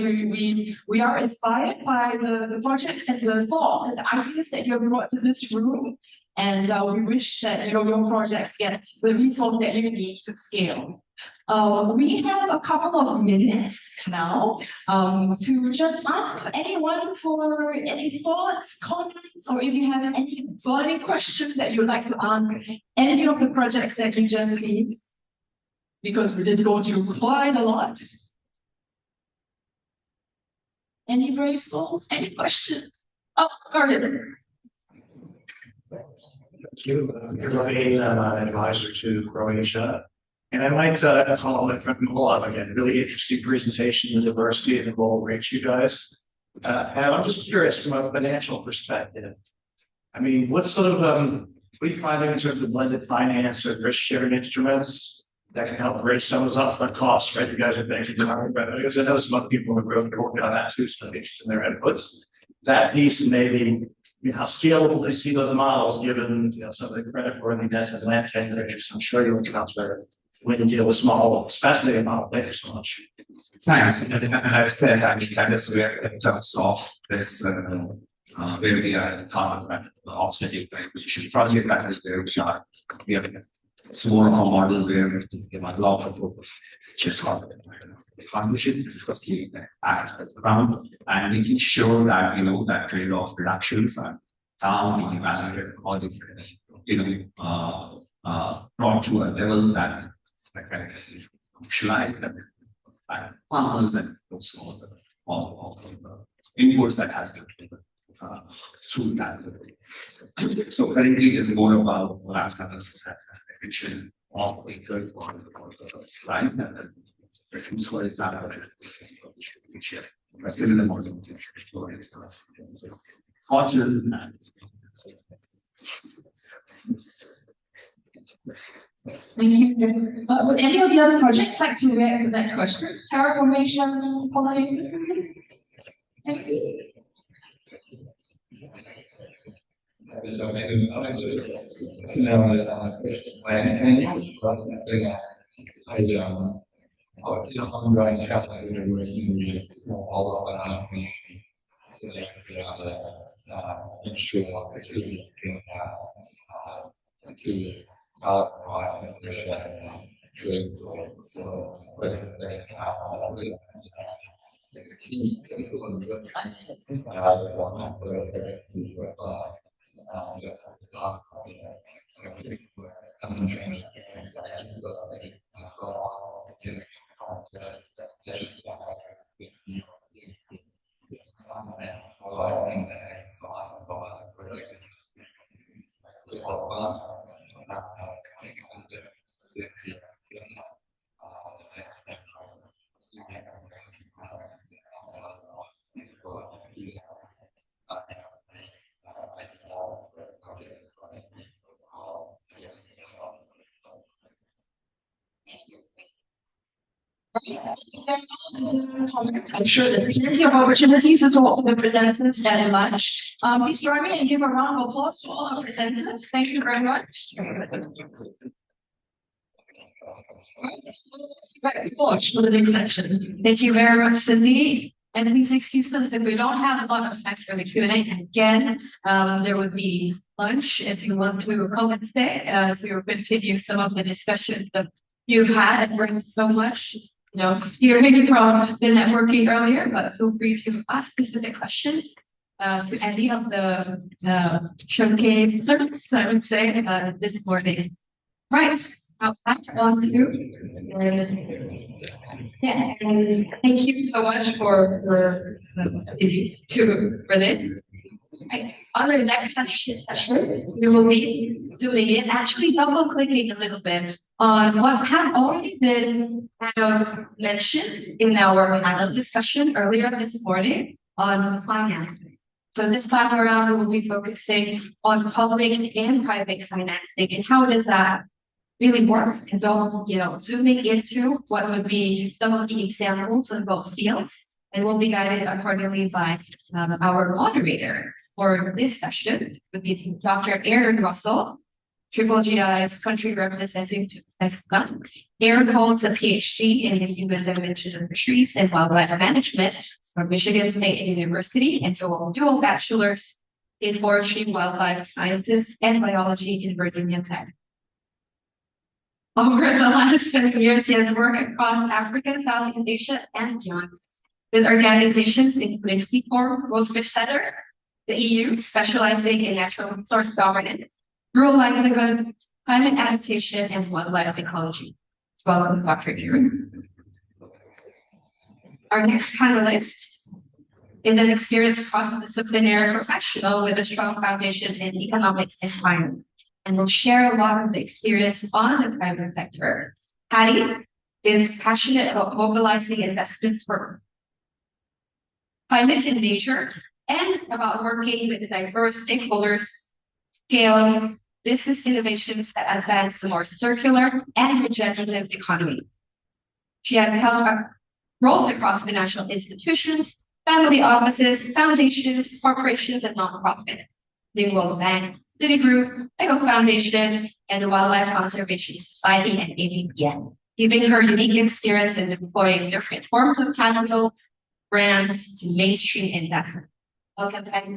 we are inspired by the projects and the thoughts and the ideas that you have brought to this room. And we wish that your projects get the resource that you need to scale. We have a couple of minutes now to just ask anyone for any thoughts, comments, or if you have any burning questions that you'd like to ask any of the projects that you just seen, because we did go through quite a lot. Any brave souls? Any questions? Oh, Gordon. Thank you. Everybody, I'm an advisor to Grow Asia. And I'd like to call my friend Moab again. Really interesting presentation, the diversity and the role rates you guys. And I'm just curious from a financial perspective. I mean, what sort of, what are you finding in terms of blended finance or risk sharing instruments that can help bridge some of those upfront costs, right? You guys are thinking about revenues. I know some other people in the group are working on that too, so they're interested in their inputs. That piece and maybe how scalable they see those models given some of the credit worthiness and landscape measures. I'm sure you'll account for when you deal with small, especially amount. Thank you so much. Thanks. And I've said, I mean, that is where in terms of this, where we are in carbon offsetting, right, which is project that is where we have it's more of a model where we have a lot of just foundation firstly at the ground and making sure that that kind of reductions are down being evaluated or brought to a level that kind of visualize that farmers and also all the inputs that has been through that. So currently it's more about what I've done mentioned of the good one, right? For example, similar model. Fortunately, thank you. Would any of the other projects like to react to that question? Terraformation, pollination? Thank you. Ongoing challenge in working with all of our community to ensure that we can to provide so the key I'm sure there's plenty of opportunities to talk to the presenters at lunch. Please join me and give a round of applause to all our presenters. Thank you very much. For the next section. Thank you very much, Cindy. And please excuse us if we don't have a lot of time for the Q&A. Again, there will be lunch if you want to come and stay to continue some of the discussions that you've had. It brings so much, hearing from the networking earlier, but feel free to ask specific questions. to any of the showcase, I would say, this morning. Right. I'll pass on to you. Yeah, and thank you so much for this. Right. On our next session, we will be zooming in, actually double clicking a little bit on what had already been kind of mentioned in our panel discussion earlier this morning on financing. So this time around, we'll be focusing on public and private financing and how does that really work, and zooming into what would be some of the examples in both fields, and we'll be guided accordingly by our moderator for this session, would be Dr. Aaron Russell, Triple GI's country representative to Mexico. Aaron holds a PhD in the U.S. Administrative Fisheries and Wildlife Management from Michigan State University, and so a dual bachelor's in forestry, wildlife sciences, and biology in Virginia Tech. Over the last 10 years, he has worked across Africa, Southeast Asia, and beyond, with organizations including C4, World Fish Center, the EU, specializing in natural resource governance, rural livelihood, climate adaptation, and wildlife ecology. Welcome, Dr. Aaron. Our next panelist is an experienced cross-disciplinary professional with a strong foundation in economics and finance, and will share a lot of the experience on the private sector. Patty is passionate about mobilizing investments for climate and nature, and about working with diverse stakeholders, scaling business innovations that advance a more circular and regenerative economy. She has held roles across financial institutions, family offices, foundations, corporations, and nonprofits, the World Bank, Citigroup, Eco Foundation, and the Wildlife Conservation Society and ABPN, giving her unique experience in deploying different forms of capital, brands to mainstream investment. Welcome, Patty.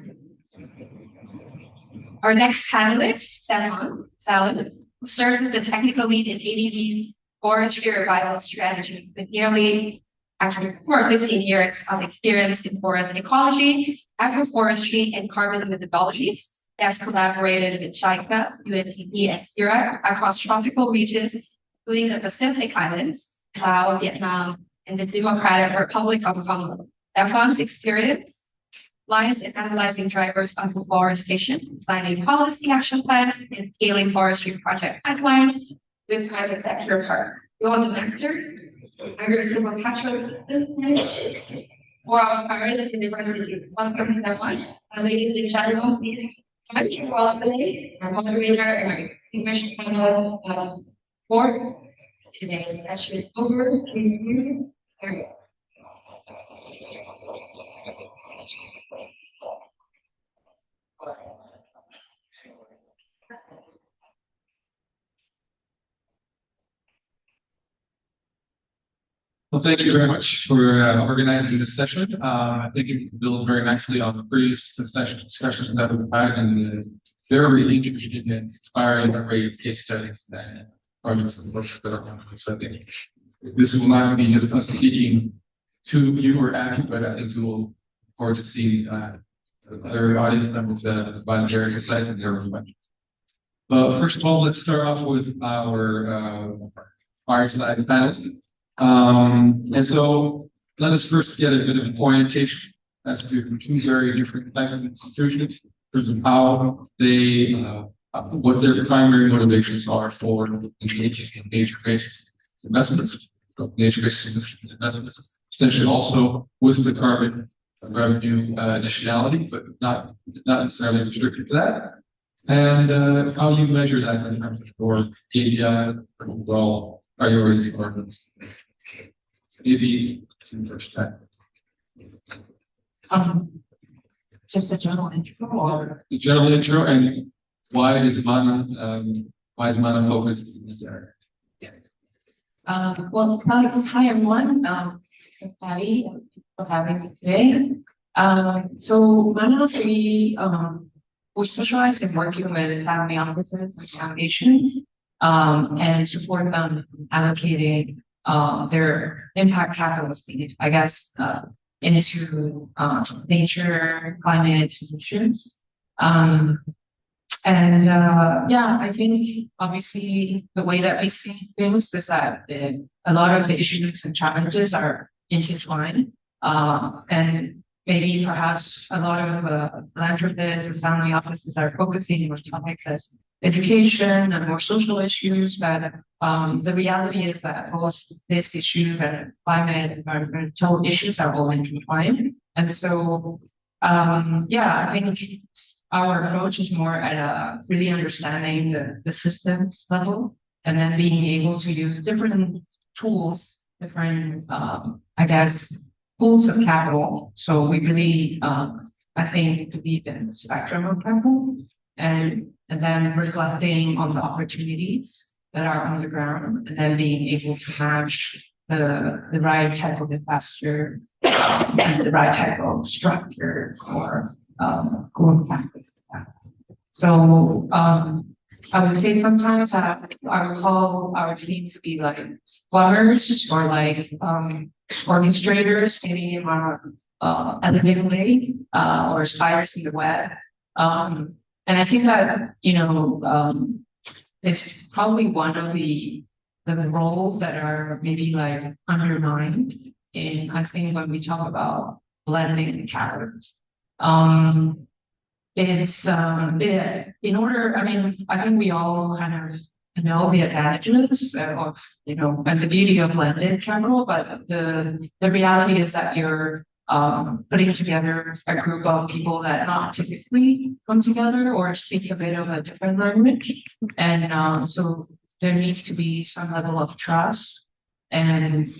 Our next panelist, Stefan Salin, who serves as the technical lead in ADB's forestry revival strategy, with nearly 15 years of experience in forest ecology, agroforestry, and carbon methodologies. He has collaborated with JICA, UNDP, and CIRA across tropical regions, including the Pacific Islands, Laos, Vietnam, and the Democratic Republic of Congo. Stefan's experience lies in analyzing drivers of deforestation, designing policy action plans, and scaling forestry project pipelines with private sector partners. World Director, Agricultural Patron, World Paris University. Welcome, everyone. Ladies and gentlemen, please join me welcoming our moderator and our English panel board today. That should over to you, Ariel. Well, thank you very much for organizing this session. I think it builds very nicely on the previous discussions that we've had, and very interested in inspiring great case studies and projects and work that are going on. So I think this will not be just us speaking to you or at you, but I think you will look forward to see other audience members by their insights and their reflections. First of all, let's start off with our fireside panel. And so let us first get a bit of an orientation as to two very different types of institutions in terms of how they, what their primary motivations are for engaging in nature-based investments, nature-based investments, potentially also with the carbon revenue additionality, but not necessarily restricted to that. And how you measure that in terms of your KPI, overall priorities or maybe first time. Just a general intro, or The general intro, and why is Mana focused in this area? Well, hi everyone. Patty, for having me today. So Mana, we specialize in working with family offices and foundations, and support them allocating their impact capital needs. I guess into nature, climate solutions. Yeah, I think obviously the way that we see things is that a lot of the issues and challenges are intertwined. And maybe perhaps a lot of philanthropists and family offices are focusing on topics as education and more social issues, but the reality is that most these issues and climate environmental issues are all intertwined. And so, yeah, I think our approach is more at really understanding the systems level and then being able to use different tools, different, I guess, pools of capital. So we really, I think, believe in the spectrum of capital and then reflecting on the opportunities that are on the ground and then being able to match the right type of investor and the right type of structure or going back. So I would say sometimes I would call our team to be like plumbers or like orchestrators, maybe in a elevated way, or spiders in the web. And I think that, it's probably one of the roles that are maybe like undermined in, I think, when we talk about blending the characters. It's in order, I mean, I think we all kind of know the advantages of, and the beauty of blended capital, but the reality is that you're putting together a group of people that not typically come together or speak a bit of a different language. And so there needs to be some level of trust. And,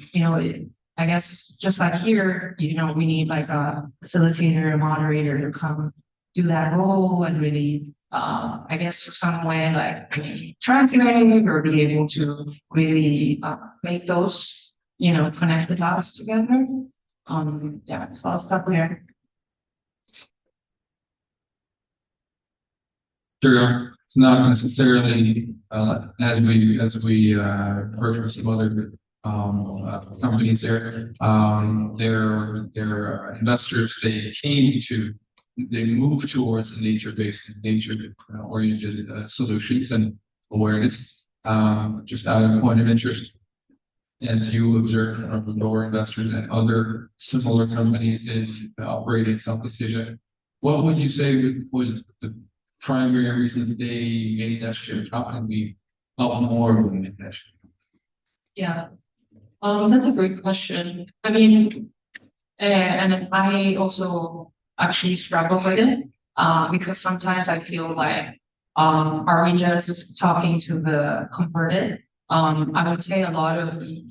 I guess just like here, we need like a facilitator, a moderator to come do that role and really, I guess, some way like translate or be able to really make those, connect the dots together. Yeah, so I'll stop there. Sure. It's not necessarily as we heard from some other companies there. Their investors they move towards nature-based, nature-oriented solutions and awareness. Just out of point of interest, as you observe from your investors and other similar companies in operating Southeast Asia, what would you say was the primary reason that they made that shift? How can we help more with that shift? Yeah, that's a great question. I mean, and I also actually struggle with it because sometimes I feel like, are we just talking to the converted? I would say a lot of the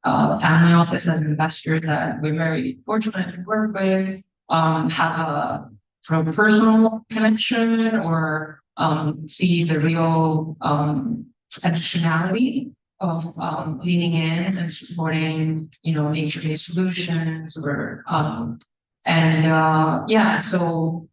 family office and investors that we're very fortunate to work with have a sort of personal connection or see the real additionality of leaning in and supporting, nature-based solutions or yeah, so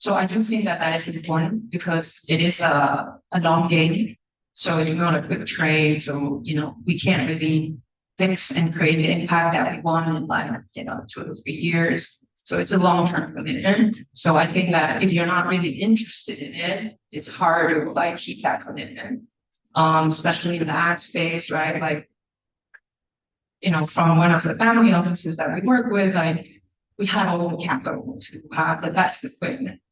I do think that is important because it is a long game. So it's not a quick trade. So, we can't really fix and create the impact that we want in like, 2 to 3 years. So it's a long-term commitment. So I think that if you're not really interested in it, it's hard to like keep that commitment. Especially in the ag space, right? Like, from one of the family offices that we work with, like we have all the capital to have the best equipment,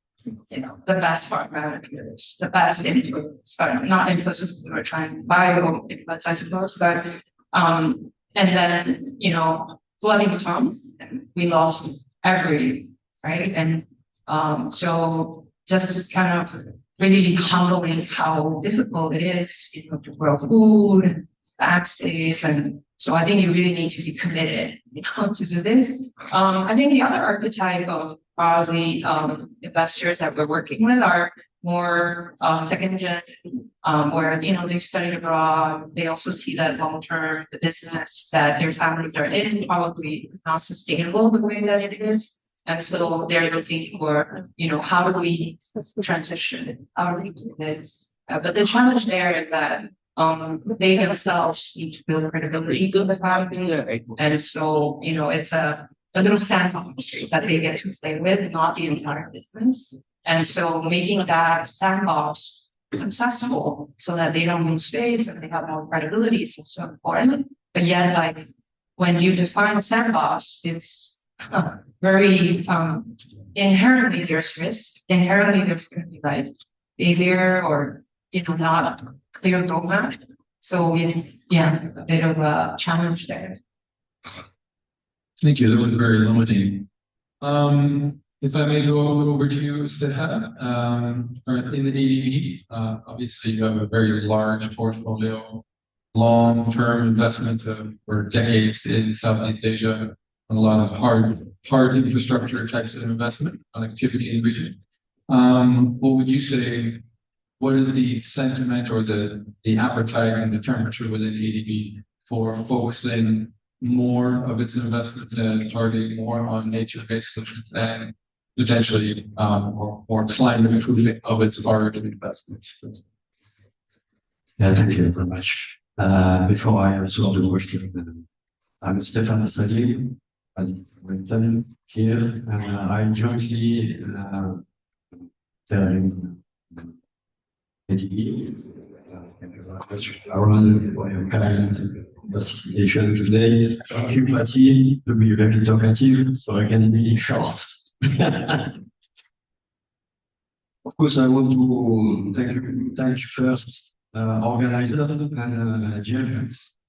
the best farm managers, the best inputs, not inputs we're trying to buy inputs, I suppose, but and then, flooding comes and we lost right? And so just kind of really humbling how difficult it is, to grow food, backstage, and so I think you really need to be committed, to do this. I think the other archetype of probably investors that we're working with are more second gen, where they've studied abroad. They also see that long term the business that their families are in probably is not sustainable the way that it is. And so they're looking for, how do we transition? How do we do this? But the challenge there is that they themselves need to build credibility to the family. And so, it's a little sandbox that they get to play with, not the entire business. And so making that sandbox successful so that they don't lose space and they have more credibility is also important. But yet, like when you define a sandbox, it's very inherently there's risk. Inherently there's going to be like failure or not a clear roadmap. So it's a bit of a challenge there. Thank you. That was very limiting. If I may go over to Steha, in the ADB, obviously you have a very large portfolio, long-term investment for decades in Southeast Asia, and a lot of hard infrastructure types of investment on activity in the region. What would you say? What is the sentiment or the appetite and the temperature within ADB for focusing more of its investment and targeting more on nature-based solutions and potentially more climate improvement of its hard investments? Yeah, thank you very much. Before I answer the question, I'm Stefan Salim, as written here, and I jointly telling ADB around your kind presentation today. Thank you, Patty, to be very talkative, so I can be short. Of course, I want to thank first organizer and Jeff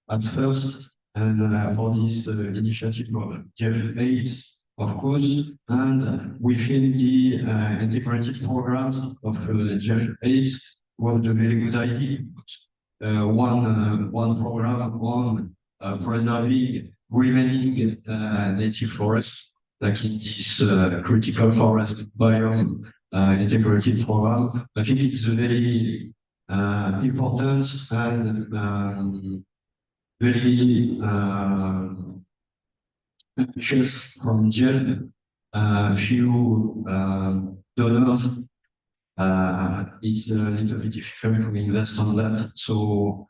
at first, and for this initiative of Jeff 8, of course, and within the integrated programs of Jeff 8 was a very good idea. One program on preserving remaining native forests, like in this critical forest biome integrated program. I think it's a very important and very ambitious from Jeff. Few donors. It's a little bit difficult to invest on that. So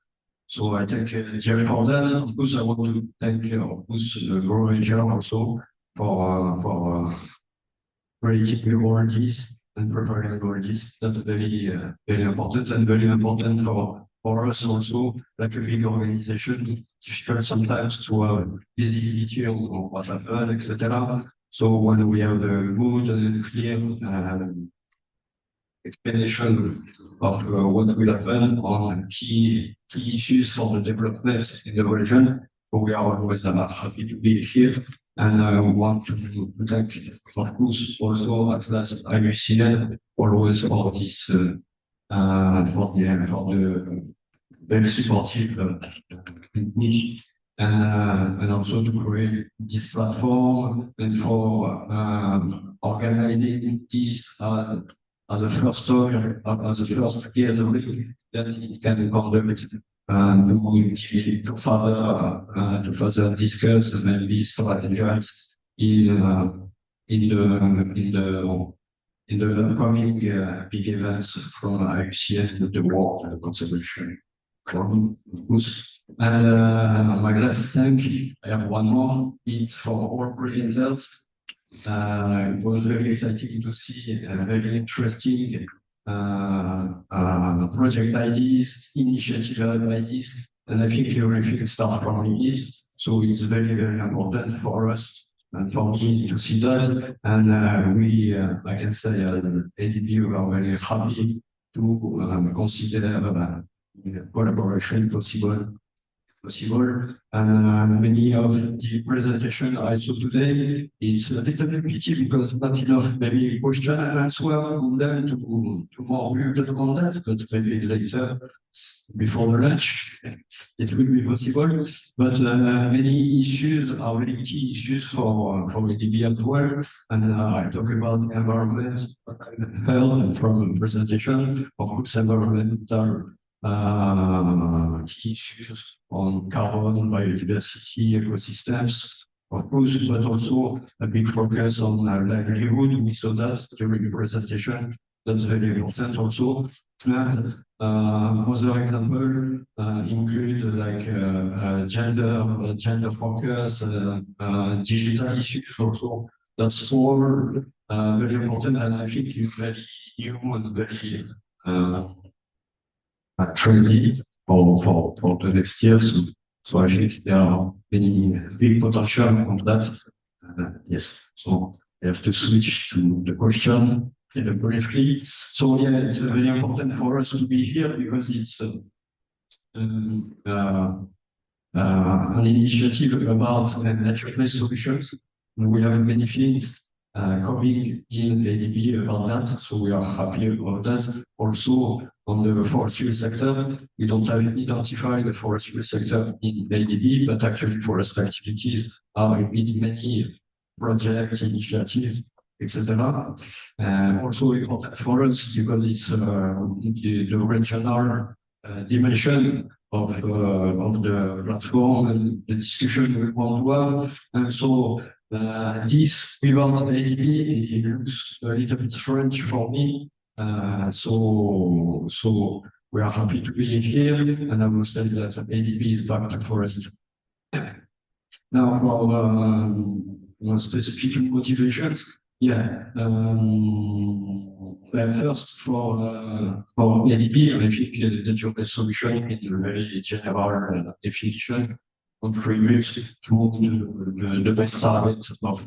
I thank Jerry for that. Of course, I want to thank Grow Asia also for creating warranties and preparing warranties. That's very important and very important for us also, like a big organization. Difficult sometimes to have visibility on what happened, etc. So when we have a good and clear explanation of what will happen on key issues for the development in the region, we are always happy to be here. And we want to thank, of course, also at last IUCN always for this for the very supportive need, and also to create this platform and for organizing this as a first talk, as a first gathering that it can conduct to further discuss and maybe strategize in the upcoming big events from IUCN, the World Conservation Forum. And my last thing, I have one more. It's for all presenters. It was very exciting to see very interesting project ideas, initiative ideas, and I think everything starts from this. So it's very important for us and for me to see that. And I can say, ADB, we are very happy to consider collaboration possible. And many of the presentation I saw today, it's a little bit pity because not enough maybe question and answer on them to more build on that, but maybe later before the lunch it will be possible. But many issues are really key issues for ADB as well. And I talk about environment, health from presentation, of course, environmental issues on carbon, biodiversity, ecosystems, of course, but also a big focus on livelihood. We saw that during the presentation. That's very important also. And Other example include like gender focus, digital issues also. That's all very important, and I think it's very new and very trendy for the next year. So I think there are many big potential on that. Yes. So I have to switch to the question briefly. So yeah, it's very important for us to be here because it's an initiative about nature-based solutions. We have many things coming in ADB about that, so we are happy about that. Also, on the forestry sector, we don't have identified the forestry sector in ADB, but actually forest activities are in many projects, initiatives, etc. Also important for us because it's the regional dimension of the platform and the discussion we want to have. And so this without ADB, it looks a little bit strange for me. So we are happy to be here, and I will say that ADB is back to forest. Now for specific motivations, yeah. First for ADB, I think the job solution is a very general definition contributes to the best targets of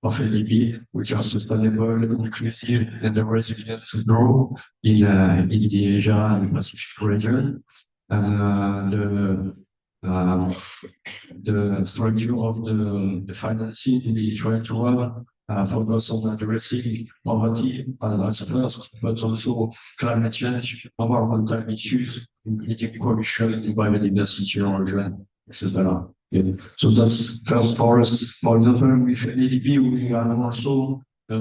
ADB, which are sustainable, inclusive, and the resilient grow in the Asia and Pacific region. The structure of the financing we try to have focus on addressing poverty as first, but also climate change, environmental issues, including pollution, biodiversity erosion, etc. Yeah. So that's first for us. For example, with ADB, we are also, I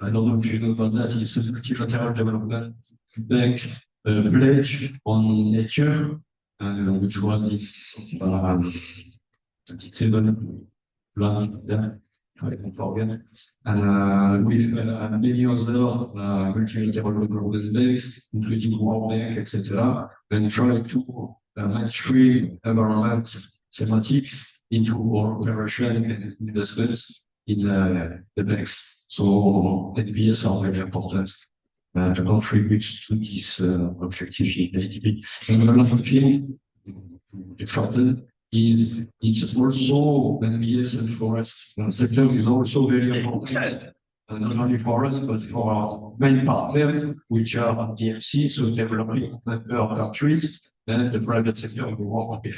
don't know if you know about that, it's a multilateral development bank pledge on nature, which was in 27 last year, I don't forget. And with many other multilateral development banks, including World Bank, etc., and try to mainstream environment thematics into our operation and investments in the banks. So NBS are very important to contribute to this objective in ADB. And the last thing, the shorten is it's also NBS and forest sector is also very important. Not only for us, but for our main partners, which are DMC, so developing member countries, and the private sector we work with.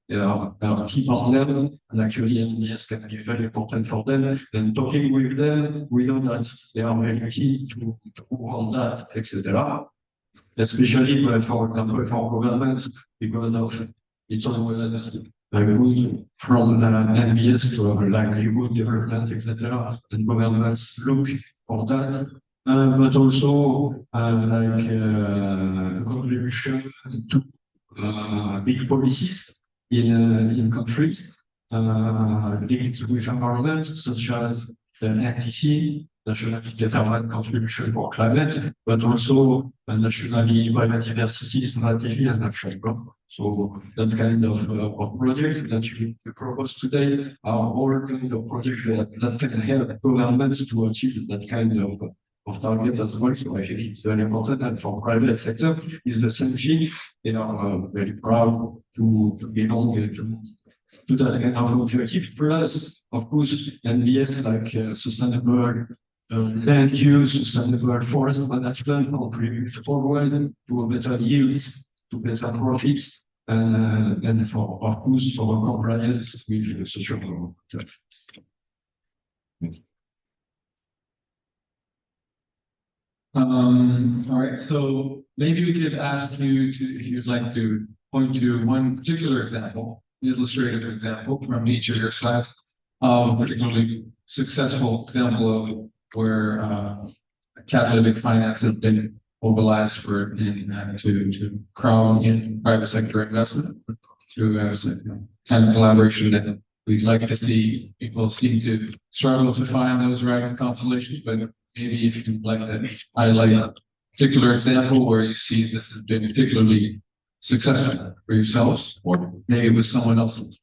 They are our key partners, and actually NBS can be very important for them. And talking with them, we know that they are very key to work on that, etc. Especially, for example, for governments, because of it's always good from NBS to have livelihood development, etc. And governments look for that, but also contribution to big policies in countries linked with environment, such as the NTC, nationally determined contribution for climate, but also a nationally biodiversity strategy and action plan. So that kind of project that you propose today are all kind of projects that can help governments to achieve that kind of target as well. So I think it's very important, and for private sector is the same thing. They are very proud to belong to that kind of objective. Plus, of course, NBS like sustainable land use, sustainable forest management contribute always to a better yields, to better profits, and for, of course, for compliance with social. All right, so maybe we could ask you to, if you'd like to point to one particular example, illustrative example from each of your slides, particularly successful example of where catalytic finance has been mobilized for to crowd in private sector investment through kind of collaboration that we'd like to see. People seem to struggle to find those right constellations, but maybe if you'd like to highlight particular example where you see this has been particularly successful for yourselves, or maybe with someone else's?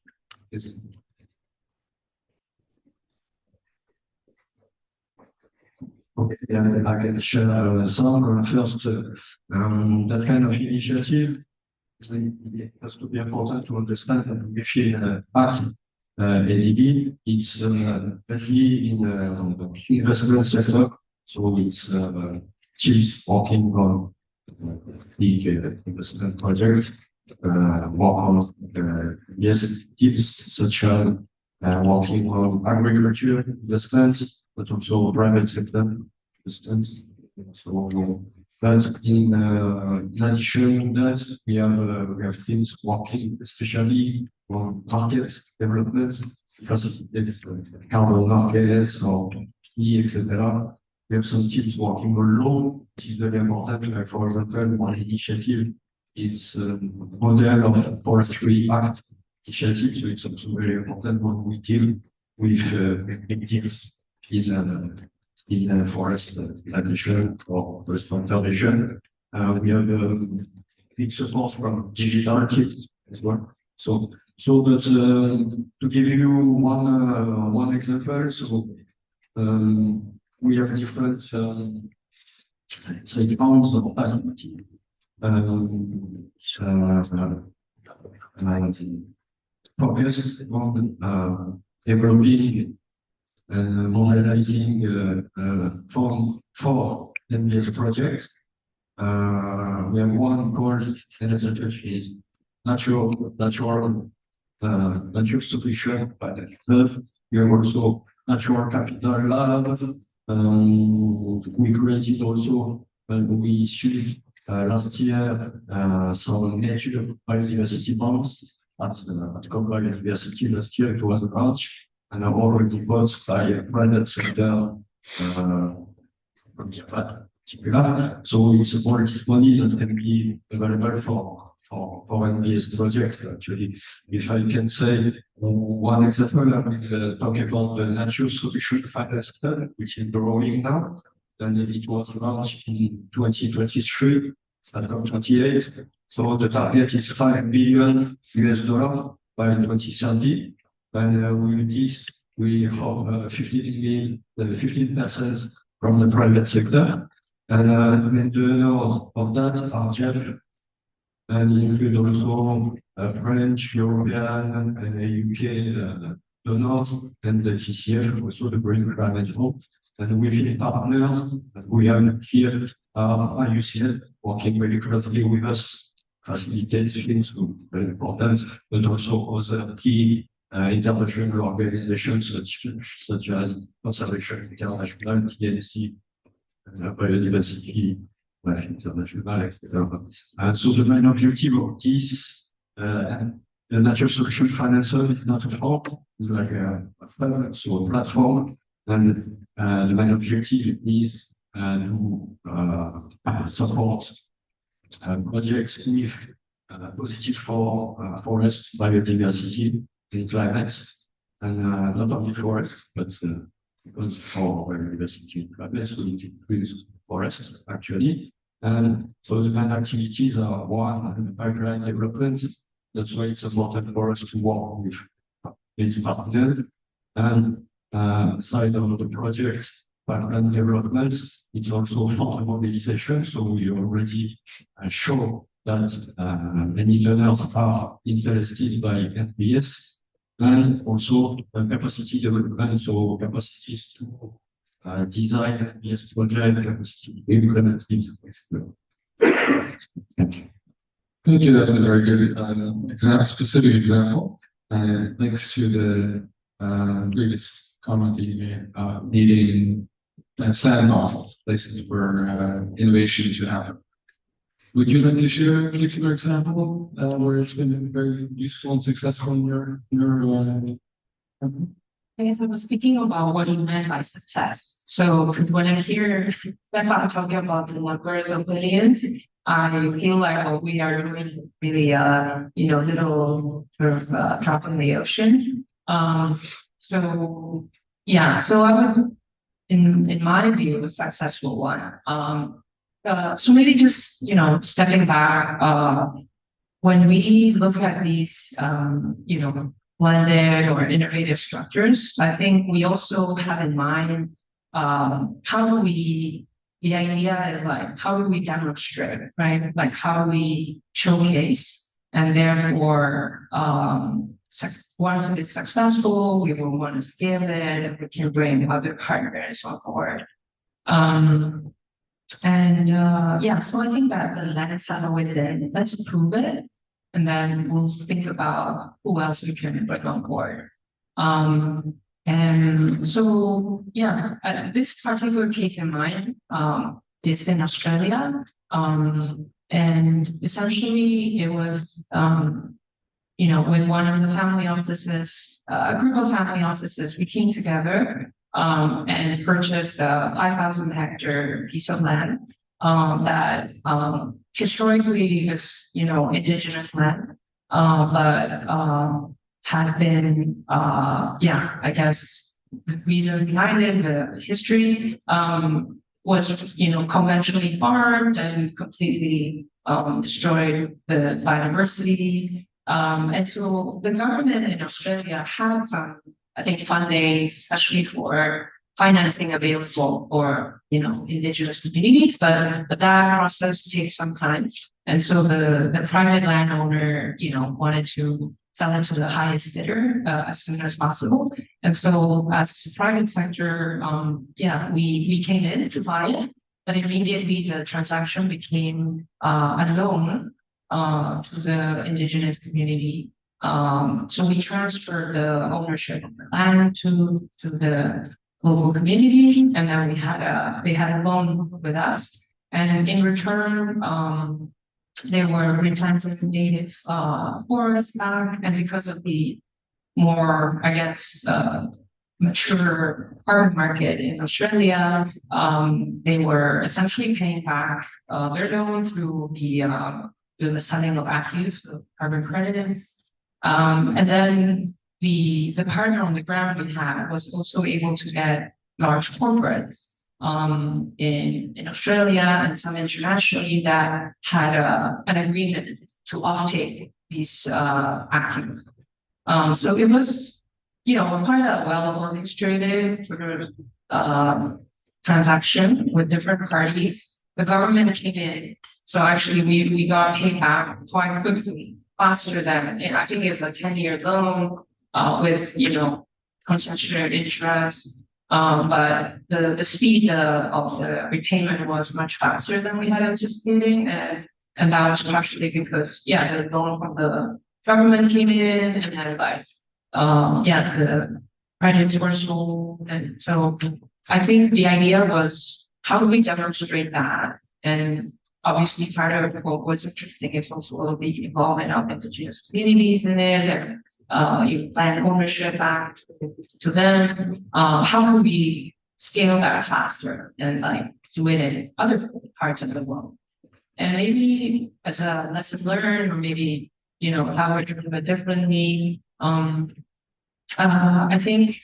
Okay, yeah, I can share some. First, that kind of initiative, it has to be important to understand that within ACT, ADB, it's mainly in the investment sector, so it's chiefs working on big investment projects, work on yes, tips such as working on agriculture investment, but also private sector investment. So but in addition to that, we have teams working especially on market development, facilitate carbon markets or PE, etc. We have some teams working on law, which is very important. Like for example, one initiative is model of Forestry Act initiative, so it's also very important when we deal with big deals in forest plantation or forest conservation. We have big support from digital teams as well. But to give you one example, so we have different say forms of activity. Focused on developing mobilizing funds for MBS projects. We have one called NSH, which is natural solution by the earth. We have also natural capital labs. We created also we issued last year some nature biodiversity bonds at Combined University last year. It was a launch and are already bought by a private sector from Japan. So it's all this money that can be available for MBS projects. Actually, if I can say one example, I will talk about the natural solution finance fund, which is growing now. And it was launched in 2023 at COP28. So the target is $5 billion by 2030. And with this, we have 15% from the private sector. And the donors of that are German, and include also French, European, and UK donors, and the TCF, also the Green Climate Fund. And within partners, we have here IUCN working very closely with us, facilitate things very important, but also other key international organizations such as Conservation International, TNC, Biodiversity International, etc. And so the main objective of this the Natural Solution Financer is not a fund, it's like a fund, so a platform. And the main objective is to support projects with positive for forest biodiversity and climate, and not only forest, but because for biodiversity and climate, so it includes forests actually. And so the main activities are one, pipeline development. That's why it's important for us to work with partners. And side of the project, pipeline development, it's also fund mobilization. So we already show that many donors are interested by NBS, and also capacity development, so capacities to design NBS project, capacity to implement things. Thank you. Thank you. That's a very good specific example. Thanks to the previous comment that you made, needing sandbox places where innovation should happen. Would you like to share a particular example where it's been very useful and successful in your company? I guess I was speaking about what he meant by success. So, because when I hear Stefan talking about the numbers of billions, I feel like we are doing really, little sort of drop in the ocean. So I would, in my view, a successful one. So maybe just, stepping back, when we look at these, blended or innovative structures, I think we also have in mind, the idea is like, how do we demonstrate, right? Like, how do we showcase? And therefore, once it is successful, we will want to scale it and we can bring other partners on board. So I think that the lens has always been, let's prove it, and then we'll think about who else we can bring on board. This particular case in mind is in Australia. And essentially it was, with one of the family offices, a group of family offices, we came together and purchased a 5,000 hectare piece of land that historically is, indigenous land, but had been, I guess the reason behind it, the history, was, conventionally farmed and completely destroyed the biodiversity. And so the government in Australia had some, I think, funding, especially for financing available for, indigenous communities, but that process takes some time. And so the private landowner, wanted to sell it to the highest bidder as soon as possible. And so as the private sector, we came in to buy it, but immediately the transaction became a loan to the indigenous community. So we transferred the ownership of the land to the local community, and then they had a loan with us. And in return, they were replanting native forests back, and because of the more, I guess, mature carbon market in Australia, they were essentially paying back their loan through the selling of ACCUs, so carbon credits. And then the partner on the ground we had was also able to get large corporates in Australia and some internationally that had an agreement to offtake these ACCUs. So it was, quite a well orchestrated sort of transaction with different parties. The government came in, so actually we got paid back quite quickly, faster than, I think it was a 10-year loan with, concessionary interest. But the speed of the repayment was much faster than we had anticipated, and that was partially because, the loan from the government came in, and then the credits were sold, and so I think the idea was, how do we demonstrate that? And obviously, part of what was interesting is also the involvement of indigenous communities in it, and you plan ownership back to them. How can we scale that faster and do it in other parts of the world? And maybe as a lesson learned, or maybe how we're doing it differently. I think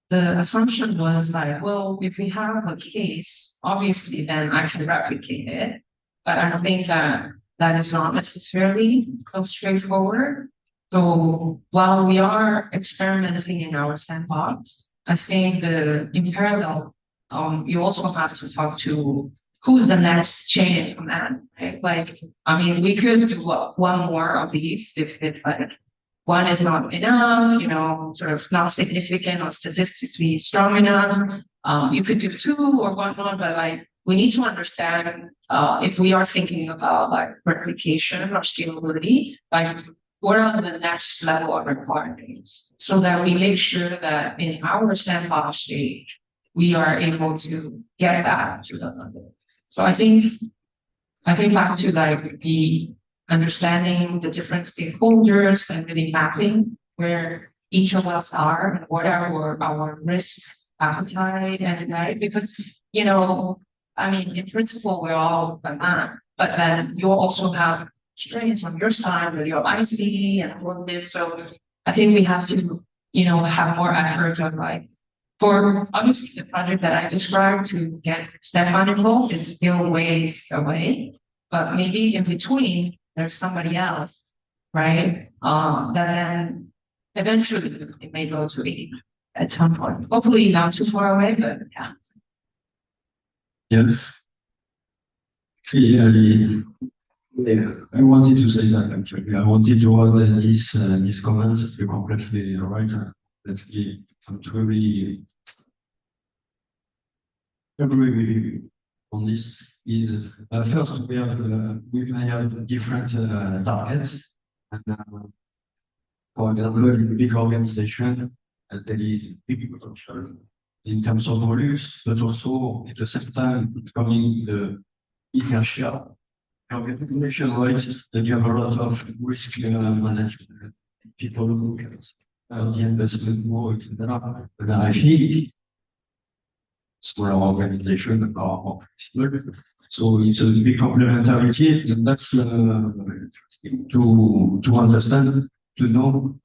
the assumption was well, if we have a case, obviously then I can replicate it. But I think that is not necessarily so straightforward. So while we are experimenting in our sandbox, I think in parallel, you also have to talk to who's the next chain in command, right? We could do one more of these if it's one is not enough, sort of not significant or statistically strong enough. You could do two or whatnot, but we need to understand if we are thinking about replication or scalability, what are the next level of requirements, so that we make sure that in our sandbox stage we are able to get that to the level. So I think back to the understanding the different stakeholders and really mapping where each of us are and what are our risk appetite, and right, because in principle we're all a man, but then you also have strengths on your side with your IC and all of this. So I think we have to have more effort of For obviously the project that I described to get Stefan involved, it's still ways away. But maybe in between, there's somebody else, right? That then eventually it may go to be at some point. Hopefully not too far away, but yeah. Yes. Yeah, I wanted to say that actually. I wanted to add this comment. You're completely right. Completely, I'm totally agree with you on this. Is first we may have different targets. And, for example, in big organization, there is big potential in terms of volumes, but also at the same time coming the inertia. Organization, right? That you have a lot of risk management, people who can the investment more, etc. But I think small organization are more flexible. So it's a big complementarity, and that's interesting to understand, to know.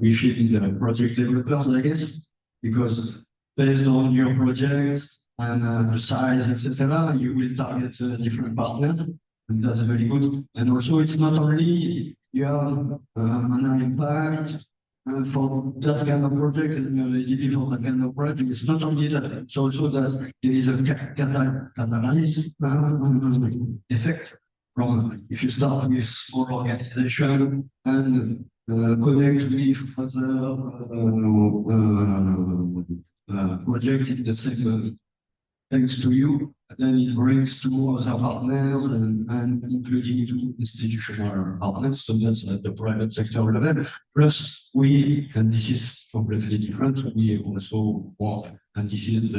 We should the project developers, I guess, because based on your project and the size, etc., you will target different partners. And that's very good. And also, it's not only you have an impact for that kind of project and maybe for that kind of project. It's not only that, it's also that there is a catalysis effect from if you start with small organization and connect with other project in the same thanks to you, then it brings to other partners and including to institutional partners. So that's at the private sector level. Plus we, and this is completely different, we also work, and this is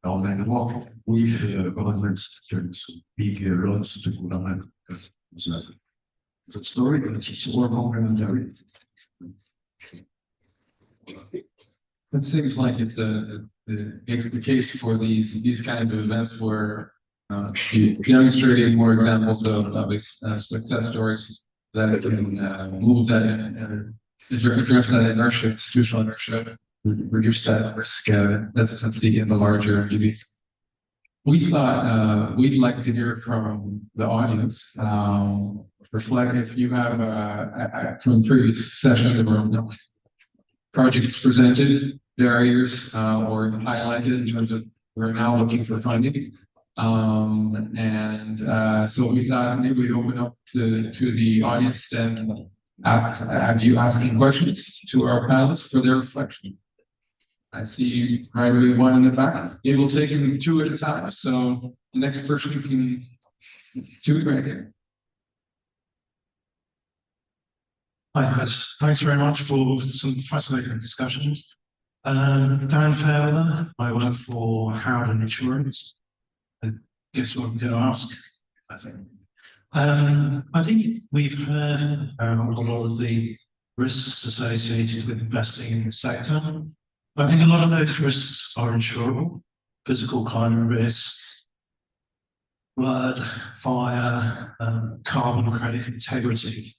our main work with government sectors, so big loans to government. The story, but it's all complementary. It seems like it's the case for these kind of events where demonstrating more examples of these success stories that can move that and address that inertia, institutional inertia, reduce that risk hesitancy in the larger EVs. We thought we'd like to hear from the audience. Reflect if you have from previous sessions or projects presented, barriers or highlighted in terms of we're now looking for funding. So we thought maybe we'd open up to the audience and have you asking questions to our panelists for their reflection. I see probably one in the back. Yeah, we'll take them two at a time. So the next person can do it right here. Hi guys, thanks very much for some fascinating discussions. Dan Fowler, I work for Howden Insurance. I guess what I'm going to ask. I think we've heard a lot of the risks associated with investing in the sector. I think a lot of those risks are insurable: physical climate risk, flood, fire, carbon credit integrity.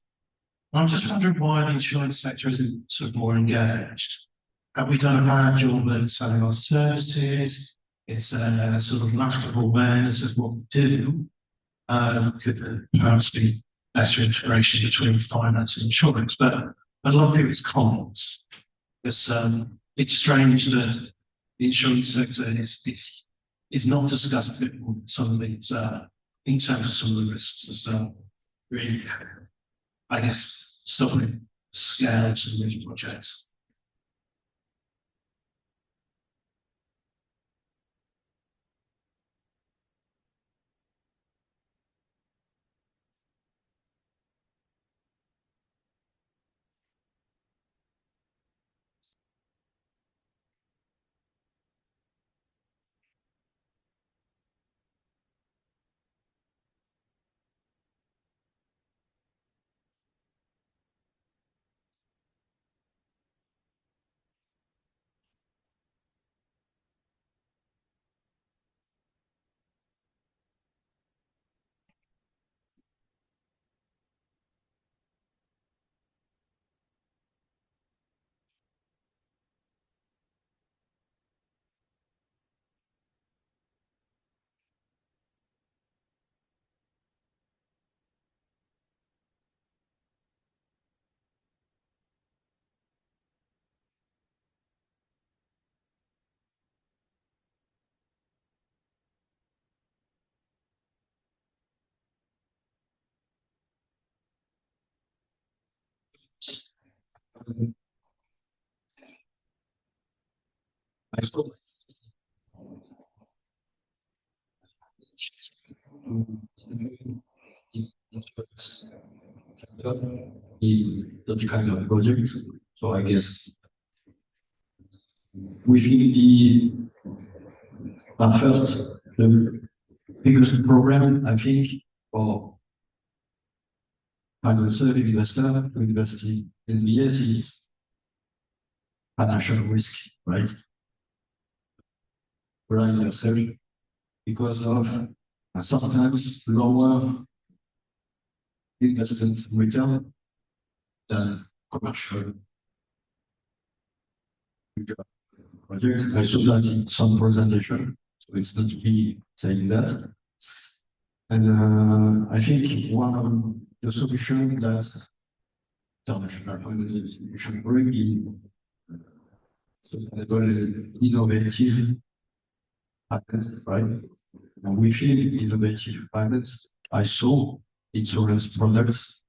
I'm just wondering why the insurance sector isn't sort of more engaged. Have we done a bad job at selling our services? It's a sort of lack of awareness of what we do. Could perhaps be better integration between finance and insurance, but a lot of people's comments. It's strange that the insurance sector is not discussed a bit more. Some of it in terms of some of the risks as really, I guess, stopping scale of some of these projects. I spoke in that kind of project. So I guess within the first, the biggest program, I think, for financial investor to invest in NBS is financial risk, right? Run yourself because of sometimes lower investment return than commercial project. I saw that in some presentation, so it's not me saying that. And I think one of the solutions that international financial institutions bring in sustainable innovative finance, right? And within innovative finance, I saw insurance products,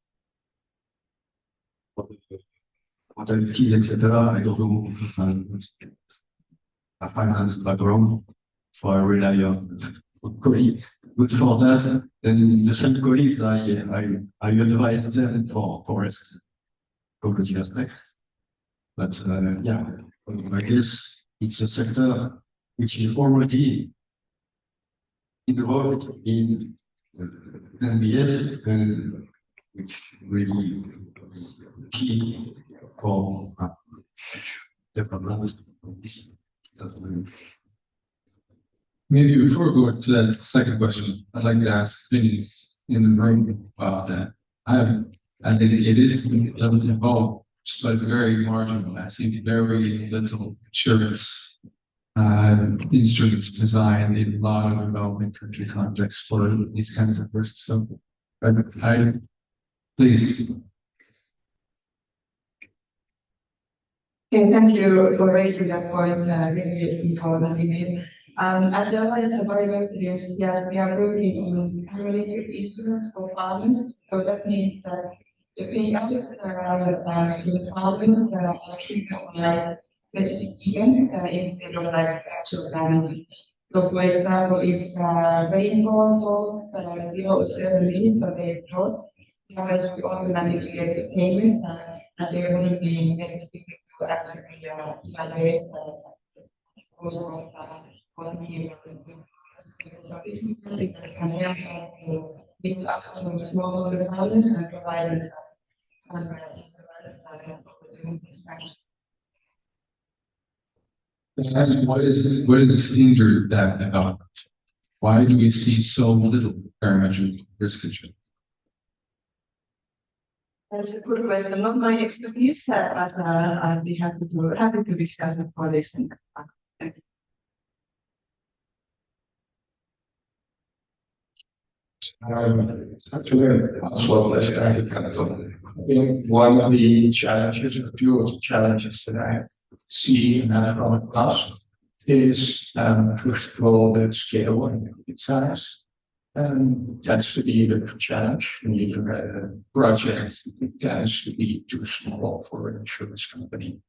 modalities, etc. I don't know a finance background, so I rely on colleagues. Good for that. Then the same colleagues, I advise them for forest ecology aspects. But yeah, I guess it's a sector which is already involved in NBS, which really is key for development of this. Maybe before we go to that second question, I'd like to ask opinions in the room about that. I think it is involved, just like very marginal. I see very little insurance instruments designed in a lot of development country contexts for these kinds of risks. So, please. Okay, thank you for raising that point. Really important. At the Alliance of Biodiversity, yes, we are working on unrelated instruments for farmers. So that means that the pay offices around the farmers actually provide specific events instead of like actual damage. So for example, if rainfall falls below a certain limit, so they drop, farmers will automatically get the payment and they wouldn't be necessary to actually evaluate cost of what we can help to build up some small developments and provide What is hindered that development? Why do we see so little parametric risk control? That's a good question. Not my expertise, but I'd be happy to discuss it for this. Actually, as well as I think one of the challenges, a few of the challenges that I see in that from the past is, first of all, the scale and its size. Tends to be the challenge in either project. It tends to be too small for an insurance company.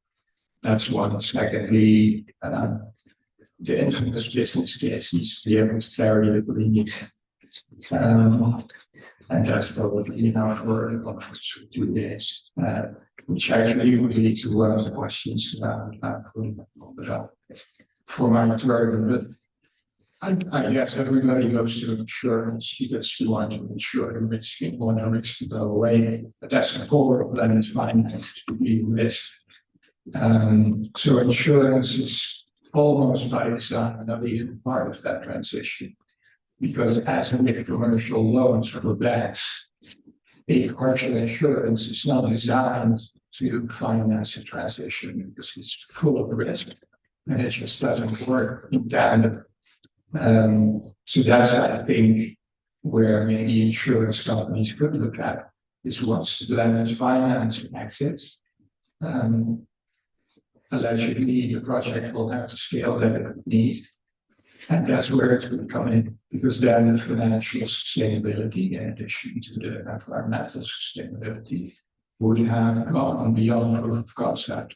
That's one. Secondly, the infamous business case needs to be able to carry the green. And that's probably enough for 2 days, which actually would lead to one of the questions for my turn. But I guess everybody goes to insurance because you want to insure the risk, you want the risk to go away. But that's the core of blended finance to be risk. So insurance is almost by design not even part of that transition. Because as with commercial loans for banks, a commercial insurance is not designed to finance a transition because it's full of risk and it just doesn't work in tandem. So that's, I think, where maybe insurance companies could look at is once the blended finance exits. Allegedly, the project will have the scale that it needs. And that's where it would come in, because then the financial sustainability, in addition to the environmental sustainability, would have gone beyond proof of concept.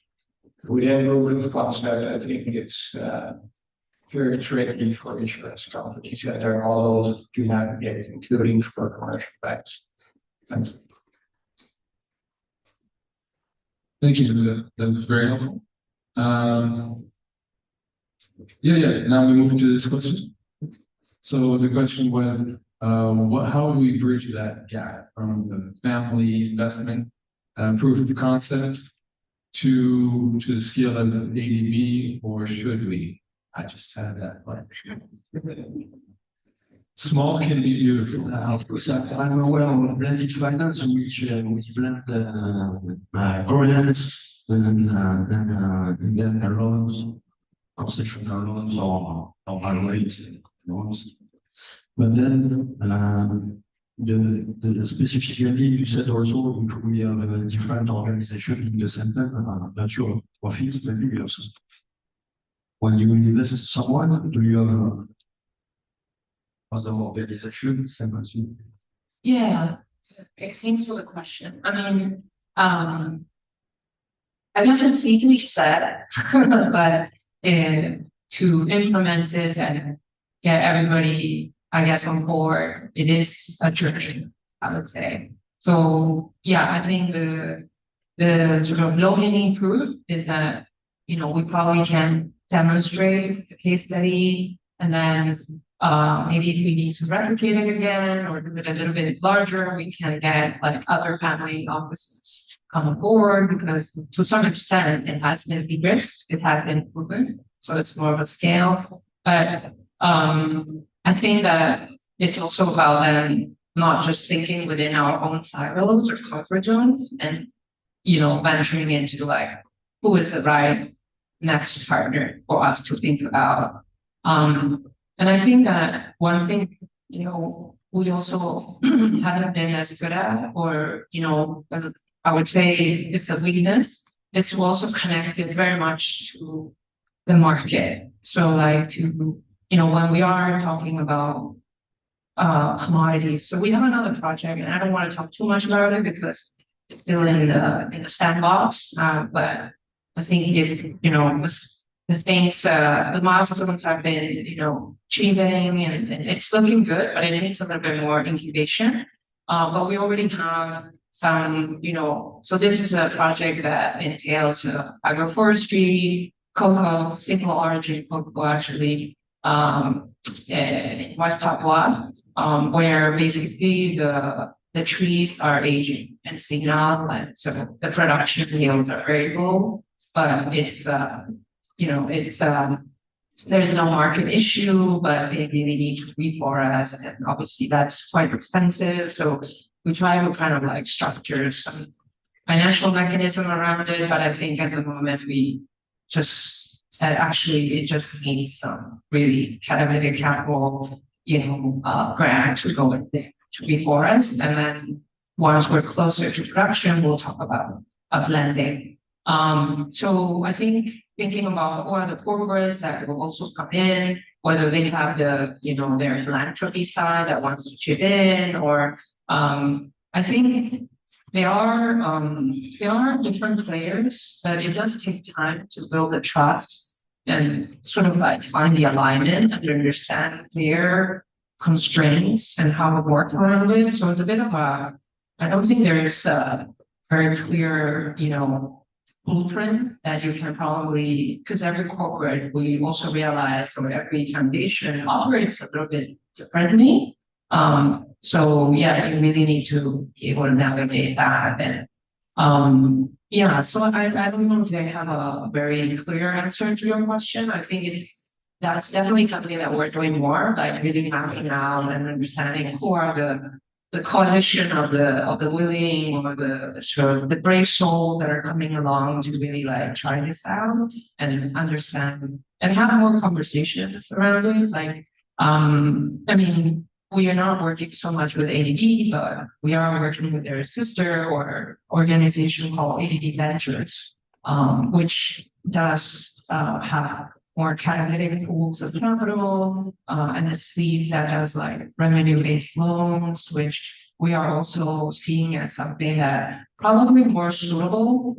If we didn't go proof of concept, I think it's very tricky for insurance companies, and there are all those to navigate, including for commercial banks. Thank you. Thank you. That was very helpful. Now we move to this question. So the question was, how do we bridge that gap from the family investment proof of concept to the scale of ADB, or should we? I just had that question. Small can be beautiful. Of course, I'm aware of blended finance, which blend grants and then loans, concessional loans or rate loans. But then the specifically you said also it will be a different organization in the center, not your profit, maybe also. When you invest someone, do you have other organization? Yeah, thanks for the question. I mean, I guess it's easily said, but to implement it and get everybody, I guess, on board, it is a journey, I would say. So yeah, I think the sort of low-hanging fruit is that, we probably can demonstrate a case study, and then maybe if we need to replicate it again or do it a little bit larger, we can get like other family offices come on board, because to some extent it has been de-risked, it has been proven, so it's more of a scale. But I think that it's also about then not just thinking within our own silos or comfort zones and, venturing into like, who is the right next partner for us to think about. And I think that one thing, we also haven't been as good at, or, I would say it's a weakness, is to also connect it very much to the market. So like when we are talking about commodities, so we have another project, and I don't want to talk too much about it because it's still in the sandbox. But I think the milestones have been, achieving, and it's looking good, but it needs a little bit more incubation. But we already have some, so this is a project that entails agroforestry, cocoa, single origin cocoa, actually, in West Papua, where basically the trees are aging and senile, and so the production yields are very low, but it's there's no market issue, but they really need to reforest, and obviously that's quite expensive. So we try to kind of like structure some financial mechanism around it, but I think at the moment we just said actually it just needs some really catalytic capital, grant to go in there to reforest, and then once we're closer to production, we'll talk about a blending. So I think thinking about who are the corporates that will also come in, whether they have their philanthropy side that wants to chip in, or I think there are different players, but it does take time to build the trust and sort of like find the alignment and understand their constraints and how to work around it. So it's a bit of I don't think there's a very clear, blueprint that you can probably, because every corporate, we also realize, or every foundation operates a little bit differently. So yeah, you really need to be able to navigate that. And so I don't know if they have a very clear answer to your question. I think that's definitely something that we're doing more, like really mapping out and understanding who are the coalition of the willing, or the sort of the brave souls that are coming along to really like try this out and understand and have more conversations around it. Like, I mean, we are not working so much with ADB, but we are working with their sister or organization called ADB Ventures, which does have more catalytic pools of capital, and a sleeve that has like revenue-based loans, which we are also seeing as something that probably more suitable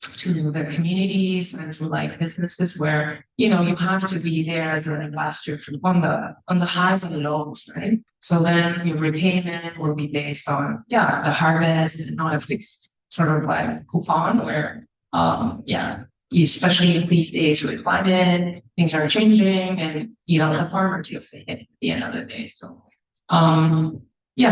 to the communities and to like businesses where you have to be there as an investor on the highs and lows, right? So then your repayment will be based on the harvest and not a fixed sort of like coupon where especially in these days with climate, things are changing and the farmer takes the hit at the end of the day. So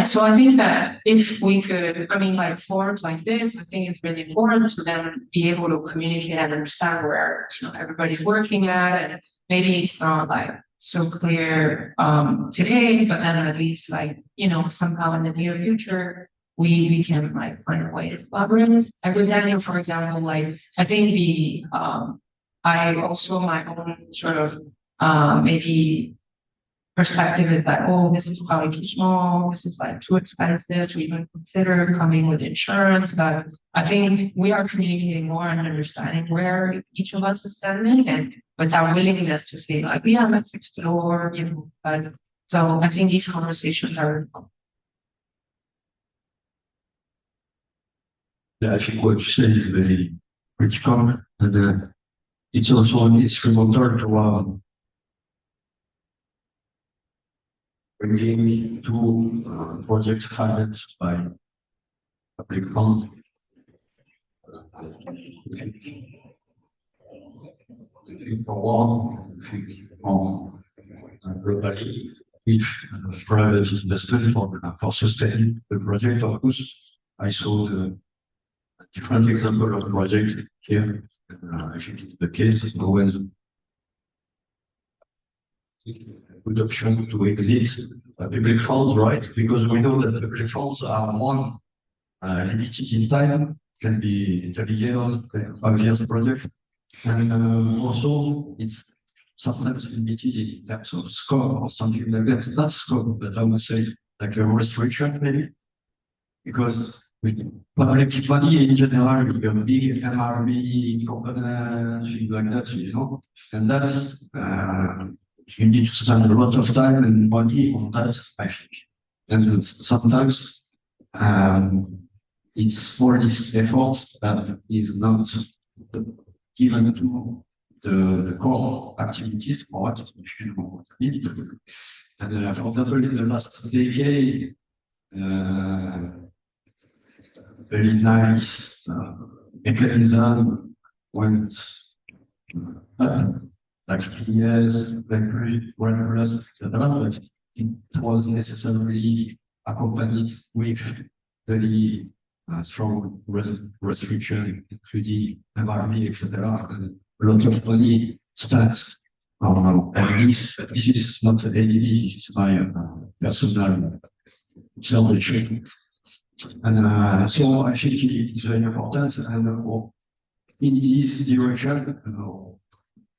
so I think that if we could, like forums like this, I think it's really important to then be able to communicate and understand where everybody's working at, and maybe it's not like so clear today, but then at least like somehow in the near future we can like find a way to collaborate. Like with Daniel, for example, like I think I also my own sort of maybe perspective is that, oh, this is probably too small, this is like too expensive to even consider coming with insurance. But I think we are communicating more and understanding where each of us is standing, and with that willingness to say like, yeah, let's explore, but so I think these conversations are Yeah, I think what you say is very critical, and it's also instrumental to bringing to projects financed by public funds. For one, globally, if private investors for sustaining the project, of course, I saw the different example of project here. I think it's the case. It's always a good option to exit public funds, right? Because we know that public funds are one limited in time, can be 30 years, 5 years project, and also it's sometimes limited in terms of scope or something like that. It's not scope, but I would say like a restriction maybe, because with public money in general, you can big MRB company, things like that, and that's you need to spend a lot of time and money on that, I think. And sometimes it's for this effort that is not given to the core activities for what you need. And for example, in the last decade, very nice mechanism went like PS, BlackBerry, WordPress, etc. But it was necessarily accompanied with very strong restriction, including MRB, etc. And a lot of money spent on this. This is not any, this is my personal observation. And so I think it's very important, and in this direction,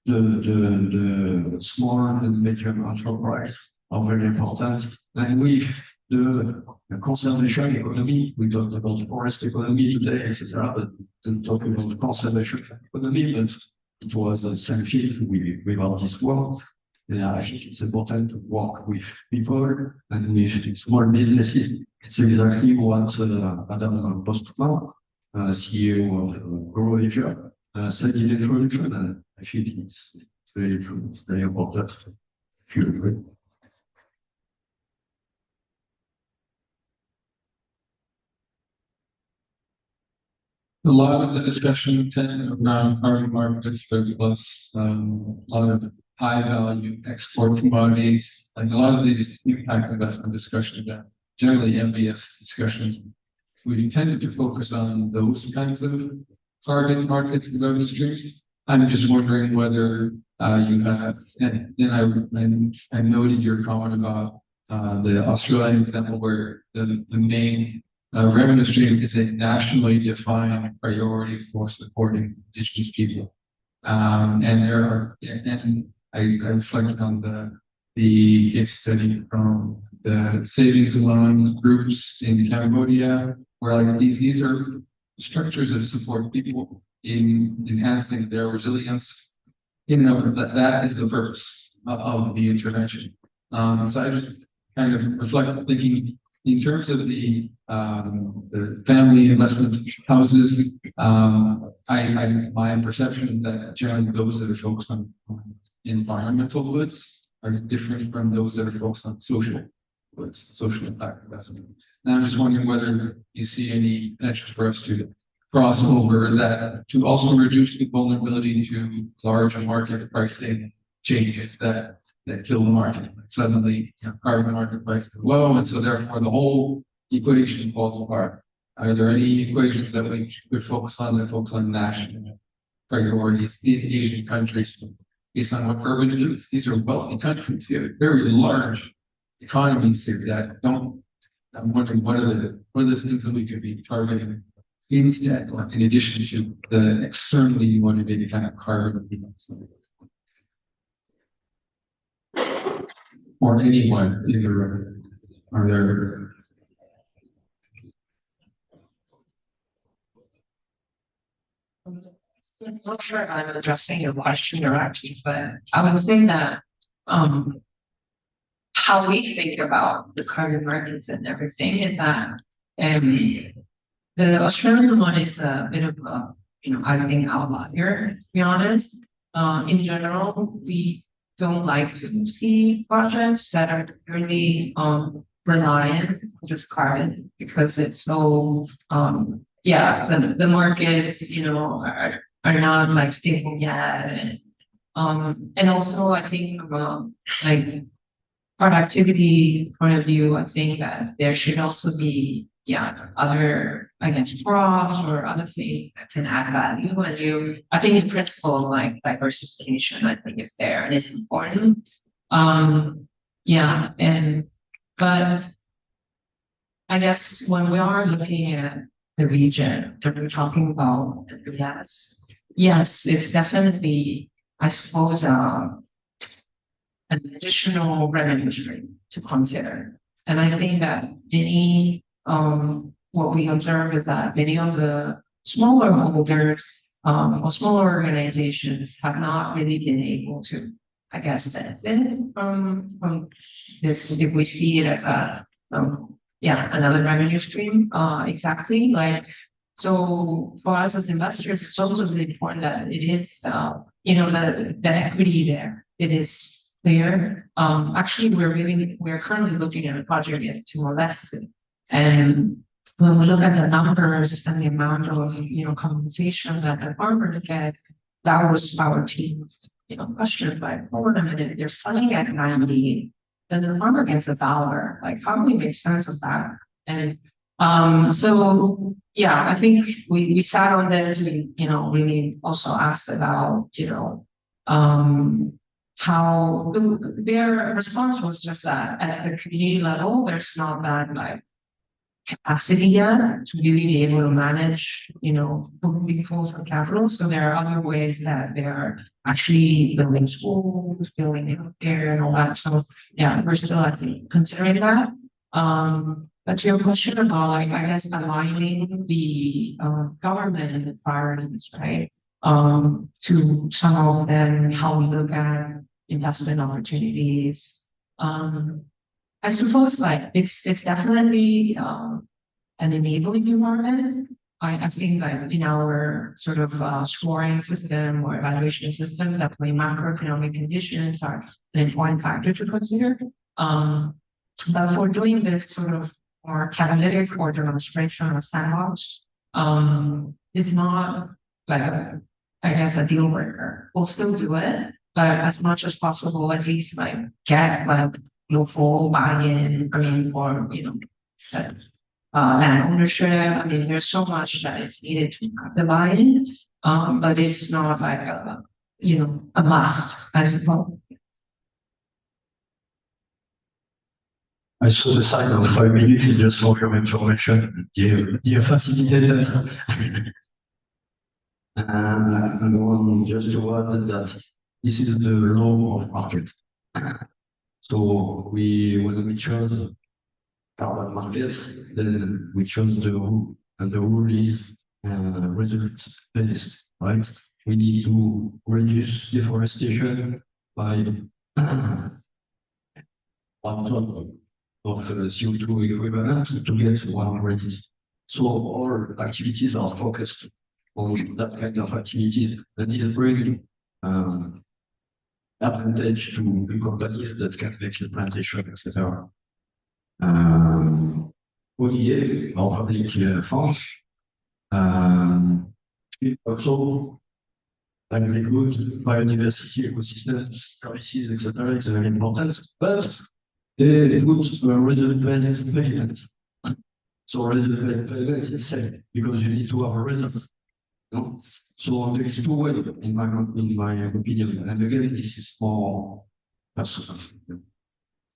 the small and medium enterprise are very important. And with the conservation economy, we talked about the forest economy today, etc., but didn't talk about the conservation economy, but it was a same field without this work. And I think it's important to work with people and with small businesses. It's exactly what Adam Postman, CEO of Grow Asia, said in the introduction, and I think it's very true. It's very important. If you agree. A lot of the discussion around carbon markets, 30+, a lot of high value export commodities, like a lot of these impact investment discussions are generally MBS discussions. We've tended to focus on those kinds of target markets and revenue streams. I'm just wondering whether you have, and then I noted your comment about the Australian example where the main revenue stream is a nationally defined priority for supporting Indigenous people. And I reflect on the case study from the savings and loan groups in Cambodia, where like these are structures that support people in enhancing their resilience. That is the purpose of the intervention. So I just kind of reflect thinking In terms of the family investment houses, my perception is that generally those that are focused on environmental goods are different from those that are focused on social goods, social impact investment. And I'm just wondering whether you see any potential for us to cross over that to also reduce the vulnerability to large market pricing changes that kill the market. Suddenly, carbon market prices are low, and so therefore the whole equation falls apart. Are there any equations that we could focus on that focus on national priorities in Asian countries based on what urban elites? These are wealthy countries here, very large economies here that don't. I'm wondering what are the things that we could be targeting instead, or in addition to the externally motivated kind of carbon or anyone either are there. I'm not sure if I'm addressing your question directly, but I would say that how we think about the carbon markets and everything is that the Australian one is a bit of a, I think outlier, to be honest. In general, we don't like to see projects that are really reliant on just carbon because it's so the markets are not like stable yet, and also I think from a like productivity point of view, I think that there should also be other, I guess, crops or other things that can add value. And I think the principle like diversification, I think is there and it's important. But I guess when we are looking at the region that we're talking about, yes, it's definitely, I suppose, an additional revenue stream to consider. And I think that what we observe is that many of the smaller holders or smaller organizations have not really been able to, I guess, benefit from this, if we see it as another revenue stream. Exactly. So for us as investors, it's also really important that it is, the equity there. It is clear. Actually, we're currently looking at a project in Timor-Leste, and when we look at the numbers and the amount of compensation that the farmers get, that was our team's question. Like, hold on a minute, they're selling at 90, then the farmer gets $1. Like, how do we make sense of that? And so I think we sat on this. We really also asked about how their response was just that at the community level, there's not that capacity yet to really be able to manage, big pools of capital. So there are other ways that they're actually building schools, building healthcare and all that. So we're still, I think, considering that. But to your question about, I guess, aligning the government priorities, right, to some of them, how we look at investment opportunities. I suppose it's definitely an enabling environment. I think that in our sort of scoring system or evaluation system, definitely macroeconomic conditions are an important factor to consider. But for doing this sort of more catalytic or demonstration or sandbox, is not I guess a deal breaker. We'll still do it, but as much as possible, at least get full buy-in. I mean, for land ownership. I mean, there's so much that is needed to have the buy-in, but it's not a must, I suppose. I saw the sign of 5 minutes just for your information, dear facilitator. And I want just to add that this is the law of market. So when we chose carbon markets, then we chose the rule, and the rule is result-based, right? We need to reduce deforestation by 1 ton of CO2 equivalent to get one credit. So all activities are focused on that kind of activities, and it brings advantage to the companies that can make a plantation, etc. ODA, or public funds, it also agri-good, biodiversity, ecosystems, services, etc. is very important, but they put reserve-based payment. So reserve-based payment is the same, because you need to have a reserve. No? So there is two ways, in my opinion, and again, this is more personal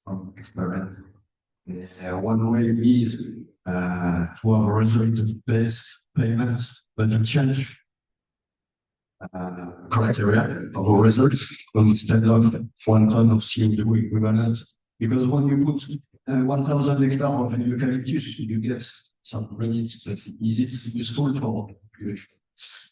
from experience. One way is to have a result-based payments, but to change criteria of a result instead of 1 ton of CO2 equivalent. Because when you put 1,000 hectares of eucalyptus, you get some credits that is useful for population.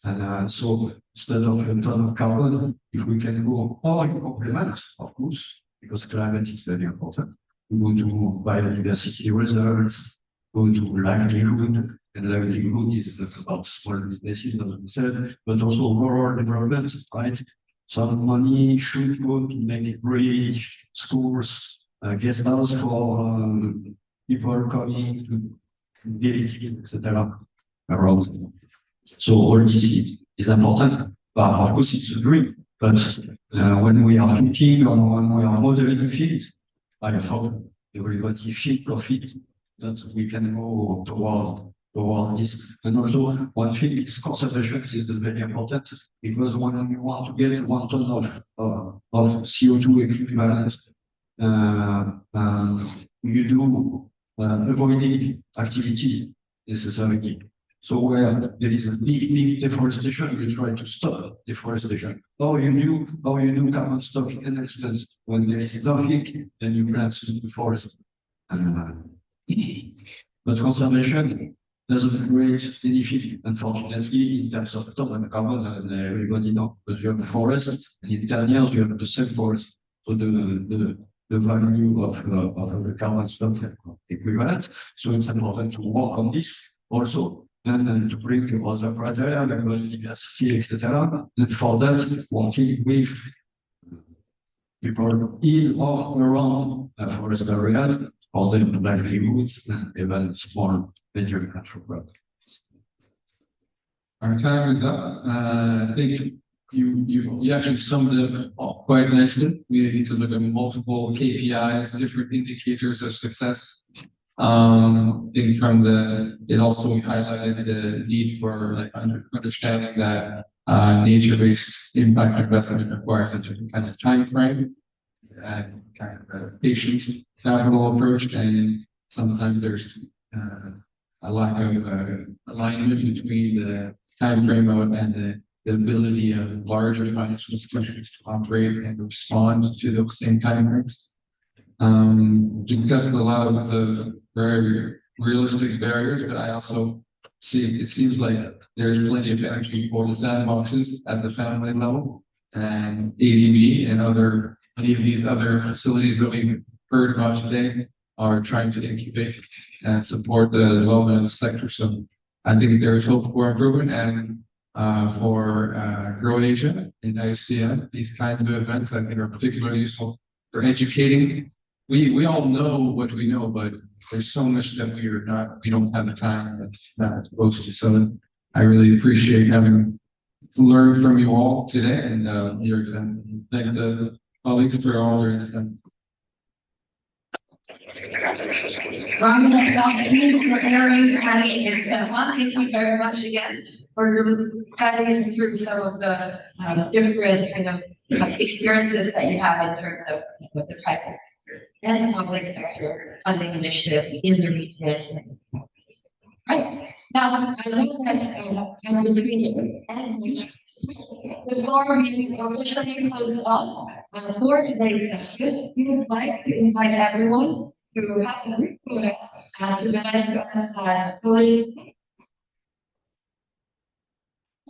And so instead of a ton of carbon, if we can go or complement, of course, because climate is very important, we go to biodiversity reserves, go to livelihood, and livelihood is about small businesses, as we said, but also rural development, right? Some money should go to make bridge, schools, guest house for people coming to villages, etc. around. So all this is important, but of course it's a dream. But when we are thinking or when we are modeling things, I hope everybody feel profit that we can go toward this. And also one thing is conservation is very important, because when you want to get 1 ton of CO2 equivalent, you do avoiding activities necessarily. So where there is a big deforestation, you try to stop deforestation. Or you do carbon stock enhancement. When there is nothing, then you plant the forest. But conservation doesn't create benefit, unfortunately, in terms of total carbon, as everybody knows. But you have a forest, and in 10 years you have the same forest. So the value of the carbon stock equivalent. So it's important to work on this also. And to bring other criteria like biodiversity, etc. And for that, working with people in or around forest areas for them livelihoods and even small venture capital projects. Our time is up. I think you actually summed it up quite nicely. We need to look at multiple KPIs, different indicators of success. It also highlighted the need for like understanding that nature-based impact investment requires a different kind of time frame and kind of a patient capital approach, and sometimes there's a lack of alignment between the time frame and the ability of larger financial institutions to operate and respond to those same time frames. Discussed a lot of the very realistic barriers, but I also see it seems like there's plenty of energy for the sandboxes at the family level, and ADB and many of these other facilities that we've heard about today are trying to incubate and support the development of the sector. So I think there is hope for improvement, and for Grow Asia and IUCN, these kinds of events I think are particularly useful for educating. We all know what we know, but there's so much that we don't have the time that's not supposed to. So I really appreciate having learned from you all today and your time. Thank the colleagues for all their insights. Ronnie, thank you very much again for guiding us through some of the different kind of experiences that you have in terms of the private and public sector funding initiative in the region. Right. Now, I know that I'm between you and me. Before we officially close off for today's session, we would like to invite everyone to have a brief photo at the event fully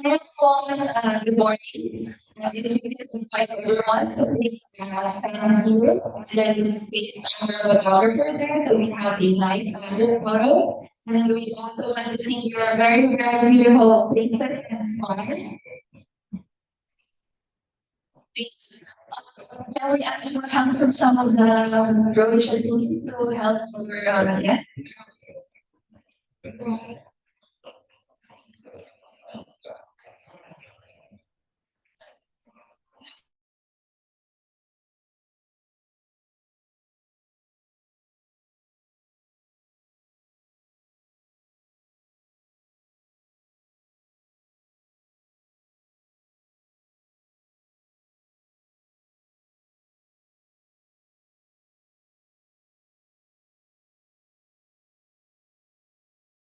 Good morning. If you could invite everyone, please stand here. Then we have a photographer there, so we have a nice photo. And we also want to see your very, very beautiful faces and smiles. Can we ask for help from some of the Grow Asia team to help our guests?